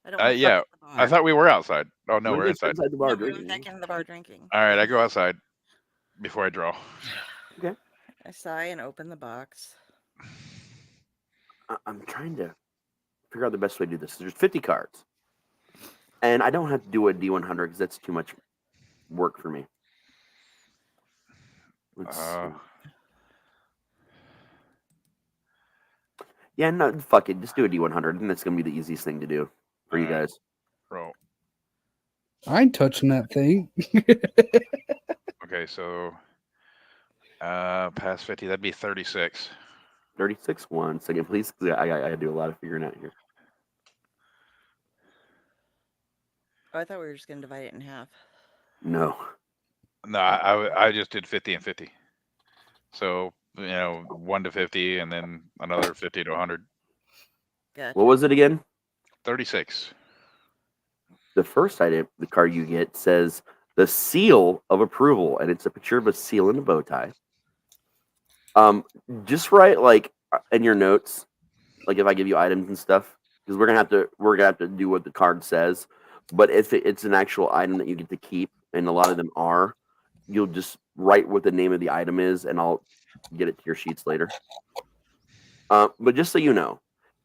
I don't want to
Yeah, I thought we were outside. Oh no, we're inside.
Inside the bar
we're
drinking.
back in the bar drinking.
All right, I go outside before I draw.
Okay.
I sigh and open the box.
I'm trying to figure out the best way to do this. There's 50 cards. And I don't have to do a D100 because that's too much work for me. Let's see. Yeah, no, fuck it. Just do a D100, and that's going to be the easiest thing to do for you guys.
Roll.
I ain't touching that thing.
Okay, so past 50, that'd be 36.
36. 1 second, please. 'Cause I do a lot of figuring out here.
Oh, I thought we were just going to divide it in half.
No.
No, I just did 50 and 50. So 1 to 50, and then another 50 to 100.
Gotcha.
What was it again?
36.
The first item, the card you get, says the seal of approval, and it's a picture of a seal in a bow tie. Just write like in your notes, like if I give you items and stuff, because we're gonna have to do what the card says. But if it's an actual item that you get to keep, and a lot of them are, you'll just write what the name of the item is, and I'll get it to your sheets later. But just so you know,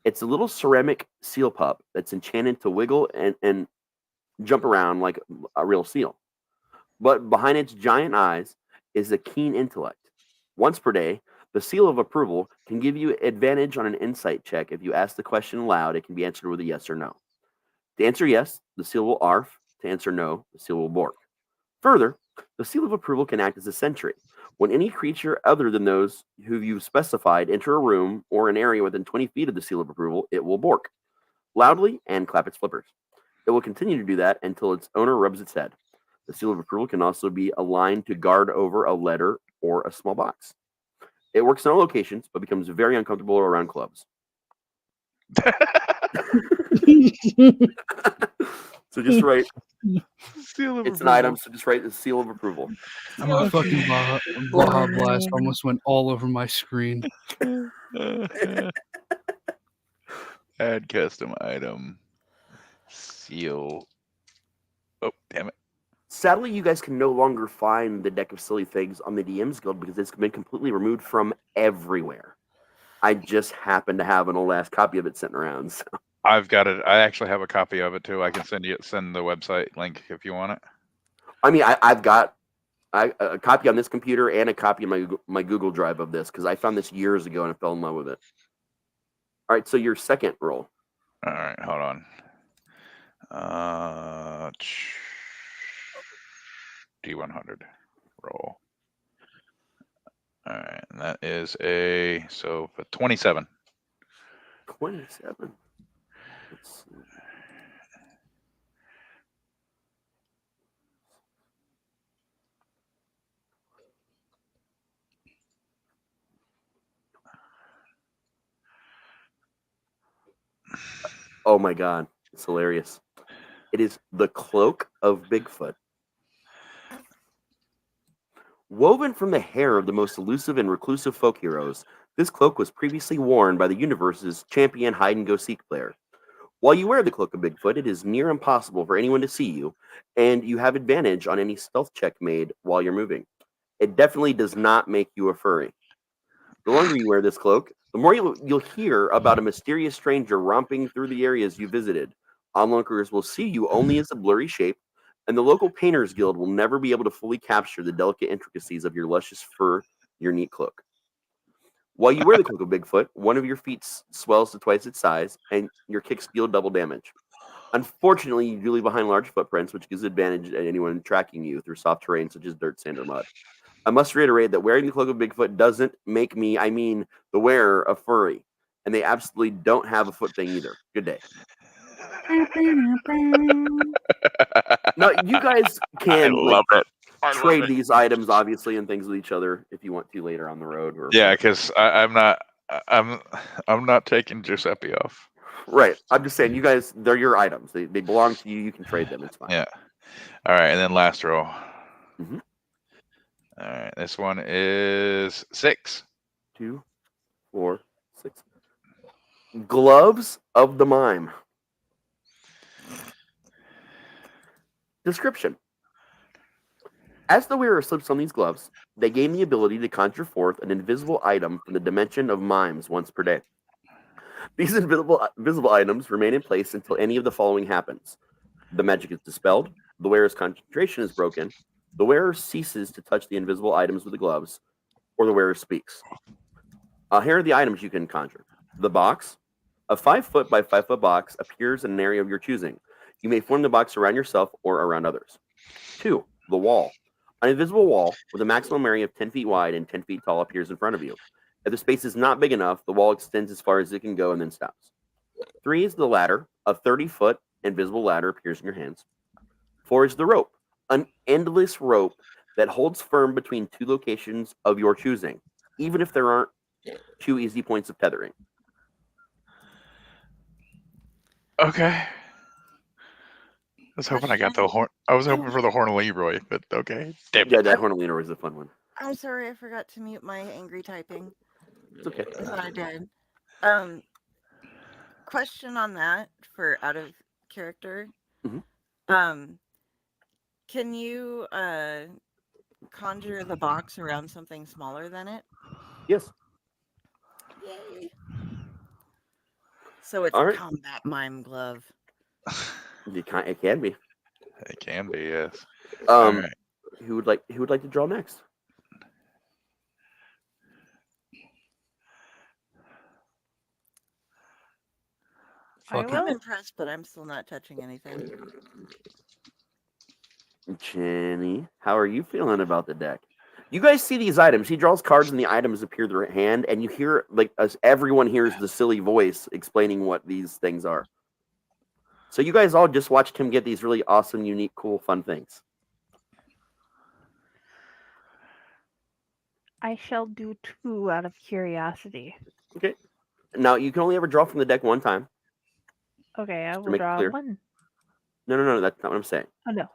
it's a little ceramic seal pup that's enchanted to wiggle and jump around like a real seal. But behind its giant eyes is a keen intellect. Once per day, the seal of approval can give you advantage on an insight check. If you ask the question aloud, it can be answered with a yes or no. To answer yes, the seal will arf. To answer no, the seal will bork. Further, the seal of approval can act as a sentry. When any creature other than those who you've specified enter a room or an area within 20 feet of the seal of approval, it will bork loudly and clap its flippers. It will continue to do that until its owner rubs its head. The seal of approval can also be aligned to guard over a letter or a small box. It works in all locations, but becomes very uncomfortable around clubs. So just write
seal of
it's
approval.
an item, so just write the seal of approval.
My fucking Baja Blast almost went all over my screen.
Add custom item. Seal. Oh, damn it.
Sadly, you guys can no longer find the deck of silly things on the DM's Guild because it's been completely removed from everywhere. I just happen to have an old ass copy of it sitting around. So.
I've got it. I actually have a copy of it too. I can send the website link if you want it.
I mean, I've got a copy on this computer and a copy of my Google Drive of this because I found this years ago and I fell in love with it. All right, so your second roll.
All right, hold on. D100 roll. All right, and that is a 27.
27. Let's see. Oh my God, it's hilarious. It is the Cloak of Bigfoot. Woven from the hair of the most elusive and reclusive folk heroes, this cloak was previously worn by the universe's champion hide-and-go-seek player. While you wear the Cloak of Bigfoot, it is near impossible for anyone to see you, and you have advantage on any stealth check made while you're moving. It definitely does not make you a furry. The longer you wear this cloak, the more you'll hear about a mysterious stranger romping through the areas you visited. Onlookers will see you only as a blurry shape, and the local Painters Guild will never be able to fully capture the delicate intricacies of your luscious fur, your neat cloak. While you wear the Cloak of Bigfoot, one of your feet swells to twice its size, and your kicks deal double damage. Unfortunately, you do leave behind large footprints, which gives advantage to anyone tracking you through soft terrain such as dirt, sand, or mud. I must reiterate that wearing the Cloak of Bigfoot doesn't make me, the wearer, a furry. And they absolutely don't have a foot thing either. Good day. Now, you guys can trade these items, obviously, and things with each other if you want to later on the road.
Yeah, because I'm not taking Giuseppe off.
Right. I'm just saying, you guys, they're your items. They belong to you. You can trade them. It's fine.
Yeah. All right, and then last row.
Mm-hmm.
All right, this one is 6.
2, 4, 6. Gloves of the Mime. Description. As the wearer slips on these gloves, they gain the ability to conjure forth an invisible item from the dimension of mimes once per day. These invisible items remain in place until any of the following happens. The magic is dispelled, the wearer's concentration is broken, the wearer ceases to touch the invisible items with the gloves, or the wearer speaks. Here are the items you can conjure. The box. A 5-foot by 5-foot box appears in an area of your choosing. You may form the box around yourself or around others. 2. The wall. An invisible wall with a maximum area of 10 feet wide and 10 feet tall appears in front of you. If the space is not big enough, the wall extends as far as it can go and then stops. 3 is the ladder. A 30-foot invisible ladder appears in your hands. 4 is the rope. An endless rope that holds firm between 2 locations of your choosing, even if there aren't 2 easy points of tethering.
Okay. I was hoping I got the horn. I was hoping for the Horn Leroy, but okay. Damn
Yeah,
it.
that Horn Leroy is a fun one.
I'm sorry, I forgot to mute my angry typing.
It's okay.
I thought I did. Question on that for out of character.
Mm-hmm.
Can you conjure the box around something smaller than it?
Yes.
Yay. So it's
All right.
combat mime glove.
It can be.
It can be, yes.
All
right.
Who would like to draw next?
I'm impressed, but I'm still not touching anything.
Jenny, how are you feeling about the deck? You guys see these items. He draws cards and the items appear in their hand, and you hear, as everyone hears the silly voice explaining what these things are. So you guys all just watched him get these really awesome, unique, cool, fun things.
I shall do 2 out of curiosity.
Okay. Now, you can only ever draw from the deck one time.
Okay, I
to
will
make it
draw
clear.
1.
No, that's not what I'm saying.
Oh, no.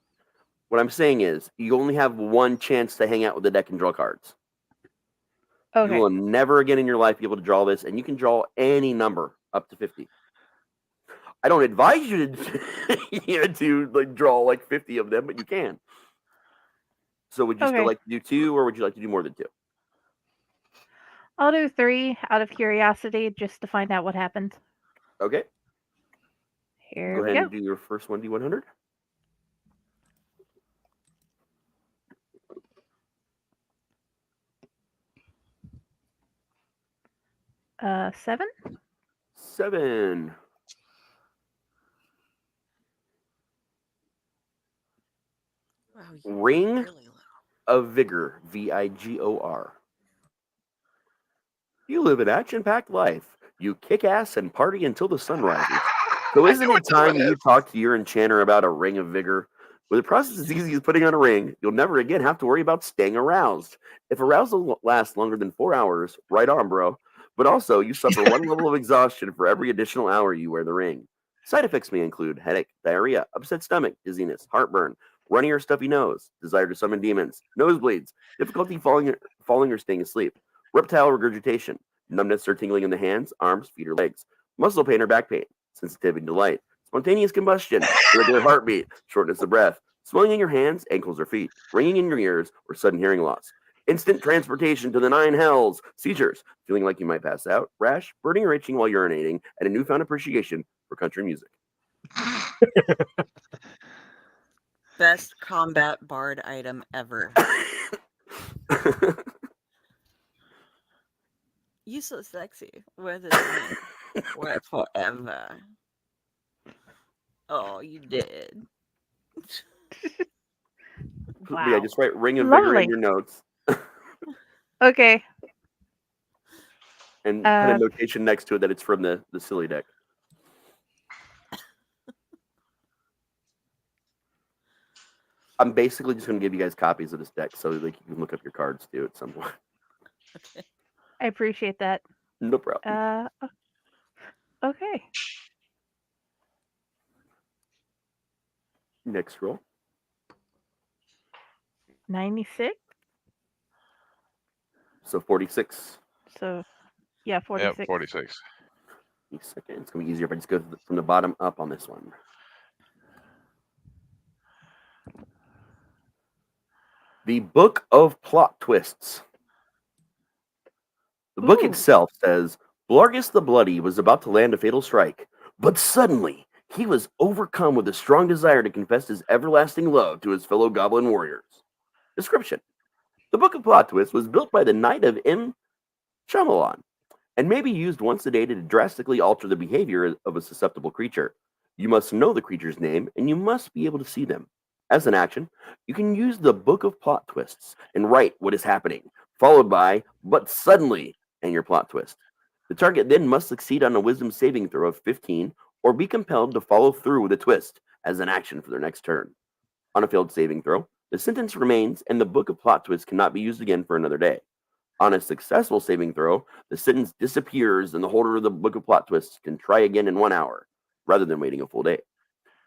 What I'm saying is, you only have one chance to hang out with the deck and draw cards.
Okay.
You will never again in your life be able to draw this, and you can draw any number up to 50. I don't advise you to draw 50 of them, but you can. So would you still like to do 2, or would you like to do more than 2?
I'll do 3 out of curiosity just to find out what happens.
Okay.
Here
Go
we
ahead
go.
and do your first 1d100.
Uh, 7.
7.
Wow,
Ring
really low.
of Vigor, Vigor. You live an action-packed life. You kick ass and party until the sun rises. So isn't it time you talk to your enchanter about a ring of vigor? With a process as easy as putting on a ring, you'll never again have to worry about staying aroused. If arousal lasts longer than 4 hours, right on, bro. But also, you suffer 1 level of exhaustion for every additional hour you wear the ring. Side effects may include headache, diarrhea, upset stomach, dizziness, heartburn, runny or stuffy nose, desire to summon demons, nosebleeds, difficulty falling or staying asleep, reptile regurgitation, numbness or tingling in the hands, arms, feet, or legs, muscle pain or back pain, sensitivity to light, spontaneous combustion, irregular heartbeat, shortness of breath, swelling in your hands, ankles, or feet, ringing in your ears, or sudden hearing loss. Instant transportation to the 9 hells, seizures, feeling like you might pass out, rash, burning or itching while urinating, and a newfound appreciation for country music.
Best combat bard item ever. You so sexy. With it. What forever. Oh, you did.
Wow.
Yeah, just write ring of vigor
Lovely.
in your notes.
Okay.
And put a notation next to it that it's from the silly deck. I'm basically just going to give you guys copies of this deck so that you can look up your cards too at some point.
Okay.
I appreciate that.
No problem.
Okay.
Next roll.
96.
So 46.
So, yeah, 46.
Yep, 46.
Give me a second. It's going to be easier if I just go from the bottom up on this one. The Book of Plot Twists. The book itself says, Blargus the Bloody was about to land a fatal strike, but suddenly he was overcome with a strong desire to confess his everlasting love to his fellow goblin warriors. Description. The Book of Plot Twists was built by the Knight of M. Shyamalan and may be used once a day to drastically alter the behavior of a susceptible creature. You must know the creature's name, and you must be able to see them. As an action, you can use the Book of Plot Twists and write what is happening, followed by, but suddenly, and your plot twist. The target then must succeed on a wisdom saving throw of 15 or be compelled to follow through with a twist as an action for their next turn. On a failed saving throw, the sentence remains and the Book of Plot Twists cannot be used again for another day. On a successful saving throw, the sentence disappears and the holder of the Book of Plot Twists can try again in 1 hour, rather than waiting a full day.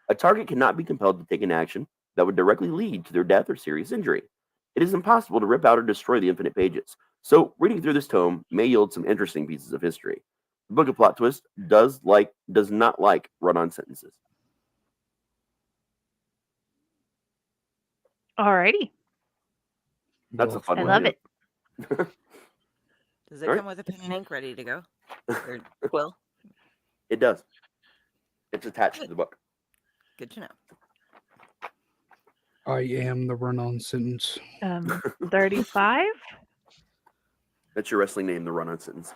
A target cannot be compelled to take an action that would directly lead to their death or serious injury. It is impossible to rip out or destroy the infinite pages, so reading through this tome may yield some interesting pieces of history. The Book of Plot Twist does not like run-on sentences.
Alrighty.
That's a fun
I
one.
love it.
Does it come with a pen and ink ready to go? Or quill?
It does. It's attached to the book.
Good to know.
I am the run-on sentence.
35.
That's your wrestling name, the run-on sentence.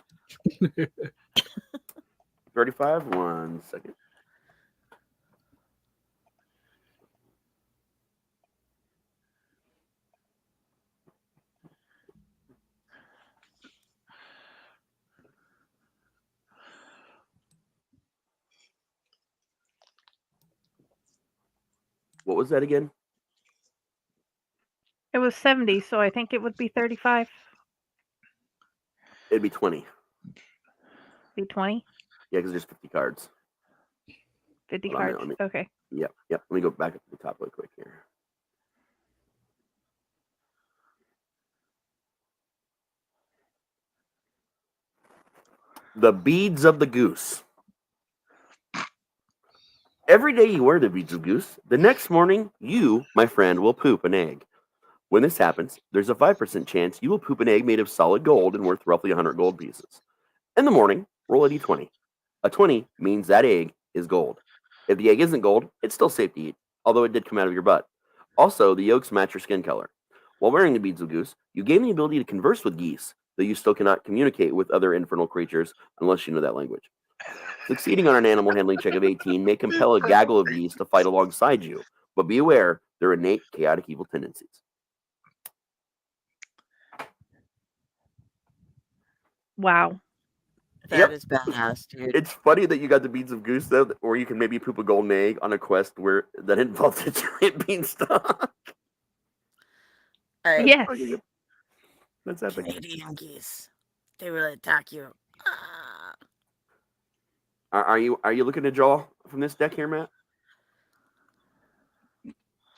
35, 1 second. What was that again?
It was 70, so I think it would be 35.
It'd be 20.
Be 20?
Yeah, because there's 50 cards.
50
Hold on a
cards.
minute,
Okay.
Yep. Let me go back up to the top real quick here. The beads of the goose. Every day you wear the beads of goose, the next morning you, my friend, will poop an egg. When this happens, there's a 5% chance you will poop an egg made of solid gold and worth roughly 100 gold pieces. In the morning, roll a d20. A 20 means that egg is gold. If the egg isn't gold, it's still safe to eat, although it did come out of your butt. Also, the yolks match your skin color. While wearing the beads of goose, you gain the ability to converse with geese, though you still cannot communicate with other infernal creatures unless you know that language. Succeeding on an animal handling check of 18 may compel a gaggle of geese to fight alongside you, but be aware their innate chaotic evil tendencies.
Wow.
That is badass, dude.
It's funny that you got the beads of goose, though, or you can maybe poop a golden egg on a quest where that involves a giant beanstalk.
Yes.
That's epic.
Canadian geese. They will attack you.
Are you looking to draw from this deck here, Matt?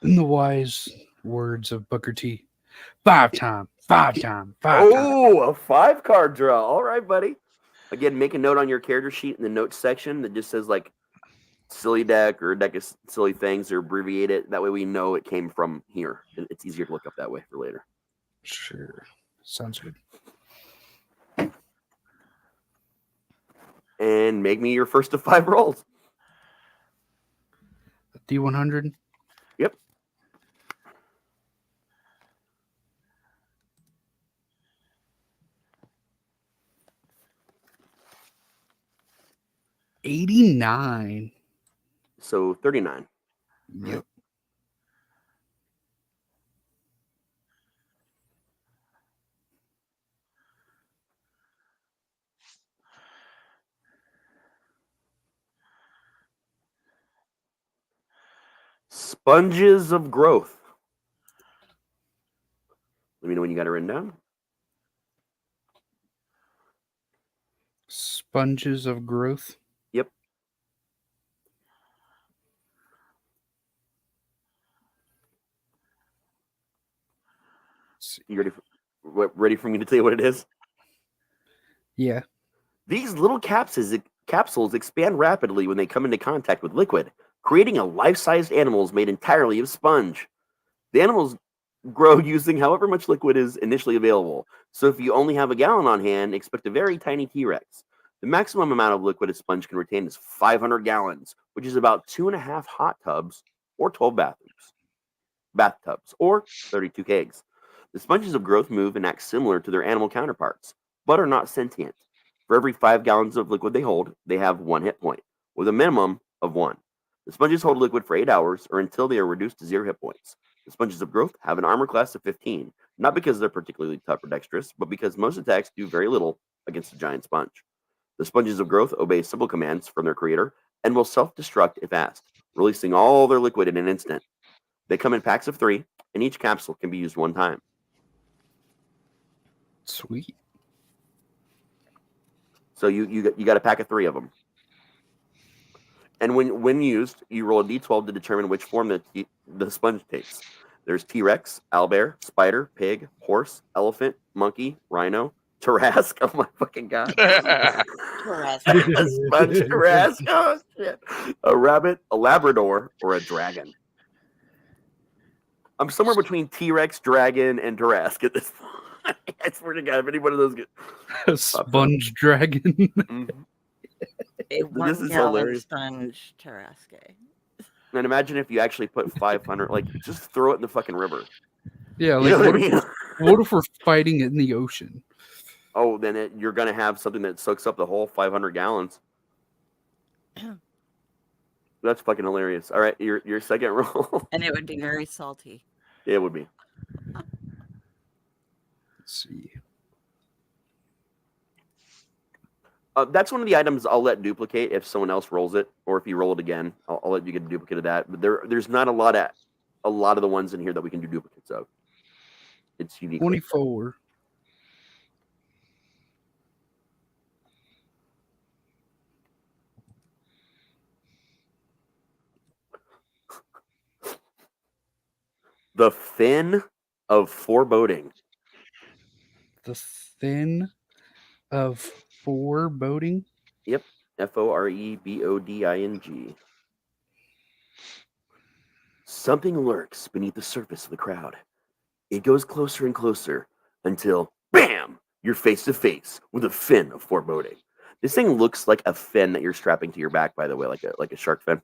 In the wise words of Booker T, 5 time.
Oh, a 5-card draw. All right, buddy. Again, make a note on your character sheet in the notes section that just says like silly deck or a deck of silly things or abbreviate it. That way we know it came from here. It's easier to look up that way for later.
Sure. Sounds good.
And make me your first of 5 rolls.
D100.
Yep.
$89.
So 39.
Yep.
Sponges of growth. Let me know when you got it written down.
Sponges of growth.
Yep. You ready for me to tell you what it is?
Yeah.
These little capsules expand rapidly when they come into contact with liquid, creating a life-sized animals made entirely of sponge. The animals grow using however much liquid is initially available. So if you only have a gallon on hand, expect a very tiny T-Rex. The maximum amount of liquid a sponge can retain is 500 gallons, which is about 2.5 hot tubs or 12 bathtubs or 32 kegs. The sponges of growth move and act similar to their animal counterparts, but are not sentient. For every 5 gallons of liquid they hold, they have 1 hit point, with a minimum of 1. The sponges hold liquid for 8 hours or until they are reduced to 0 hit points. The sponges of growth have an armor class of 15, not because they're particularly tough or dexterous, but because most attacks do very little against a giant sponge. The sponges of growth obey simple commands from their creator and will self-destruct if asked, releasing all their liquid in an instant. They come in packs of 3, and each capsule can be used 1 time.
Sweet.
So you got a pack of 3 of them. And when used, you roll a d12 to determine which form the sponge takes. There's T-Rex, owlbear, spider, pig, horse, elephant, monkey, rhino, Tarrasque. Oh my fucking god.
Tarrasque.
A sponge Tarrasque. Oh shit. A rabbit, a Labrador, or a dragon. I'm somewhere between T-Rex, dragon, and Tarrasque at this point. I swear to God, if any one of those get
A sponge dragon.
Mm-hmm.
A
This is
1 gallon
hilarious.
sponge Tarrasque.
And imagine if you actually put 500, like, just throw it in the fucking river.
Yeah,
You
like
know what I
what,
mean?
what if we're fighting in the ocean?
Oh, then you're going to have something that soaks up the whole 500 gallons. That's fucking hilarious. All right, your second roll.
And it would be very salty.
It would be.
Let's see.
That's one of the items I'll let duplicate if someone else rolls it, or if you roll it again, I'll let you get a duplicate of that. But there's not a lot of the ones in here that we can do duplicates of. It's unique.
24.
The fin of foreboding.
The fin of foreboding.
Yep. Foreboding. Something lurks beneath the surface of the crowd. It goes closer and closer until, bam, you're face to face with a fin of foreboding. This thing looks like a fin that you're strapping to your back, by the way, like a shark fin.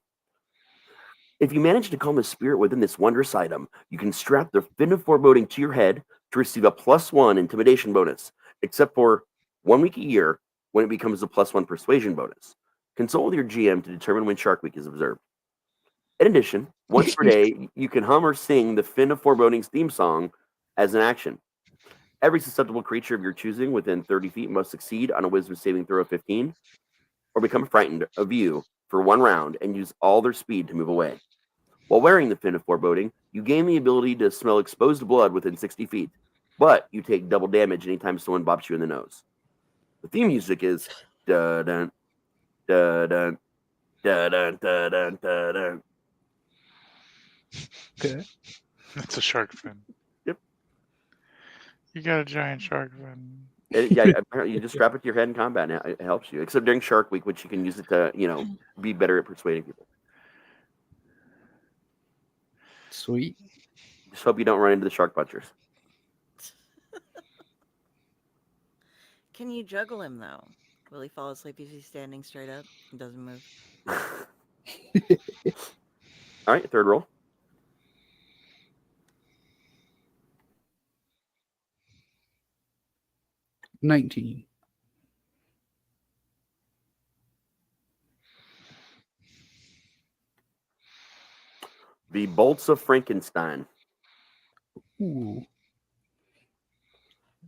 If you manage to calm the spirit within this wondrous item, you can strap the fin of foreboding to your head to receive a +1 intimidation bonus, except for 1 week a year when it becomes a +1 persuasion bonus. Consult with your GM to determine when Shark Week is observed. In addition, once per day, you can hum or sing the Fin of Foreboding's theme song as an action. Every susceptible creature of your choosing within 30 feet must succeed on a wisdom saving throw of 15 or become frightened of you for 1 round and use all their speed to move away. While wearing the Fin of Foreboding, you gain the ability to smell exposed blood within 60 feet, but you take double damage anytime someone bops you in the nose. The theme music is da-dun, da-dun, da-dun, da-dun, da-dun.
Okay.
That's a shark fin.
Yep.
You got a giant shark fin.
Yeah, apparently you just strap it to your head in combat, and it helps you. Except during Shark Week, which you can use it to, be better at persuading people.
Sweet.
Just hope you don't run into the shark punchers.
Can you juggle him, though? Will he fall asleep if he's standing straight up and doesn't move?
All right, third roll.
$19.
The bolts of Frankenstein.
Ooh.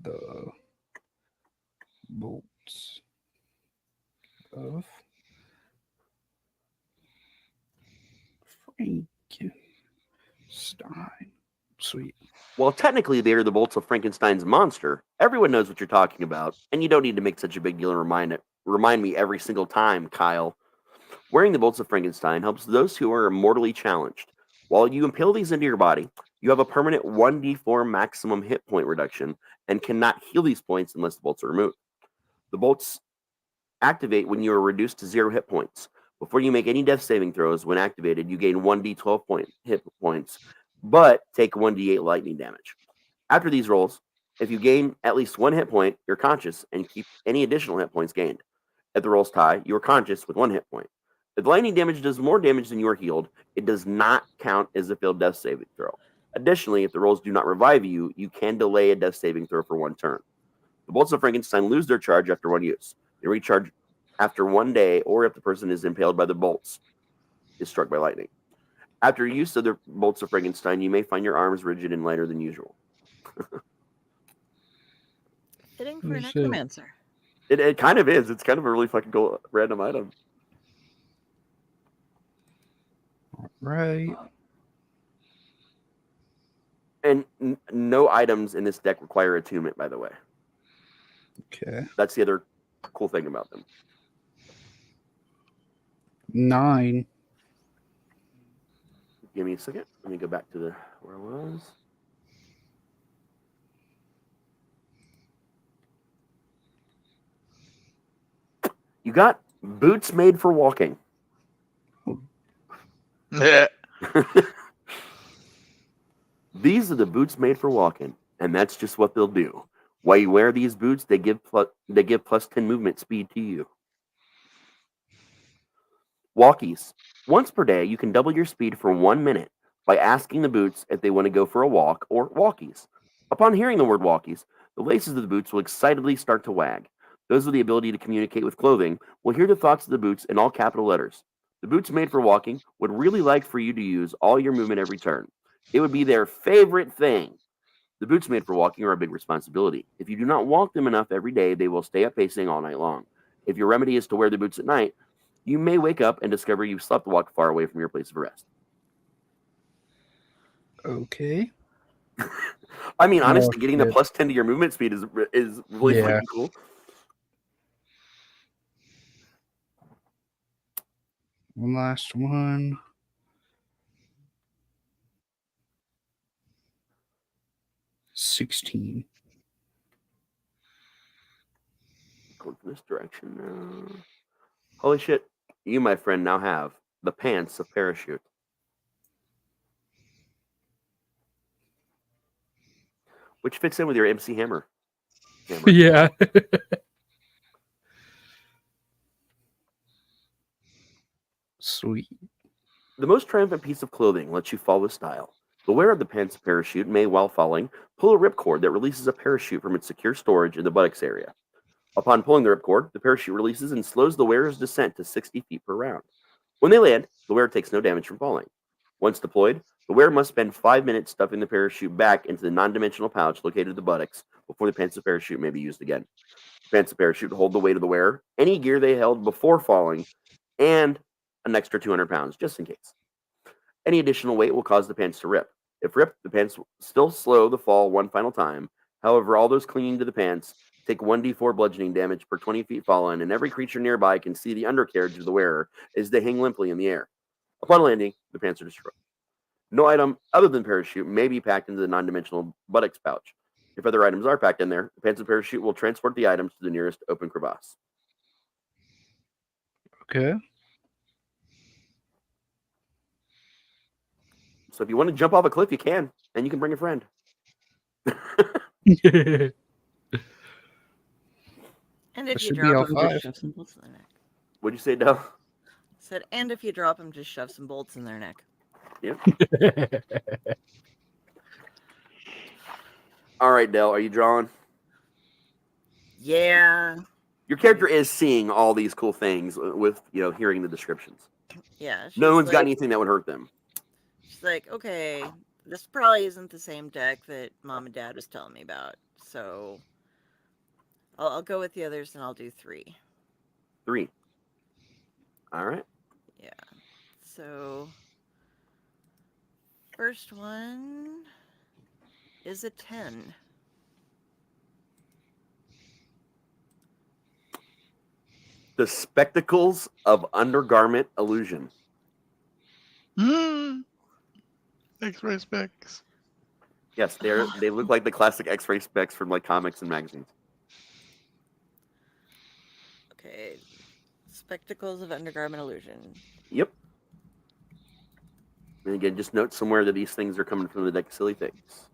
The bolts of Frankenstein. Sweet.
While technically they are the bolts of Frankenstein's monster, everyone knows what you're talking about, and you don't need to make such a big deal and remind me every single time, Kyle. Wearing the bolts of Frankenstein helps those who are mortally challenged. While you impale these into your body, you have a permanent 1d4 maximum hit point reduction and cannot heal these points unless the bolts are removed. The bolts activate when you are reduced to 0 hit points. Before you make any death saving throws, when activated, you gain 1d12 hit points, but take 1d8 lightning damage. After these rolls, if you gain at least 1 hit point, you're conscious and keep any additional hit points gained. If the rolls tie, you are conscious with 1 hit point. If the lightning damage does more damage than you are healed, it does not count as a failed death saving throw. Additionally, if the rolls do not revive you, you can delay a death saving throw for 1 turn. The bolts of Frankenstein lose their charge after 1 use. They recharge after 1 day, or if the person is impaled by the bolts, is struck by lightning. After use of the bolts of Frankenstein, you may find your arms rigid and lighter than usual.
Fitting for a necromancer.
It kind of is. It's kind of a really fucking cool random item.
Right.
And no items in this deck require attunement, by the way.
Okay.
That's the other cool thing about them.
9.
Give me a second. Let me go back to where I was. You got boots made for walking. These are the boots made for walking, and that's just what they'll do. While you wear these boots, they give plus 10 movement speed to you. Walkies. Once per day, you can double your speed for 1 minute by asking the boots if they want to go for a walk or walkies. Upon hearing the word walkies, the laces of the boots will excitedly start to wag. Those with the ability to communicate with clothing will hear the thoughts of the boots in all capital letters. The boots made for walking would really like for you to use all your movement every turn. It would be their favorite thing. The boots made for walking are a big responsibility. If you do not walk them enough every day, they will stay up pacing all night long. If your remedy is to wear the boots at night, you may wake up and discover you've slept walk far away from your place of rest.
Okay.
I mean, honestly, getting the plus 10 to your movement speed is really fucking cool.
One last one. $16.
Going in this direction now. Holy shit. You, my friend, now have the pants of parachute. Which fits in with your MC Hammer.
Yeah. Sweet.
The most triumphant piece of clothing lets you fall with style. The wearer of the pants of parachute may, while falling, pull a ripcord that releases a parachute from its secure storage in the buttocks area. Upon pulling the ripcord, the parachute releases and slows the wearer's descent to 60 feet per round. When they land, the wearer takes no damage from falling. Once deployed, the wearer must spend 5 minutes stuffing the parachute back into the non-dimensional pouch located at the buttocks before the pants of parachute may be used again. The pants of parachute hold the weight of the wearer, any gear they held before falling, and an extra 200 pounds, just in case. Any additional weight will cause the pants to rip. If ripped, the pants will still slow the fall one final time. However, all those clinging to the pants take 1d4 bludgeoning damage per 20 feet fallen, and every creature nearby can see the undercarriage of the wearer as they hang limply in the air. Upon landing, the pants are destroyed. No item other than parachute may be packed into the non-dimensional buttocks pouch. If other items are packed in there, the pants of parachute will transport the items to the nearest open crevasse.
Okay.
So if you want to jump off a cliff, you can, and you can bring a friend.
And if
That
you
should be
drop
all
them,
five.
just shove some bolts in their neck.
What'd you say, Del?
Said, and if you drop them, just shove some bolts in their neck.
Yep. All right, Del, are you drawing?
Yeah.
Your character is seeing all these cool things with, hearing the descriptions.
Yeah.
No one's got
like-
anything that would hurt them.
She's like, okay, this probably isn't the same deck that Mom and Dad was telling me about. So I'll go with the others and I'll do 3.
3. All right.
Yeah. So first one is a 10.
The Spectacles of Undergarment Illusion.
X-ray specs.
Yes, they look like the classic X-ray specs from like comics and magazines.
Okay. Spectacles of Undergarment Illusion.
Yep. And again, just note somewhere that these things are coming from the deck of silly things.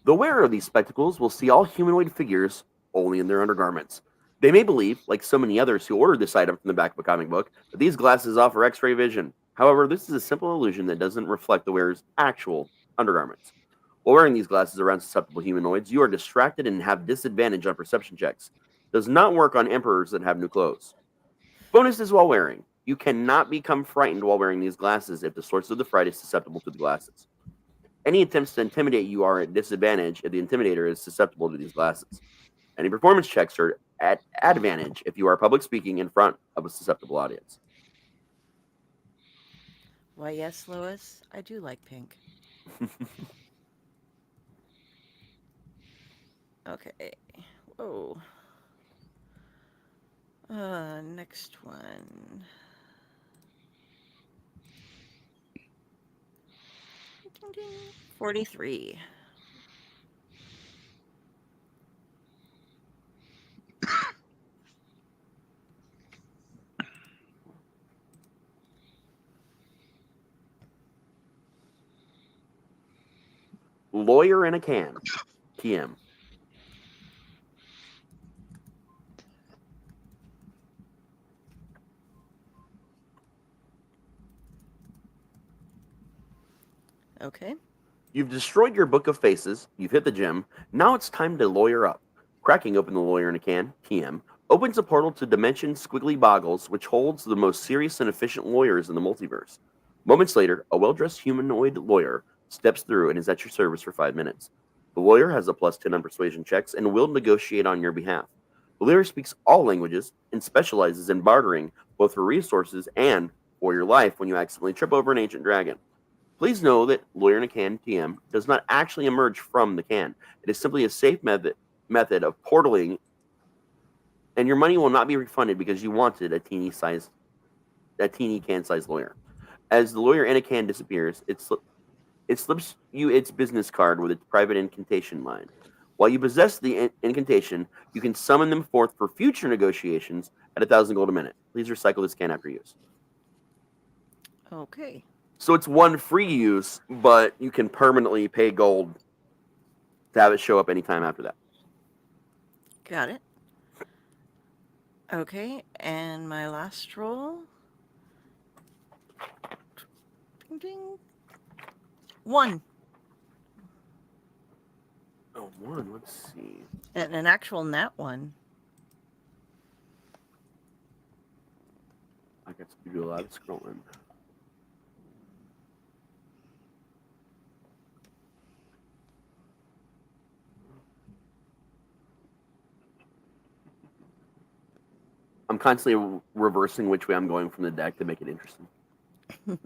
The wearer of these spectacles will see all humanoid figures only in their undergarments. They may believe, like so many others who ordered this item from the back of a comic book, that these glasses offer X-ray vision. However, this is a simple illusion that doesn't reflect the wearer's actual undergarments. While wearing these glasses around susceptible humanoids, you are distracted and have disadvantage on perception checks. Does not work on emperors that have new clothes. Bonuses while wearing. You cannot become frightened while wearing these glasses if the source of the fright is susceptible to the glasses. Any attempts to intimidate you are at disadvantage if the intimidator is susceptible to these glasses. Any performance checks are at advantage if you are public speaking in front of a susceptible audience.
Why, yes, Lois, I do like pink. Okay. Whoa. Next one. 43.
Lawyer in a Can. TM.
Okay.
You've destroyed your book of faces. You've hit the gym. Now it's time to lawyer up. Cracking open the Lawyer in a Can, TM, opens a portal to Dimension Squiggly Boggles, which holds the most serious and efficient lawyers in the multiverse. Moments later, a well-dressed humanoid lawyer steps through and is at your service for 5 minutes. The lawyer has a +10 on persuasion checks and will negotiate on your behalf. The lawyer speaks all languages and specializes in bartering both for resources and for your life when you accidentally trip over an ancient dragon. Please know that Lawyer in a Can TM does not actually emerge from the can. It is simply a safe method of portaling, and your money will not be refunded because you wanted a teeny can-sized lawyer. As the Lawyer in a Can disappears, it slips you its business card with its private incantation line. While you possess the incantation, you can summon them forth for future negotiations at 1,000 gold a minute. Please recycle this can after use.
Okay.
So it's one free use, but you can permanently pay gold to have it show up anytime after that.
Got it. Okay, and my last roll. Ding, ding. 1.
Oh, 1. Let's see.
And an actual nat 1.
I got to do a lot of scrolling. I'm constantly reversing which way I'm going from the deck to make it interesting. Oh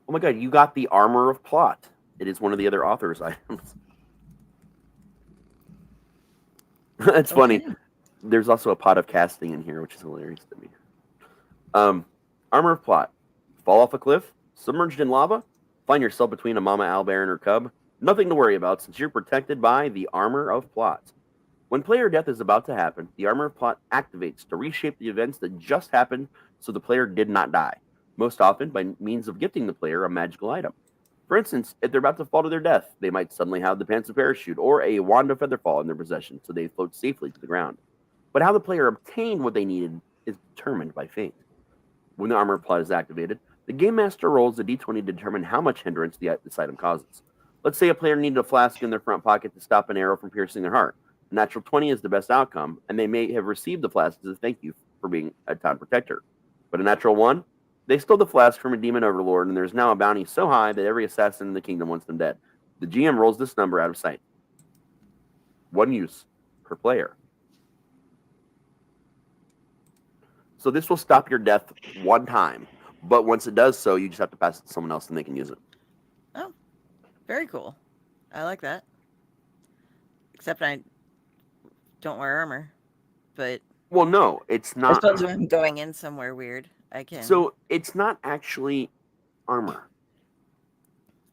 my god, you got the Armor of Plot. It is one of the other author's items. That's funny. There's also a pot of casting in here, which is hilarious to me. Armor of Plot. Fall off a cliff, submerged in lava, find yourself between a mama owlbear and her cub. Nothing to worry about since you're protected by the Armor of Plot. When player death is about to happen, the Armor of Plot activates to reshape the events that just happened so the player did not die. most often by means of gifting the player a magical item. For instance, if they're about to fall to their death, they might suddenly have the pants of parachute or a wand of featherfall in their possession so they float safely to the ground. But how the player obtained what they needed is determined by fate. When the armor plot is activated, the game master rolls a d20 to determine how much hindrance this item causes. Let's say a player needed a flask in their front pocket to stop an arrow from piercing their heart. A natural 20 is the best outcome, and they may have received the flask as a thank you for being a town protector. But a natural 1, they stole the flask from a demon overlord, and there's now a bounty so high that every assassin in the kingdom wants them dead. The GM rolls this number out of sight. 1 use per player. So this will stop your death 1 time, but once it does so, you just have to pass it to someone else and they can use it.
Oh, very cool. I like that. Except I don't wear armor, but...
Well, no, it's not.
I suppose if I'm going in somewhere weird, I can.
So it's not actually armor.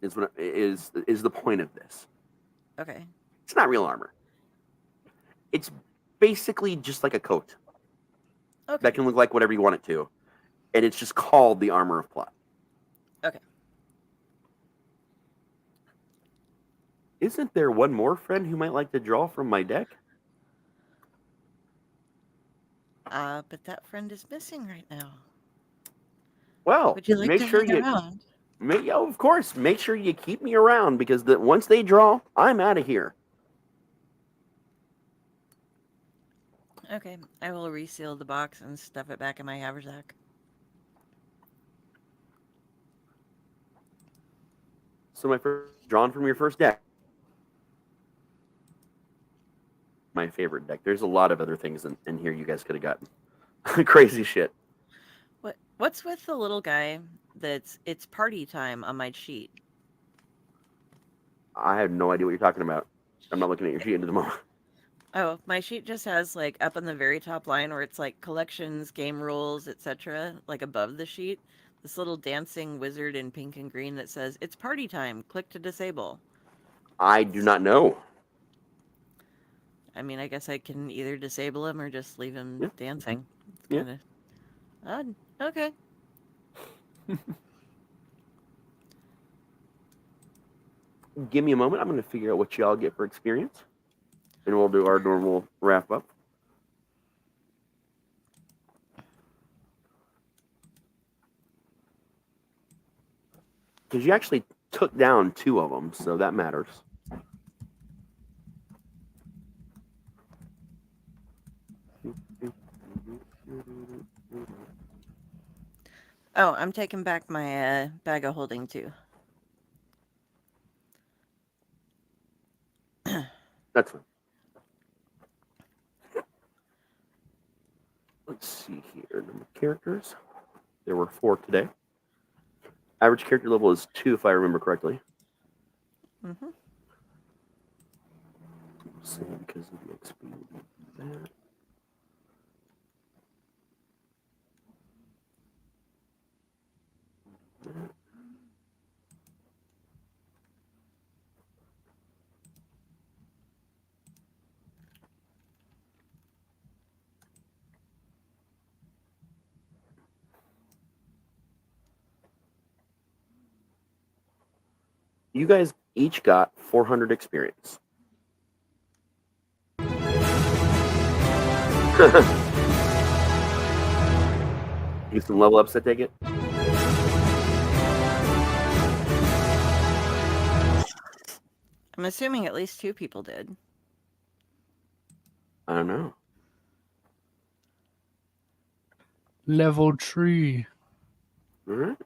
Is the point of this?
Okay.
It's not real armor. It's basically just like a coat.
Okay.
That can look like whatever you want it to, and it's just called the armor of plot.
Okay.
Isn't there one more friend who might like to draw from my deck?
But that friend is missing right now.
Well,
would you like
make
to
sure
hang around?
Of course, make sure you keep me around because once they draw, I'm out of here.
Okay, I will reseal the box and stuff it back in my haversack.
So my first drawn from your first deck. My favorite deck. There's a lot of other things in here you guys could have gotten. Crazy shit.
What's with the little guy it's party time on my sheet?
I have no idea what you're talking about. I'm not looking at your sheet at the moment.
Oh, my sheet just has like up on the very top line where it's like collections, game rules, etc. Like above the sheet, this little dancing wizard in pink and green that says it's party time. Click to disable.
I do not know.
I mean, I guess I can either disable him or just leave him dancing. It's kind of odd. Okay.
Give me a moment. I'm going to figure out what y'all get for experience. And we'll do our normal wrap up. Because you actually took down 2 of them, so that matters.
Oh, I'm taking back my bag of holding too.
That's fine. Let's see here. Number of characters. There were 4 today. Average character level is 2, if I remember correctly.
Mm-hmm.
Same because of the XP. That. You guys each got 400 experience. You some level ups, I take it?
I'm assuming at least 2 people did.
I don't know.
Level 3.
All right.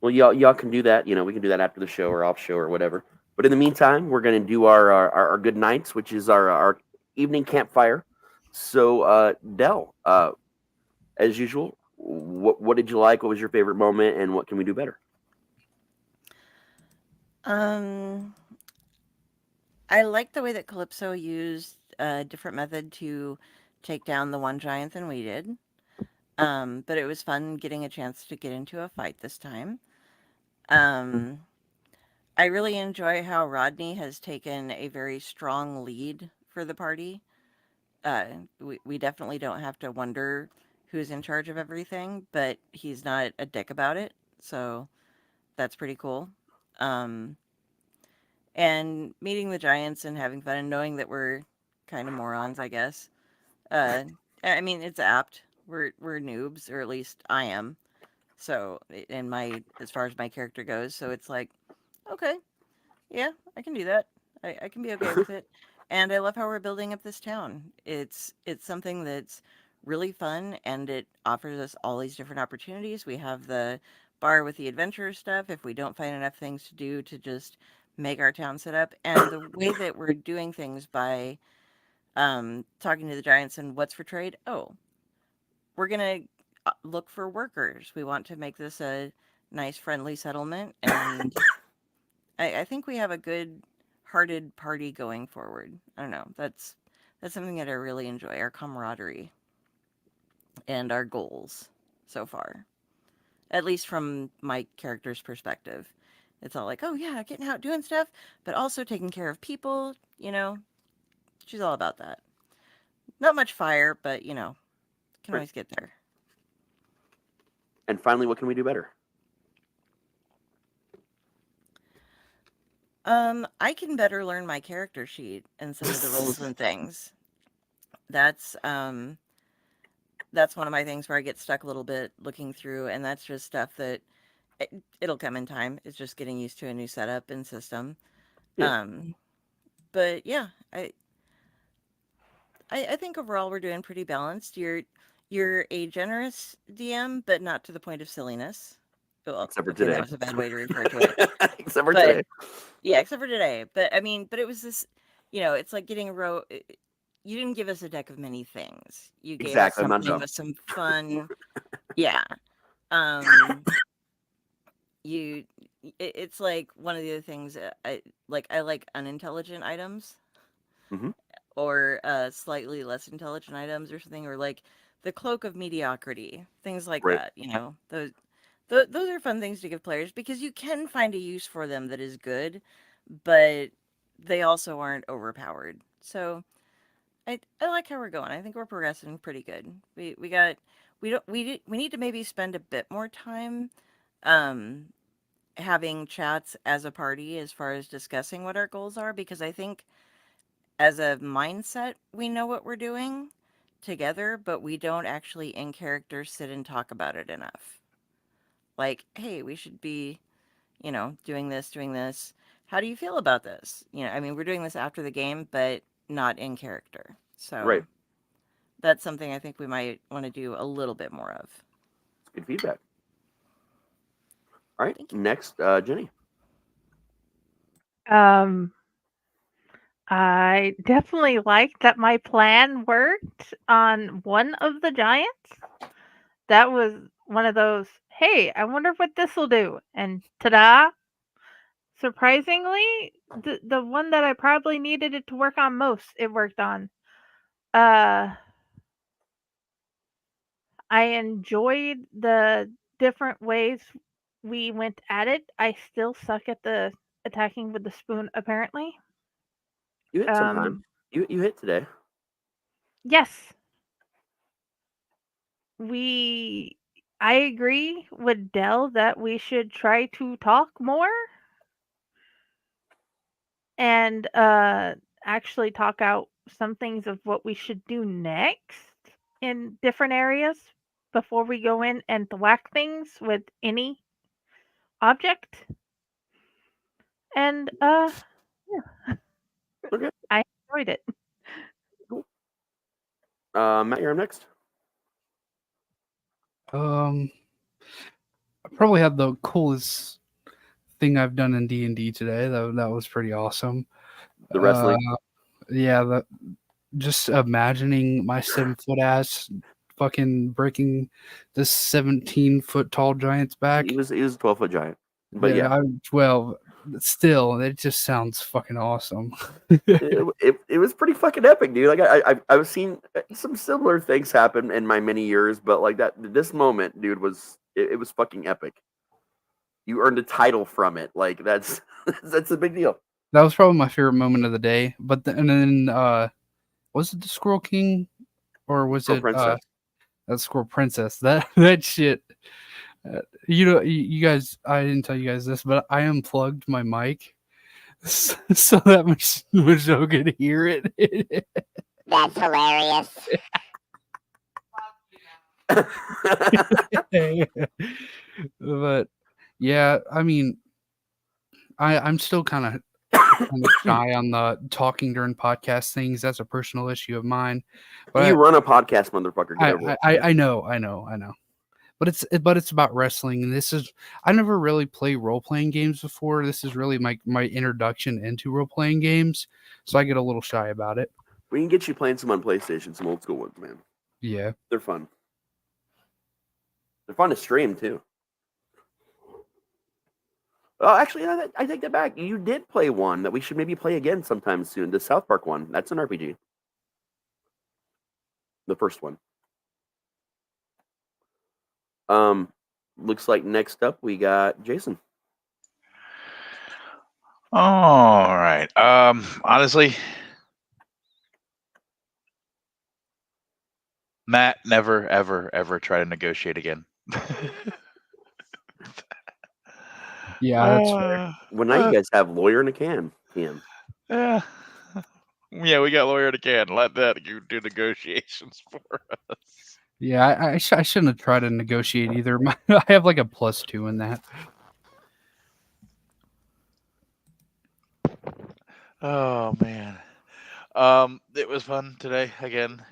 Well, y'all can do that. You know, we can do that after the show or off show or whatever. But in the meantime, we're going to do our good nights, which is our evening campfire. So, Del, as usual, what did you like? What was your favorite moment? And what can we do better?
I liked the way that Calypso used a different method to take down the one giant than we did. But it was fun getting a chance to get into a fight this time. I really enjoy how Rodney has taken a very strong lead for the party. We definitely don't have to wonder who's in charge of everything, but he's not a dick about it. So that's pretty cool. Um, and meeting the giants and having fun and knowing that we're kind of morons, I guess. Uh, I mean, it's apt. We're noobs, or at least I am. So, in my as far as my character goes, so it's like, okay, yeah, I can do that. I can be okay with it. And I love how we're building up this town. It's something that's really fun, and it offers us all these different opportunities. We have the bar with the adventure stuff if we don't find enough things to do to just make our town set up. And the way that we're doing things by talking to the giants and what's for trade. Oh, we're gonna look for workers. We want to make this a nice, friendly settlement, and I think we have a good-hearted party going forward. I don't know. That's something that I really enjoy. Our camaraderie and our goals so far, at least from my character's perspective. It's all like, oh yeah, getting out doing stuff, but also taking care of people. She's all about that. Not much fire, but can always get there.
And finally, what can we do better?
I can better learn my character sheet and some of the roles and things. That's one of my things where I get stuck a little bit looking through, and that's just stuff that it'll come in time. It's just getting used to a new setup and system.
Yeah.
But yeah, I think overall we're doing pretty balanced. You're a generous DM, but not to the point of silliness. Well,
Except for
okay,
today.
that was a bad way to refer to it.
Except for
But
today.
yeah, except for today. But I mean, but it was this, it's like getting a row. You didn't give us a deck of many things. You gave us
Exactly, I'm not
something
dumb.
with some fun. Yeah. Um, it's like one of the other things I like. I like unintelligent items,
Mhm.
or slightly less intelligent items, or something, or like the cloak of mediocrity, things like
Right.
that. Those are fun things to give players because you can find a use for them that is good, but they also aren't overpowered. So I like how we're going. I think we're progressing pretty good. We need to maybe spend a bit more time um having chats as a party as far as discussing what our goals are, because I think as a mindset we know what we're doing together, but we don't actually in character sit and talk about it enough. Like, hey, we should be, doing this, doing this. How do you feel about this? I mean, we're doing this after the game, but not in character. So
Right.
that's something I think we might want to do a little bit more of.
Good feedback. All right. Next, Jenny.
I definitely liked that my plan worked on one of the giants. That was one of those, hey, I wonder what this will do. And ta-da! Surprisingly, the one that I probably needed it to work on most, it worked on. I enjoyed the different ways we went at it. I still suck at the attacking with the spoon, apparently.
You hit sometime. You hit today.
Yes. I agree with Dell that we should try to talk more and actually talk out some things of what we should do next in different areas before we go in and thwack things with any object. And yeah.
Okay.
I enjoyed it.
Cool. Matt, you're up next.
I probably had the coolest thing I've done in D&D today. That was pretty awesome.
The wrestling.
Yeah, just imagining my 7-foot ass fucking breaking this 17-foot tall giant's back.
He was a 12-foot giant. But yeah.
Well, still, it just sounds fucking awesome.
it was pretty fucking epic, dude. Like I've seen some similar things happen in my many years, but like this moment, dude, was fucking epic. You earned a title from it. Like that's a big deal.
That was probably my favorite moment of the day. But then was it the Squirrel King or was it
Princess?
That Squirrel Princess. That shit. You guys. I didn't tell you guys this, but I unplugged my mic so that Michelle could hear it.
That's hilarious.
But yeah, I mean, I'm still kind of shy on the talking during podcast things. That's a personal issue of mine. But
you run a podcast, motherfucker. Get over it.
I know. But it's about wrestling, and I never really played role playing games before. This is really my introduction into role playing games, so I get a little shy about it.
We can get you playing some on PlayStation, some old school ones, man.
Yeah,
they're fun. They're fun to stream too. Oh, actually, I take that back. You did play one that we should maybe play again sometime soon. The South Park one. That's an RPG. The first one. Looks like next up we got Jayson.
All right. Honestly, Matt, never, ever, ever try to negotiate again.
Yeah, that's fair.
Well, now you guys have lawyer in a can.
Yeah, we got lawyer in a can. Let that do negotiations for us.
Yeah, I shouldn't have tried to negotiate either. I have like a +2 in that.
Oh man, it was fun today again.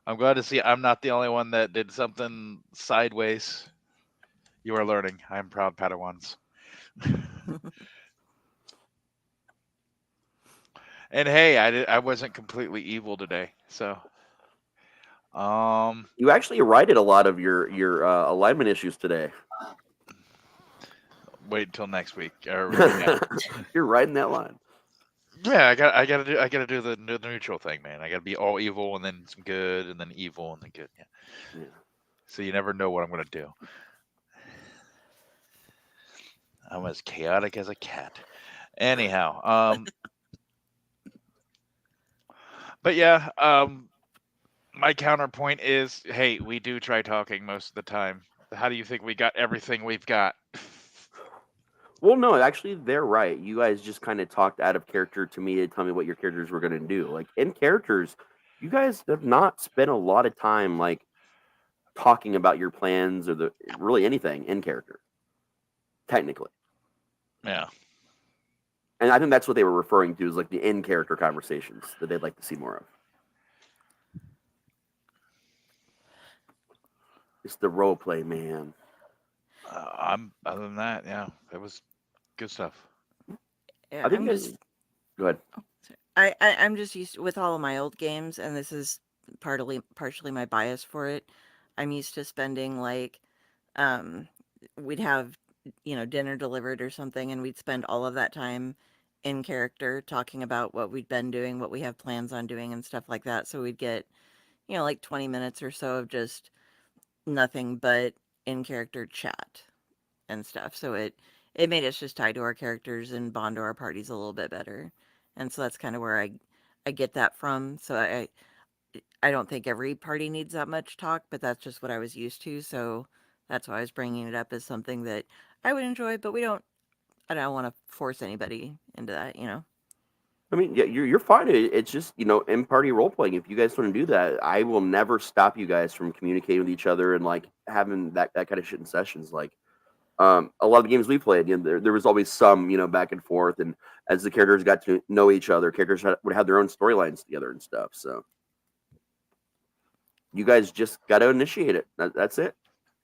I'm glad to see I'm not the only one that did something sideways. You are learning. I am proud Padawans. And hey, I wasn't completely evil today, so.
You actually righted a lot of your alignment issues today.
Wait until next week. You're
riding that line.
Yeah, I gotta do the neutral thing, man. I gotta be all evil and then some good and then evil and then good. Yeah. So you never know what I'm gonna do. I'm as chaotic as a cat. Anyhow, but yeah, my counterpoint is, hey, we do try talking most of the time. How do you think we got everything we've got?
Well, no, actually, they're right. You guys just kind of talked out of character to me to tell me what your characters were going to do. Like, in characters, you guys have not spent a lot of time, like, talking about your plans or really anything in character, technically.
Yeah.
And I think that's what they were referring to, is like the in-character conversations that they'd like to see more of. It's the role play, man.
Other than that, yeah, it was good stuff.
Yeah,
Go ahead.
I'm just used with all of my old games, and this is partially my bias for it. I'm used to spending like, we'd have dinner delivered or something, and we'd spend all of that time in character talking about what we'd been doing, what we have plans on doing, and stuff like that. So we'd get like 20 minutes or so of just nothing but in character chat and stuff. So it made us just tie to our characters and bond to our parties a little bit better. And so that's kind of where I get that from. So I don't think every party needs that much talk, but that's just what I was used to. So that's why I was bringing it up as something that I would enjoy, but I don't want to force anybody into that,
I mean, yeah, you're fine. It's just, in party role playing. If you guys want to do that, I will never stop you guys from communicating with each other and like having that kind of shit in sessions. Like, a lot of the games we played, there was always some, back and forth, and as the characters got to know each other, characters would have their own storylines together and stuff. So you guys just got to initiate it. That's it.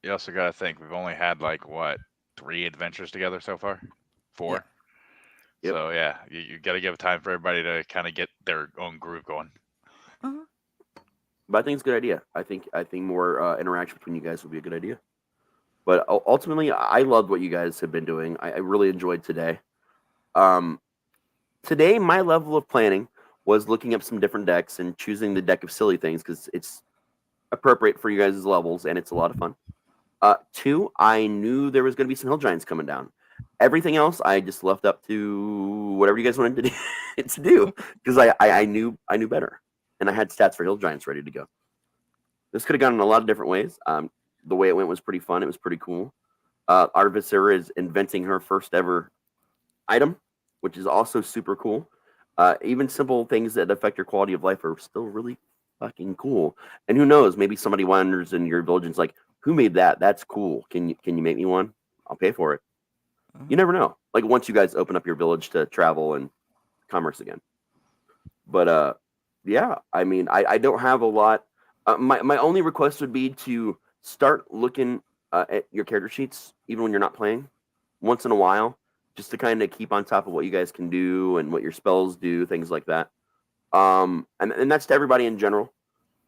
You also got to think we've only had like 3 adventures together so far, 4.
Yeah. Yep.
So yeah, you got to give time for everybody to kind of get their own groove going.
Uh-huh.
But I think it's a good idea. I think more interaction between you guys would be a good idea. But ultimately, I loved what you guys have been doing. I really enjoyed today. Today, my level of planning was looking up some different decks and choosing the deck of silly things because it's appropriate for you guys' levels and it's a lot of fun. 2, I knew there was going to be some hill giants coming down. Everything else, I just left up to whatever you guys wanted to do because I knew better, and I had stats for hill giants ready to go. This could have gone in a lot of different ways. The way it went was pretty fun. It was pretty cool. Artificer is inventing her first ever item, which is also super cool. Even simple things that affect your quality of life are still really fucking cool. And who knows? Maybe somebody wanders in your village and's like, "Who made that? That's cool. Can you make me one? I'll pay for it." You never know. Like once you guys open up your village to travel and commerce again. But yeah, I mean, I don't have a lot. My only request would be to start looking at your character sheets, even when you're not playing, once in a while, just to kind of keep on top of what you guys can do and what your spells do, things like that. And that's to everybody in general.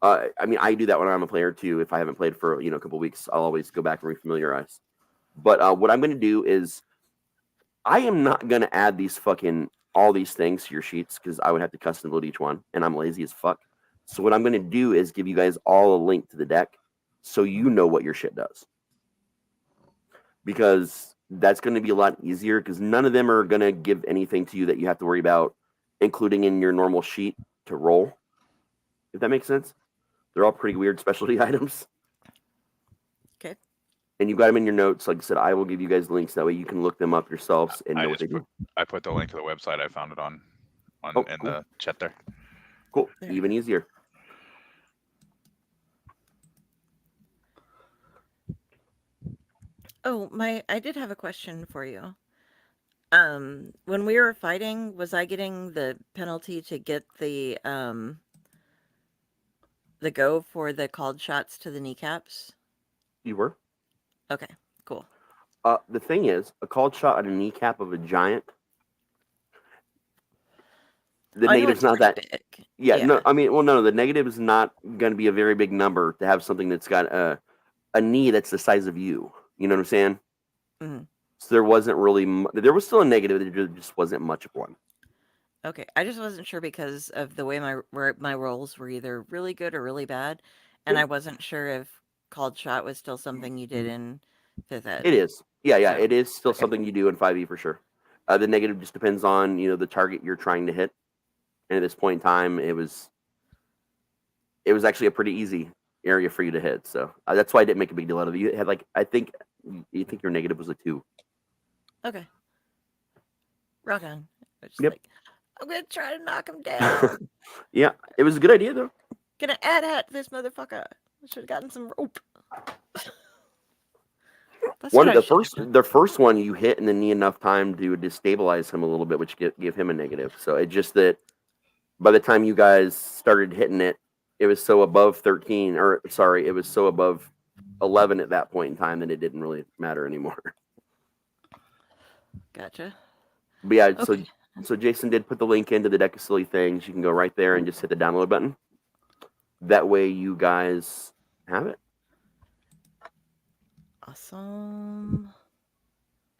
I mean, I do that when I'm a player too. If I haven't played for a couple weeks, I'll always go back and refamiliarize. But what I'm going to do is, I am not going to add all these things to your sheets because I would have to custom build each one, and I'm lazy as fuck. So what I'm going to do is give you guys all a link to the deck so you know what your shit does. Because that's going to be a lot easier because none of them are going to give anything to you that you have to worry about including in your normal sheet to roll. If that makes sense. They're all pretty weird specialty items.
Okay.
And you've got them in your notes. Like I said, I will give you guys links. That way you can look them up yourselves and know what they do.
I put the link to the website. I found it in
cool.
the chat there.
Cool. Even easier.
Oh, I did have a question for you. When we were fighting, was I getting the penalty to get the go for the called shots to the kneecaps?
You were?
Okay, cool.
The thing is, a called shot at a kneecap of a giant, the negative's not that big. Yeah, no, I mean, well, no, the negative is not going to be a very big number to have something that's got a knee that's the size of you. You know what I'm saying?
Mm-hmm.
So there wasn't really, there was still a negative, there just wasn't much of one.
Okay, I just wasn't sure because of the way my rolls were either really good or really bad, and I wasn't sure if called shot was still something you did in 5th Ed.
It is. Yeah, it is still something you do in 5e for sure. The negative just depends on, the target you're trying to hit. And at this point in time, it was actually a pretty easy area for you to hit. So that's why I didn't make a big deal out of it. You had you think your negative was a 2.
Okay. Rock on.
Yep.
I'm going to try to knock him down.
Yeah, it was a good idea though.
Gonna add hat to this motherfucker. I should have gotten some rope.
The first one you hit and then need enough time to destabilize him a little bit, which give him a negative. So it's just that by the time you guys started hitting it, it was so above 13, it was so above 11 at that point in time that it didn't really matter anymore.
Gotcha.
But yeah, okay. So Jayson did put the link into the deck of silly things. You can go right there and just hit the download button. That way you guys have it.
Awesome.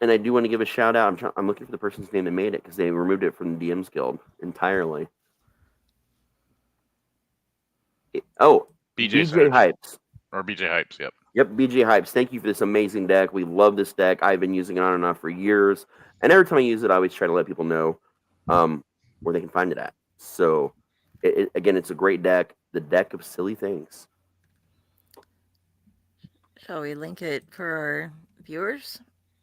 And I do want to give a shout out. I'm looking for the person's name that made it because they removed it from the DM's Guild entirely. BJ Hypes.
Or BJ Hypes, yep.
Yep, BJ Hypes. Thank you for this amazing deck. We love this deck. I've been using it on and off for years. And every time I use it, I always try to let people know where they can find it at. So, again, it's a great deck. The deck of silly things.
Shall we link it for our viewers?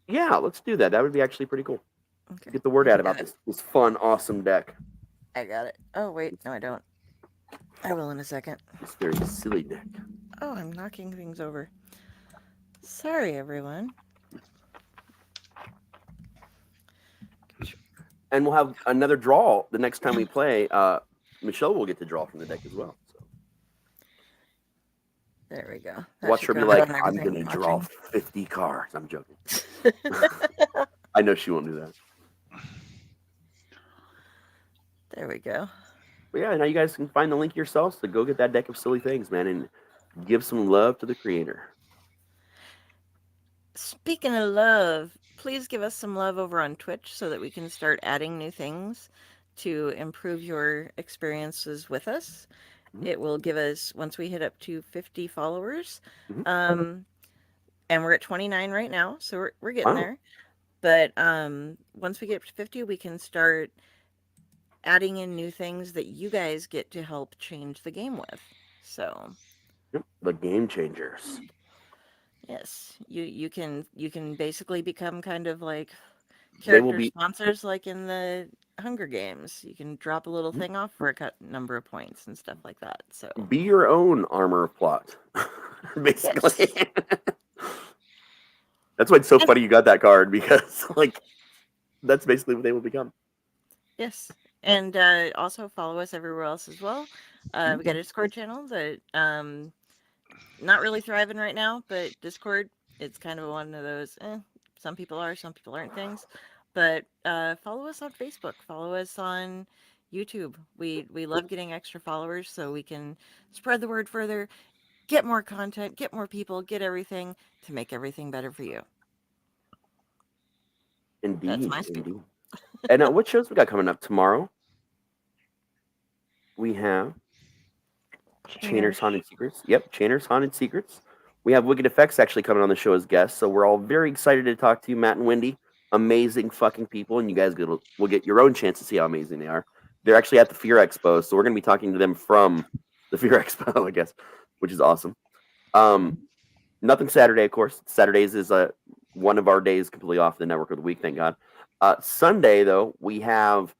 Yeah, let's do that. That would be actually pretty cool.
Okay.
Get the word out about this fun, awesome deck.
I got it. Oh, wait. No, I don't. I will in a second.
It's a very silly deck.
Oh, I'm knocking things over. Sorry, everyone.
And we'll have another draw the next time we play. Michelle will get to draw from the deck as well. So.
There we go.
Watch her be like, I'm going to draw 50 cards. I'm joking. I know she won't do that.
There we go.
But yeah, now you guys can find the link yourselves to go get that deck of silly things, man, and give some love to the creator.
Speaking of love, please give us some love over on Twitch so that we can start adding new things to improve your experiences with us. Mm-hmm. It will give us, once we hit up to 50 followers, and we're at 29 right now, so we're getting there. But once we get to 50, we can start adding in new things that you guys get to help change the game with. So
Yep, the Game Changers.
Yes, you can basically become kind of like
They will
character
be
sponsors, like in the Hunger Games. You can drop a little
Mhm.
thing off for a cut number of points and stuff like that. So
be your own armor of plot, basically.
yes,
That's why it's so
yes,
funny you got that card because, like, that's basically what they will become.
yes. And also follow us everywhere else as well. We got a Discord channel that not really thriving right now, but Discord, it's kind of one of those, some people are, some people aren't things. But follow us on Facebook, follow us on YouTube. We love getting extra followers so we can spread the word further, get more content, get more people, get everything to make everything better for you. That's
Indeed,
my spiel.
indeed. And what shows we got coming up tomorrow? We have Chainer's Haunted Secrets. Yep, Chainer's Haunted Secrets. We have Wicked Effects actually coming on the show as guests, so we're all very excited to talk to you, Matt and Wendy. Amazing fucking people, and you guys will get your own chance to see how amazing they are. They're actually at the Fear Expo, so we're going to be talking to them from the Fear Expo, I guess, which is awesome. Nothing Saturday, of course. Saturdays is one of our days completely off the network of the week, thank God. Sunday, though, we have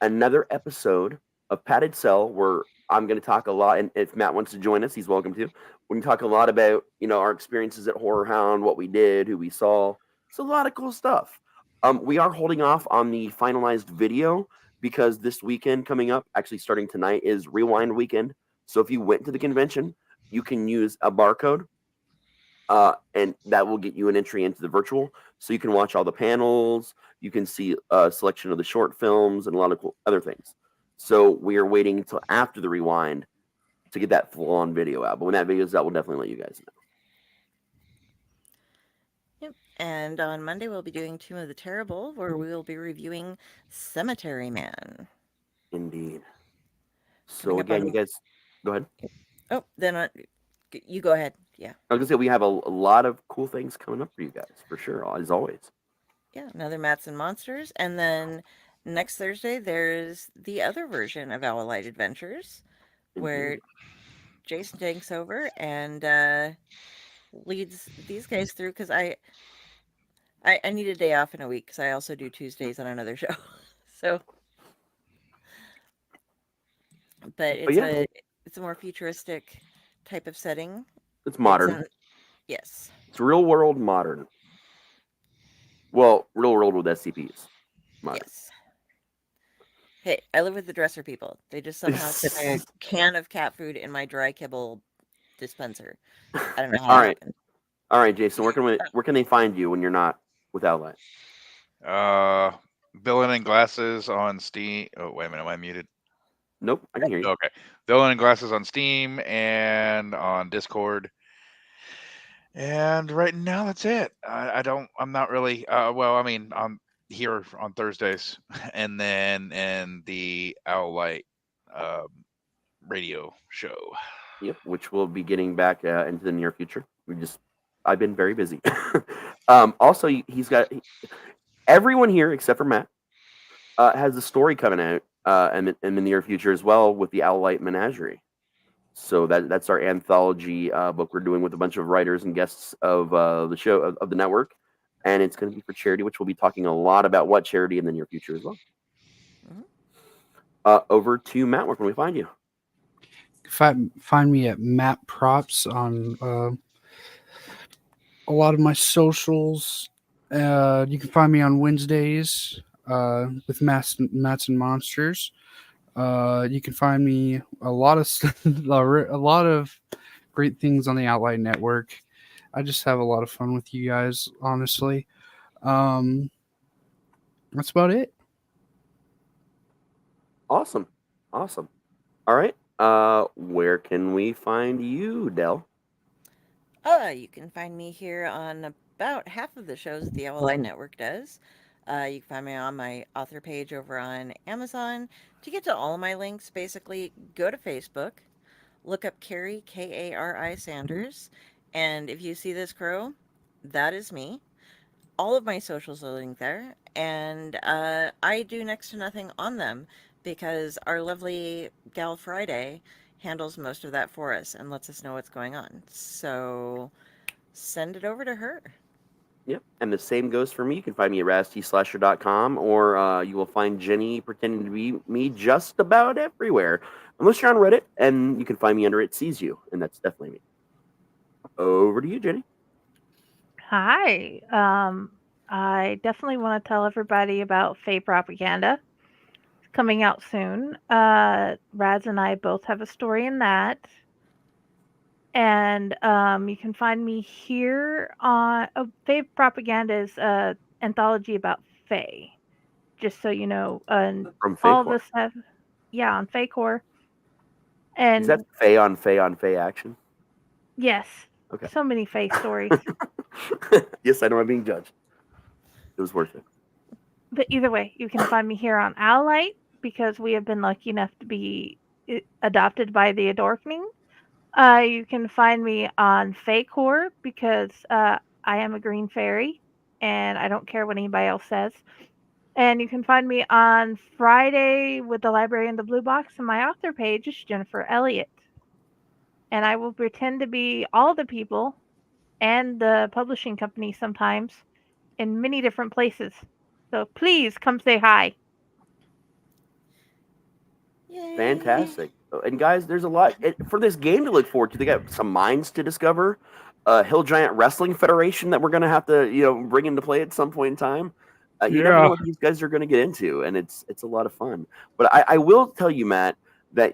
another episode of Padded Cell where I'm going to talk a lot, and if Matt wants to join us, he's welcome to. We can talk a lot about, our experiences at Horror Hound, what we did, who we saw. It's a lot of cool stuff. We are holding off on the finalized video because this weekend coming up, actually starting tonight, is Rewind Weekend. So if you went to the convention, you can use a barcode, and that will get you an entry into the virtual. So you can watch all the panels, you can see a selection of the short films, and a lot of cool other things. So we are waiting until after the Rewind to get that full-on video out. But when that video is out, we'll definitely let you guys know.
Yep. And on Monday, we'll be doing Tomb of the Terrible, where we will be reviewing Cemetery Man.
Indeed. So again, you guys, go ahead.
Oh, then you go ahead. Yeah.
I was going to say, we have a lot of cool things coming up for you guys, for sure, as always.
Yeah, another Mats and Monsters. And then next Thursday, there's the other version of Owl Light Adventures, where Jayson takes over and leads these guys through, because I need a day off in a week, because I also do Tuesdays on another show. So, but it's a more futuristic type of setting.
It's modern.
Yes.
It's real world modern. Well, real world with SCPs. Modern.
Yes. Hey, I live with the dresser people. They just somehow put a can of cat food in my dry kibble dispenser. I don't know how that happened.
All right, Jayson, where can they find you when you're not with Outlet?
Villain and Glasses on Steam. Oh, wait a minute, am I muted?
Nope, I can hear you.
Okay. Villain and Glasses on Steam and on Discord. And right now, that's it. I'm not really, I'm here on Thursdays and then in the Owl Light radio show.
Yep, which we'll be getting back into the near future. I've been very busy. Also, he's got everyone here except for Matt has a story coming out in the near future as well with the Owl Light Menagerie. So that's our anthology book we're doing with a bunch of writers and guests of the show of the network, and it's going to be for charity, which we'll be talking a lot about what charity in the near future as well. Mm-hmm. Over to Matt. Where can we find you?
Find me at Matt Propz on a lot of my socials. You can find me on Wednesdays with Mats and Monsters. You can find me a lot of great things on the Outlight Network. I just have a lot of fun with you guys, honestly. That's about it.
Awesome. All right. Where can we find you, Del?
You can find me here on about half of the shows that the Owl Light Network does. You can find me on my author page over on Amazon. To get to all of my links, basically go to Facebook, look up Carrie, Kari Sanders, and if you see this crow, that is me. All of my socials are linked there, and I do next to nothing on them because our lovely gal Friday handles most of that for us and lets us know what's going on. So send it over to her.
Yep. And the same goes for me. You can find me at raztslasher.com, or you will find Jenny pretending to be me just about everywhere. Unless you're on Reddit, and you can find me under It Sees You, and that's definitely me. Over to you, Jenny.
Hi. I definitely want to tell everybody about Fae Propaganda. It's coming out soon. Raz and I both have a story in that. And you can find me here on Fae Propaganda is an anthology about Fae. Just so you know,
From
all of
Fae
us have, on Fae.
Is
And
that Fae on Fae action?
yes,
Okay.
so many Fae stories.
Yes, I know I'm being judged. It was worth it.
But either way, you can find me here on Owlite because we have been lucky enough to be adopted by the Adorkning. You can find me on Faecore because I am a green fairy and I don't care what anybody else says. And you can find me on Friday with the Library in the Blue Box, and my author page is Jennifer Elliott. And I will pretend to be all the people and the publishing company sometimes in many different places. So please come say hi.
Yay.
Fantastic. And guys, there's a lot for this game to look forward to. They got some mines to discover, Hill Giant Wrestling Federation that we're going to have to bring into play at some point in time. You never know what these guys are going to get into, and it's a lot of fun. But I will tell you, Matt, that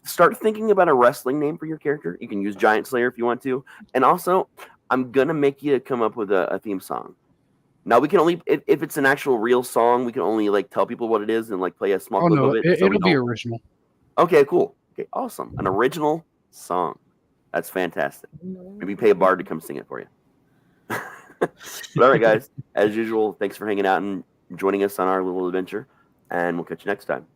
start thinking about a wrestling name for your character. You can use Giant Slayer if you want to, and also I'm gonna make you come up with a theme song. Now we can only if it's an actual real song, we can only like tell people what it is and like play a small clip of it.
It'll be original.
Okay, cool. Okay, awesome. An original song. That's fantastic. Maybe pay a bard to come sing it for you. But all right, guys. As usual, thanks for hanging out and joining us on our little adventure, and we'll catch you next time.